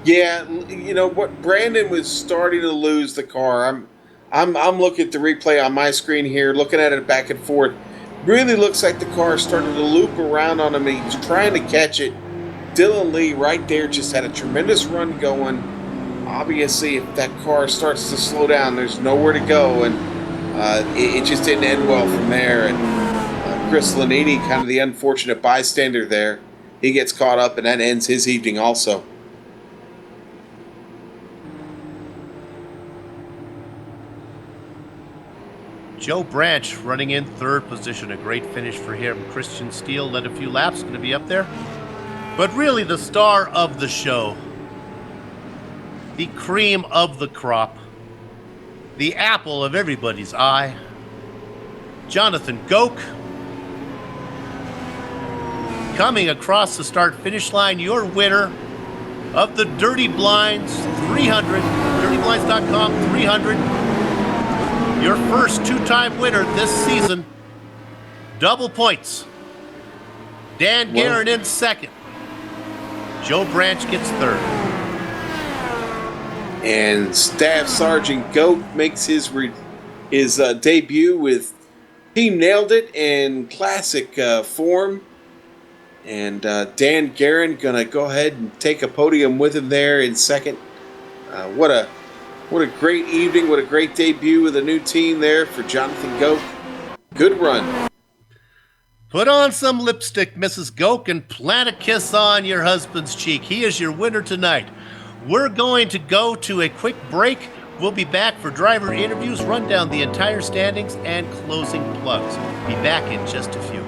Yeah, what, Brandon was starting to lose the car. I'm looking at the replay on my screen here, looking at it back and forth. Really looks like the car started to loop around on him. He's trying to catch it. Dylan Lee right there just had a tremendous run going. Obviously, if that car starts to slow down, there's nowhere to go, and it just didn't end well from there. And Chris Lanini, kind of the unfortunate bystander there, he gets caught up, and that ends his evening also. Joe Branch running in third position, a great finish for him. Christian Steele led a few laps, going to be up there. But really the star of the show, the cream of the crop, the apple of everybody's eye, Jonathan Goke, coming across the start-finish line, your winner of the Dirty Blinds 300, dirtyblinds.com 300. Your first 2-time winner this season. Double points. Dan Garen in second. Joe Branch gets third. And Staff Sergeant Goke makes his debut with Team Nailed It in classic form. And Dan Garen going to go ahead and take a podium with him there in second. What a great evening. What a great debut with a new team there for Jonathan Goke. Good run. Put on some lipstick, Mrs. Goke, and plant a kiss on your husband's cheek. He is your winner tonight. We're going to go to a quick break. We'll be back for driver interviews, run down the entire standings, and closing plugs. Be back in just a few.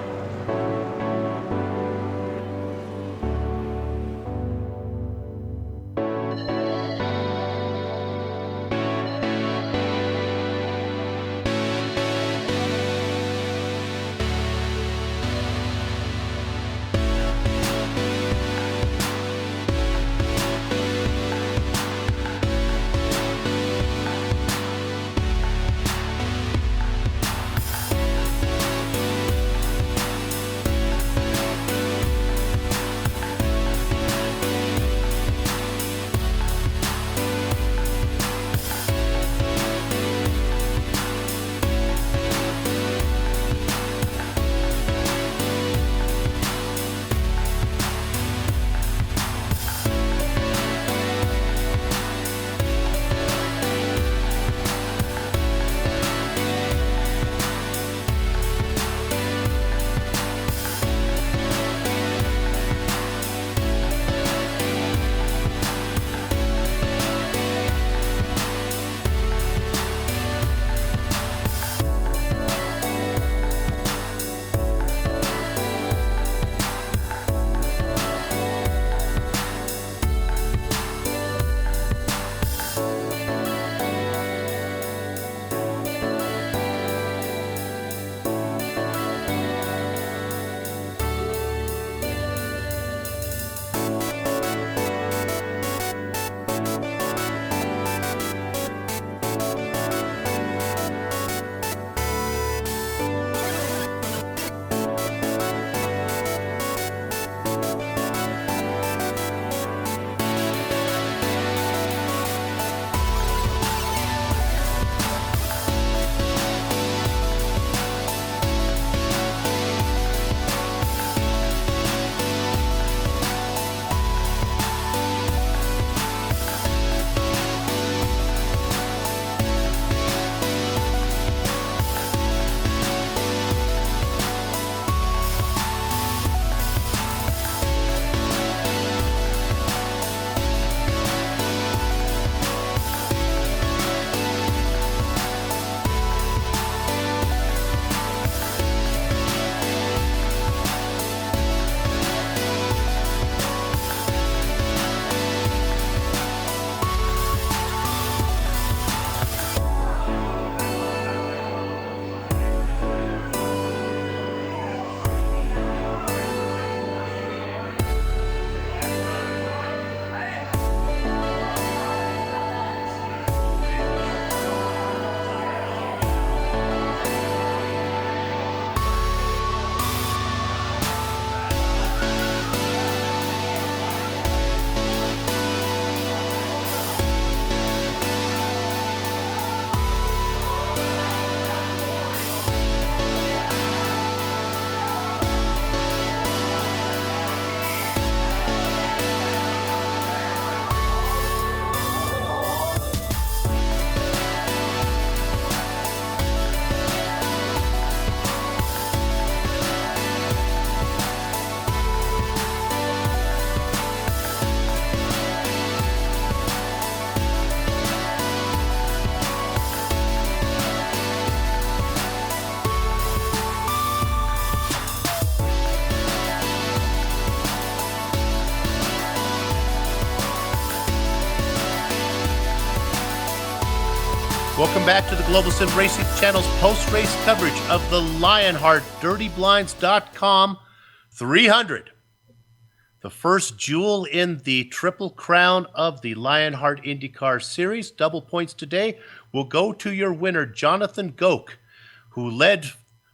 Welcome back to the Global Sim Racing Channel's post-race coverage of the Lionheart DirtyBlinds.com 300. The first jewel in the Triple Crown of the Lionheart IndyCar Series. Double points today will go to your winner, Jonathan Goke, who led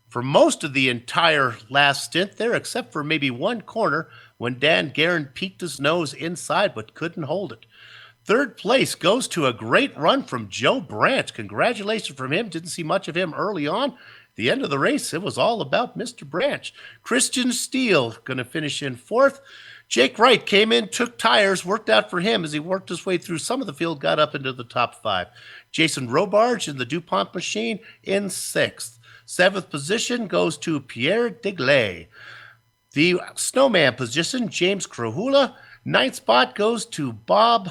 for most of the entire last stint there, except for maybe one corner when Dan Guerin peeked his nose inside but couldn't hold it. Third place goes to a great run from Joe Branch. Congratulations from him. Didn't see much of him early on. At the end of the race, it was all about Mr. Branch. Christian Steele going to finish in fourth. Jake Wright came in, took tires, worked out for him as he worked his way through some of the field, got up into the top five. Jason Robarge in the DuPont machine in sixth. Seventh position goes to Pierre Degley. The snowman position, James Krahula. Ninth spot goes to Bob.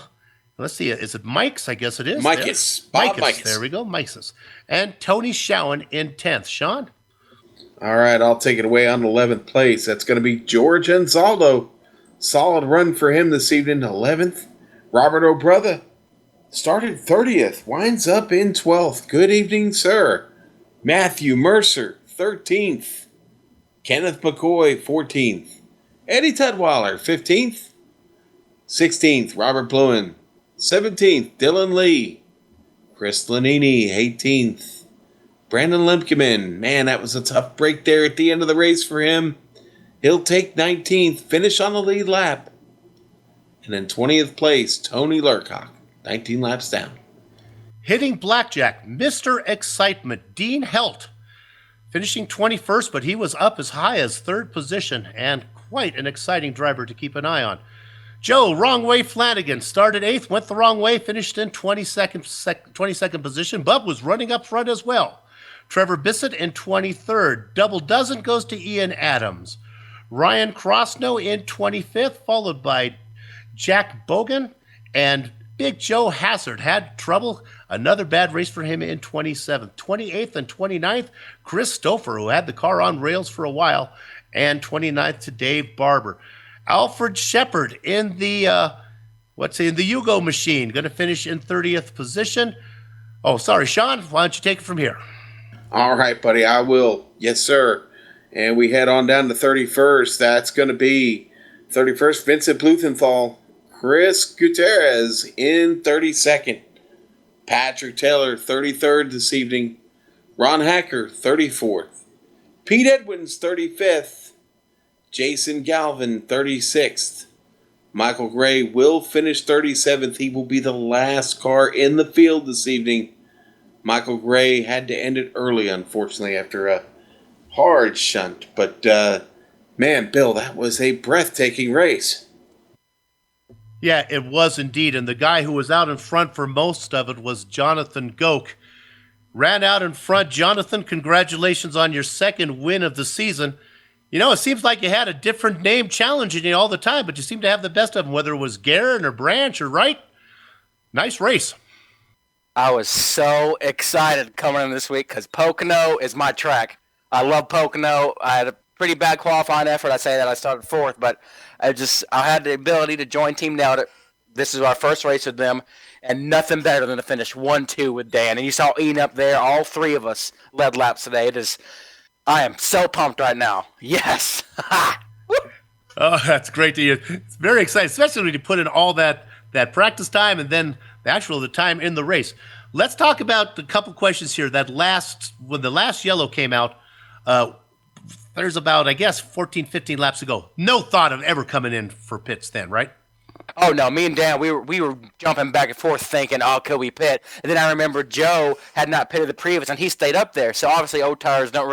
Let's see, is it Mike's? I guess it is. Mike's. Bob Mike's. There we go, Mike's. And Tony Schowen in 10th. Sean? All right, I'll take it away on 11th place. That's going to be George Anzaldo. Solid run for him this evening, 11th. Robert O'Brother started 30th, winds up in 12th. Good evening, sir. Matthew Mercer, 13th. Kenneth McCoy, 14th. Eddie Tudweiler, 15th. 16th, Robert Bluen. 17th, Dylan Lee. Chris Lanini, 18th. Brandon Lemkeman, man, that was a tough break there at the end of the race for him. He'll take 19th, finish on the lead lap. And in 20th place, Tony Lurcock, 19 laps down. Hitting blackjack, Mr. Excitement, Dean Helt, finishing 21st, but he was up as high as third position, and quite an exciting driver to keep an eye on. Joe Wrong Way Flanagan started 8th, went the wrong way, finished in 22nd position. Bub was running up front as well. Trevor Bissett in 23rd. Double dozen goes to Ian Adams. Ryan Crosno in 25th, followed by Jack Bogan, and Big Joe Hazard had trouble. Another bad race for him in 27th. 28th and 29th, Chris Stouffer, who had the car on rails for a while, and 29th to Dave Barber. Alfred Shepard in the Yugo machine, going to finish in 30th position. Oh, sorry, Sean, why don't you take it from here? All right, buddy, I will. Yes, sir. And we head on down to 31st. That's going to be 31st, Vincent Blumenthal. Chris Gutierrez in 32nd. Patrick Taylor, 33rd this evening. Ron Hacker, 34th. Pete Edwins, 35th. Jason Galvin, 36th. Michael Gray will finish 37th. He will be the last car in the field this evening. Michael Gray had to end it early, unfortunately, after a hard shunt. But, man, Bill, that was a breathtaking race. Yeah, it was indeed. And the guy who was out in front for most of it was Jonathan Goke. Ran out in front. Jonathan, congratulations on your second win of the season. You know, it seems like you had a different name challenging you all the time, but you seem to have the best of them, whether it was Guerin or Branch or Wright. Nice race. I was so excited coming in this week because Pocono is my track. I love Pocono. I had a pretty bad qualifying effort. I say that I started fourth, but I had the ability to join Team Nailed It. This is our first race with them, and nothing better than to finish 1-2 with Dan. And you saw Ian up there. All three of us led laps today. I am so pumped right now. Yes. Oh, that's great to hear. It's very exciting, especially when you put in all that practice time and then the time in the race. Let's talk about a couple questions here. When the last yellow came out, there's about, I guess, 14, 15 laps to go. No thought of ever coming in for pits then, right? Oh no, me and Dan, we were jumping back and forth thinking, oh, could we pit? And then I remember Joe had not pitted the previous, and he stayed up there. So obviously old tires don't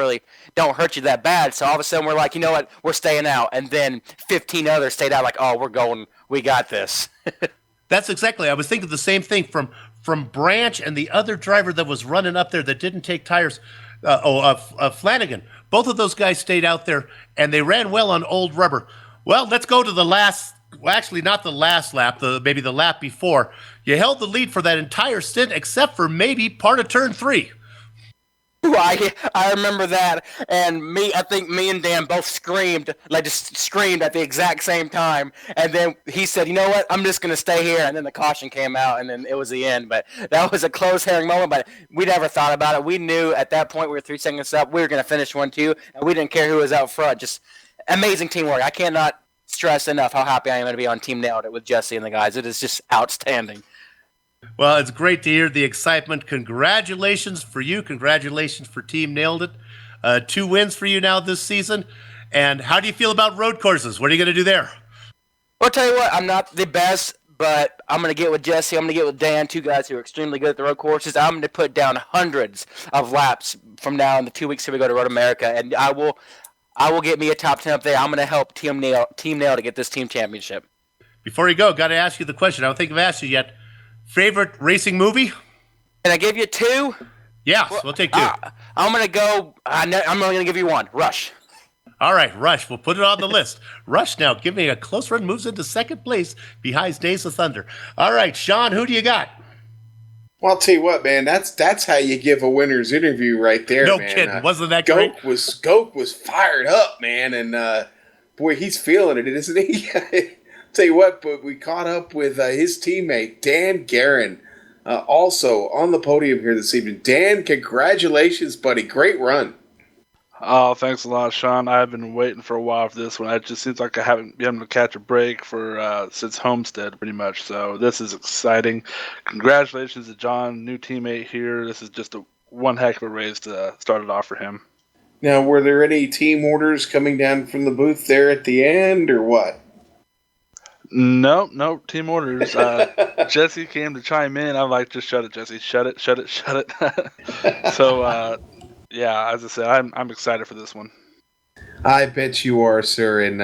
hurt you that bad. So all of a sudden we're like, you know what, we're staying out. And then 15 others stayed out like, oh, we're going, we got this. That's exactly, I was thinking the same thing from Branch and the other driver that was running up there that didn't take tires, Flanagan. Both of those guys stayed out there, and they ran well on old rubber. Well, let's go to the last. Well, actually, not the last lap, maybe the lap before. You held the lead for that entire stint, except for maybe part of turn 3. I remember that, and I think me and Dan both screamed, like just screamed at the exact same time. And then he said, "You know what? I'm just gonna stay here." And then the caution came out, and then it was the end. But that was a close herring moment. But we never thought about it. We knew at that point we were 3 seconds up. We were gonna finish 1-2, and we didn't care who was out front. Just amazing teamwork. I cannot stress enough how happy I am to be on Team Nailed It with Jesse and the guys. It is just outstanding. Well, it's great to hear the excitement. Congratulations for you. Congratulations for Team Nailed It. 2 wins for you now this season. And how do you feel about road courses? What are you going to do there? Well, I'll tell you what, I'm not the best, but I'm going to get with Jesse. I'm going to get with Dan, 2 guys who are extremely good at the road courses. I'm going to put down hundreds of laps from now in the 2 weeks till we go to Road America, and I will get me a top 10 up there. I'm going to help Team Nail to get this team championship. Before you go, got to ask you the question. I don't think I've asked you yet. Favorite racing movie? Can I give you 2? Yes, we'll take 2. I'm going to go. I'm only going to give you 1. Rush. All right, Rush. We'll put it on the list. Rush now giving a close run, moves into second place behind Days of Thunder. All right, Sean, who do you got? Well, I'll tell you what, man. That's how you give a winner's interview right there, No man. kidding. Wasn't that great? Goke was fired up, man, and boy, he's feeling it, isn't he? Tell you what, but we caught up with his teammate, Dan Guerin, also on the podium here this evening. Dan, congratulations, buddy. Great run. Oh, thanks a lot, Sean. I've been waiting for a while for this one. It just seems like I haven't been able to catch a break for since Homestead, pretty much. So this is exciting. Congratulations to John, new teammate here. This is just one heck of a race to start it off for him. Now, were there any team orders coming down from the booth there at the end, or what? No team orders. Jesse came to chime in. I'm like, just shut it, Jesse. Shut it. So, yeah, as I said, I'm excited for this one. I bet you are, sir. And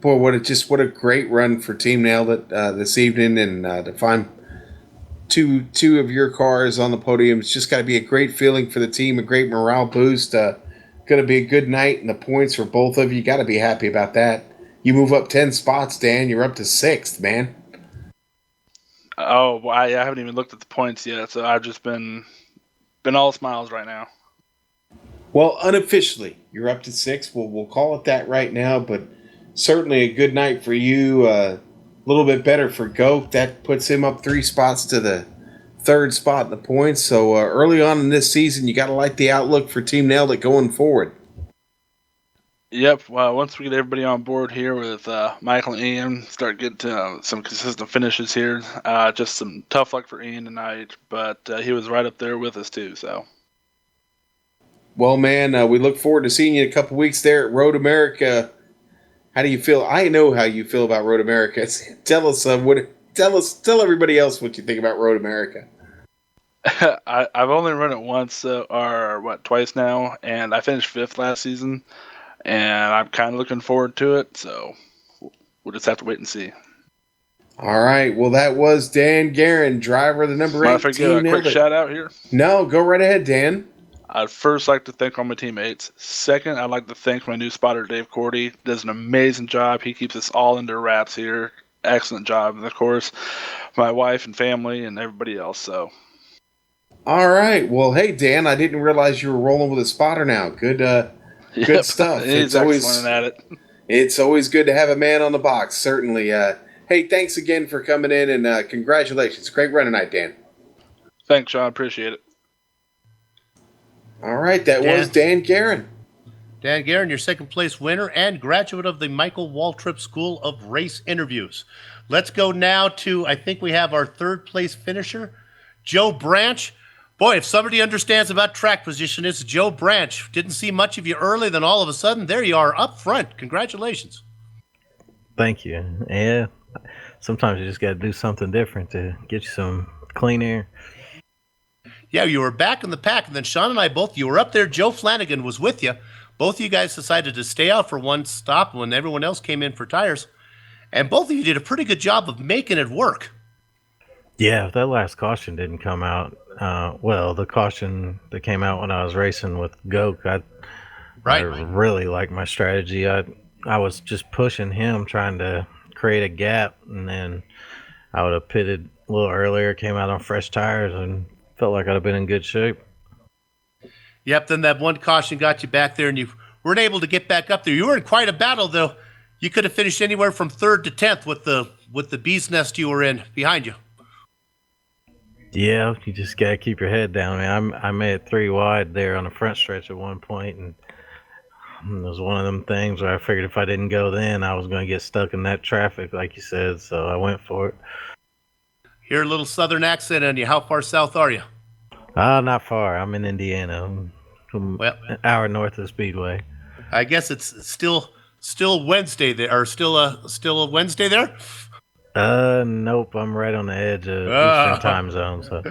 boy, what a great run for Team Nailed It this evening, and to find two of your cars on the podium, it's just got to be a great feeling for the team, a great morale boost. Going to be a good night, and the points for both of you. Got to be happy about that. You move up 10 spots, Dan. You're up to 6th, man. Oh, well, I haven't even looked at the points yet, so I've just been all smiles right now. Well, unofficially, you're up to 6. We'll call it that right now, but certainly a good night for you. A little bit better for Goat. That puts him up 3 spots to the 3rd spot in the points. So early on in this season, you got to like the outlook for Team Nailed It going forward. Yep. Well, once we get everybody on board here with Michael and Ian, start getting some consistent finishes here. Just some tough luck for Ian tonight, but he was right up there with us too. So. Well, man, we look forward to seeing you in a couple weeks there at Road America. How do you feel? I know how you feel about Road America. Tell us tell everybody else what you think about Road America. I've only run it once, twice now, and I finished 5th last season. And I'm kind of looking forward to it, so we'll just have to wait and see. All right. Well, that was Dan Guerin, driver of the number 8 Mind if I give a quick shout out here? No, go right ahead, Dan. I'd first like to thank all my teammates. Second, I'd like to thank my new spotter, Dave Cordy. Does an amazing job. He keeps us all under wraps here. Excellent job. And, of course, my wife and family and everybody else. So. All right. Well, hey, Dan, I didn't realize you were rolling with a spotter now. Good Good stuff. He's excellent at it. It's always good to have a man on the box, certainly. Hey, thanks again for coming in, and congratulations. Great run tonight, Dan. Thanks, Sean. Appreciate it. All right, that was Dan Guerin. Dan Guerin, your second place winner and graduate of the Michael Waltrip School of Race Interviews. Let's go now to, I think we have our 3rd place finisher, Joe Branch. Boy, if somebody understands about track position, it's Joe Branch. Didn't see much of you early, then all of a sudden, there you are up front. Congratulations. Thank you. Yeah, sometimes you just got to do something different to get you some clean air. Yeah, you were back in the pack, and then Sean and I both, you were up there. Joe Flanagan was with you. Both of you guys decided to stay out for one stop when everyone else came in for tires. And both of you did a pretty good job of making it work. Yeah, if that last caution didn't come out, the caution that came out when I was racing with Goke, I really liked my strategy. I was just pushing him, trying to create a gap, and then I would have pitted a little earlier, came out on fresh tires, and felt like I'd have been in good shape. Yep, then that one caution got you back there, and you weren't able to get back up there. You were in quite a battle, though. You could have finished anywhere from 3rd to 10th with the bee's nest you were in behind you. Yeah, you just gotta keep your head down, man. I made it 3 wide there on the front stretch at one point, and it was one of them things where I figured if I didn't go then, I was gonna get stuck in that traffic, like you said. So I went for it. Hear a little southern accent on you. How far south are you? Not far. I'm in Indiana. I'm Well, an hour north of the Speedway. I guess it's still Wednesday there, or still a Wednesday there. Nope. I'm right on the edge of Eastern time zone. So,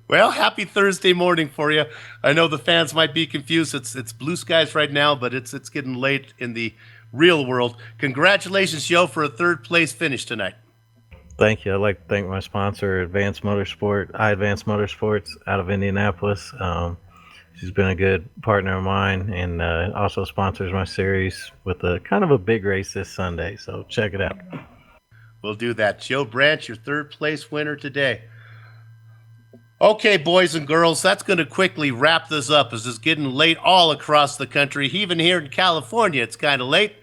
well, happy Thursday morning for you. I know the fans might be confused. It's blue skies right now, but it's getting late in the real world. Congratulations, Joe, for a 3rd place finish tonight. thank you. I'd like to thank my sponsor, Advanced Motorsports out of Indianapolis. She's been a good partner of mine, and also sponsors my series with a kind of a big race this Sunday. So check it out. We'll do that. Joe Branch, your 3rd place winner today. Okay, boys and girls, that's going to quickly wrap this up as it's getting late all across the country. Even here in California, it's kind of late.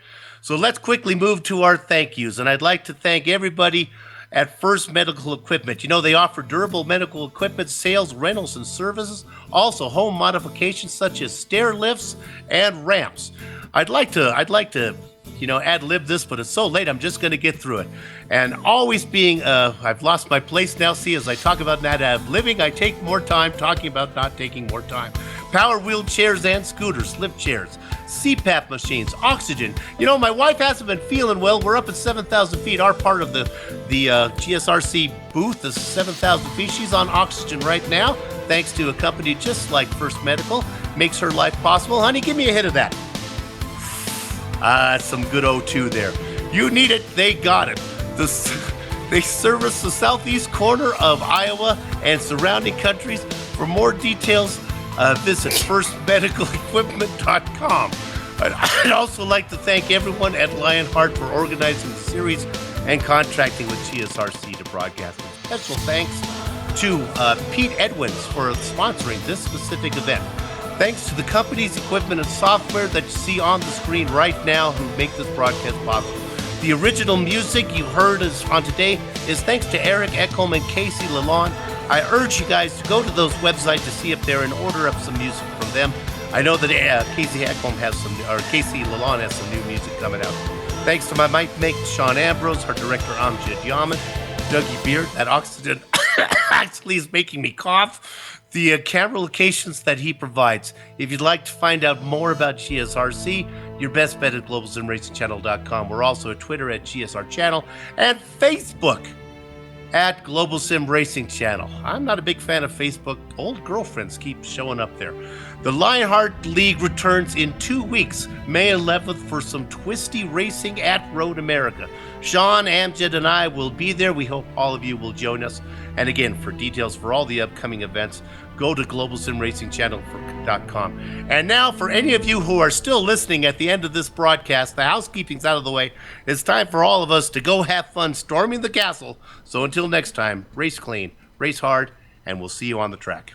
So let's quickly move to our thank yous. And I'd like to thank everybody at First Medical Equipment. You know, they offer durable medical equipment, sales, rentals, and services. Also, home modifications such as stair lifts and ramps. I'd like to ad-lib this, but it's so late, I'm just going to get through it. And always being, I've lost my place now. See, as I talk about ad-libbing, I take more time talking about not taking more time. Power wheelchairs and scooters, lift chairs, CPAP machines, oxygen. You know, my wife hasn't been feeling well. We're up at 7,000 feet. Our part of the GSRC booth is 7,000 feet. She's on oxygen right now, thanks to a company just like First Medical. Makes her life possible. Honey, give me a hit of that. Some good O2 there. You need it, they got it. They service the southeast corner of Iowa and surrounding countries. For more details, visit firstmedicalequipment.com. I'd also like to thank everyone at Lionheart for organizing the series and contracting with GSRC to broadcast. Special thanks to Pete Edwins for sponsoring this specific event. Thanks to the company's equipment and software that you see on the screen right now who make this broadcast possible. The original music you heard on today is thanks to Eric Ekholm and Casey Lalonde. I urge you guys to go to those websites to see if they're in order up some music from them. I know that Casey Lalonde has some new music coming out. Thanks to my mic mate Sean Ambrose, our director Amjad Yaman, Dougie Beard at Oxygen actually is making me cough. The camera locations that he provides. If you'd like to find out more about GSRC, your best bet at globalsimracingchannel.com. We're also at Twitter at GSR Channel and Facebook at Global Sim Racing Channel. I'm not a big fan of Facebook. Old girlfriends keep showing up there. The Lionheart League returns in 2 weeks, May 11th, for some twisty racing at Road America. Sean, Amjad, and I will be there. We hope all of you will join us. And again, for details for all the upcoming events, go to globalsimracingchannel.com. And now, for any of you who are still listening at the end of this broadcast, the housekeeping's out of the way. It's time for all of us to go have fun storming the castle. So until next time, race clean, race hard, and we'll see you on the track.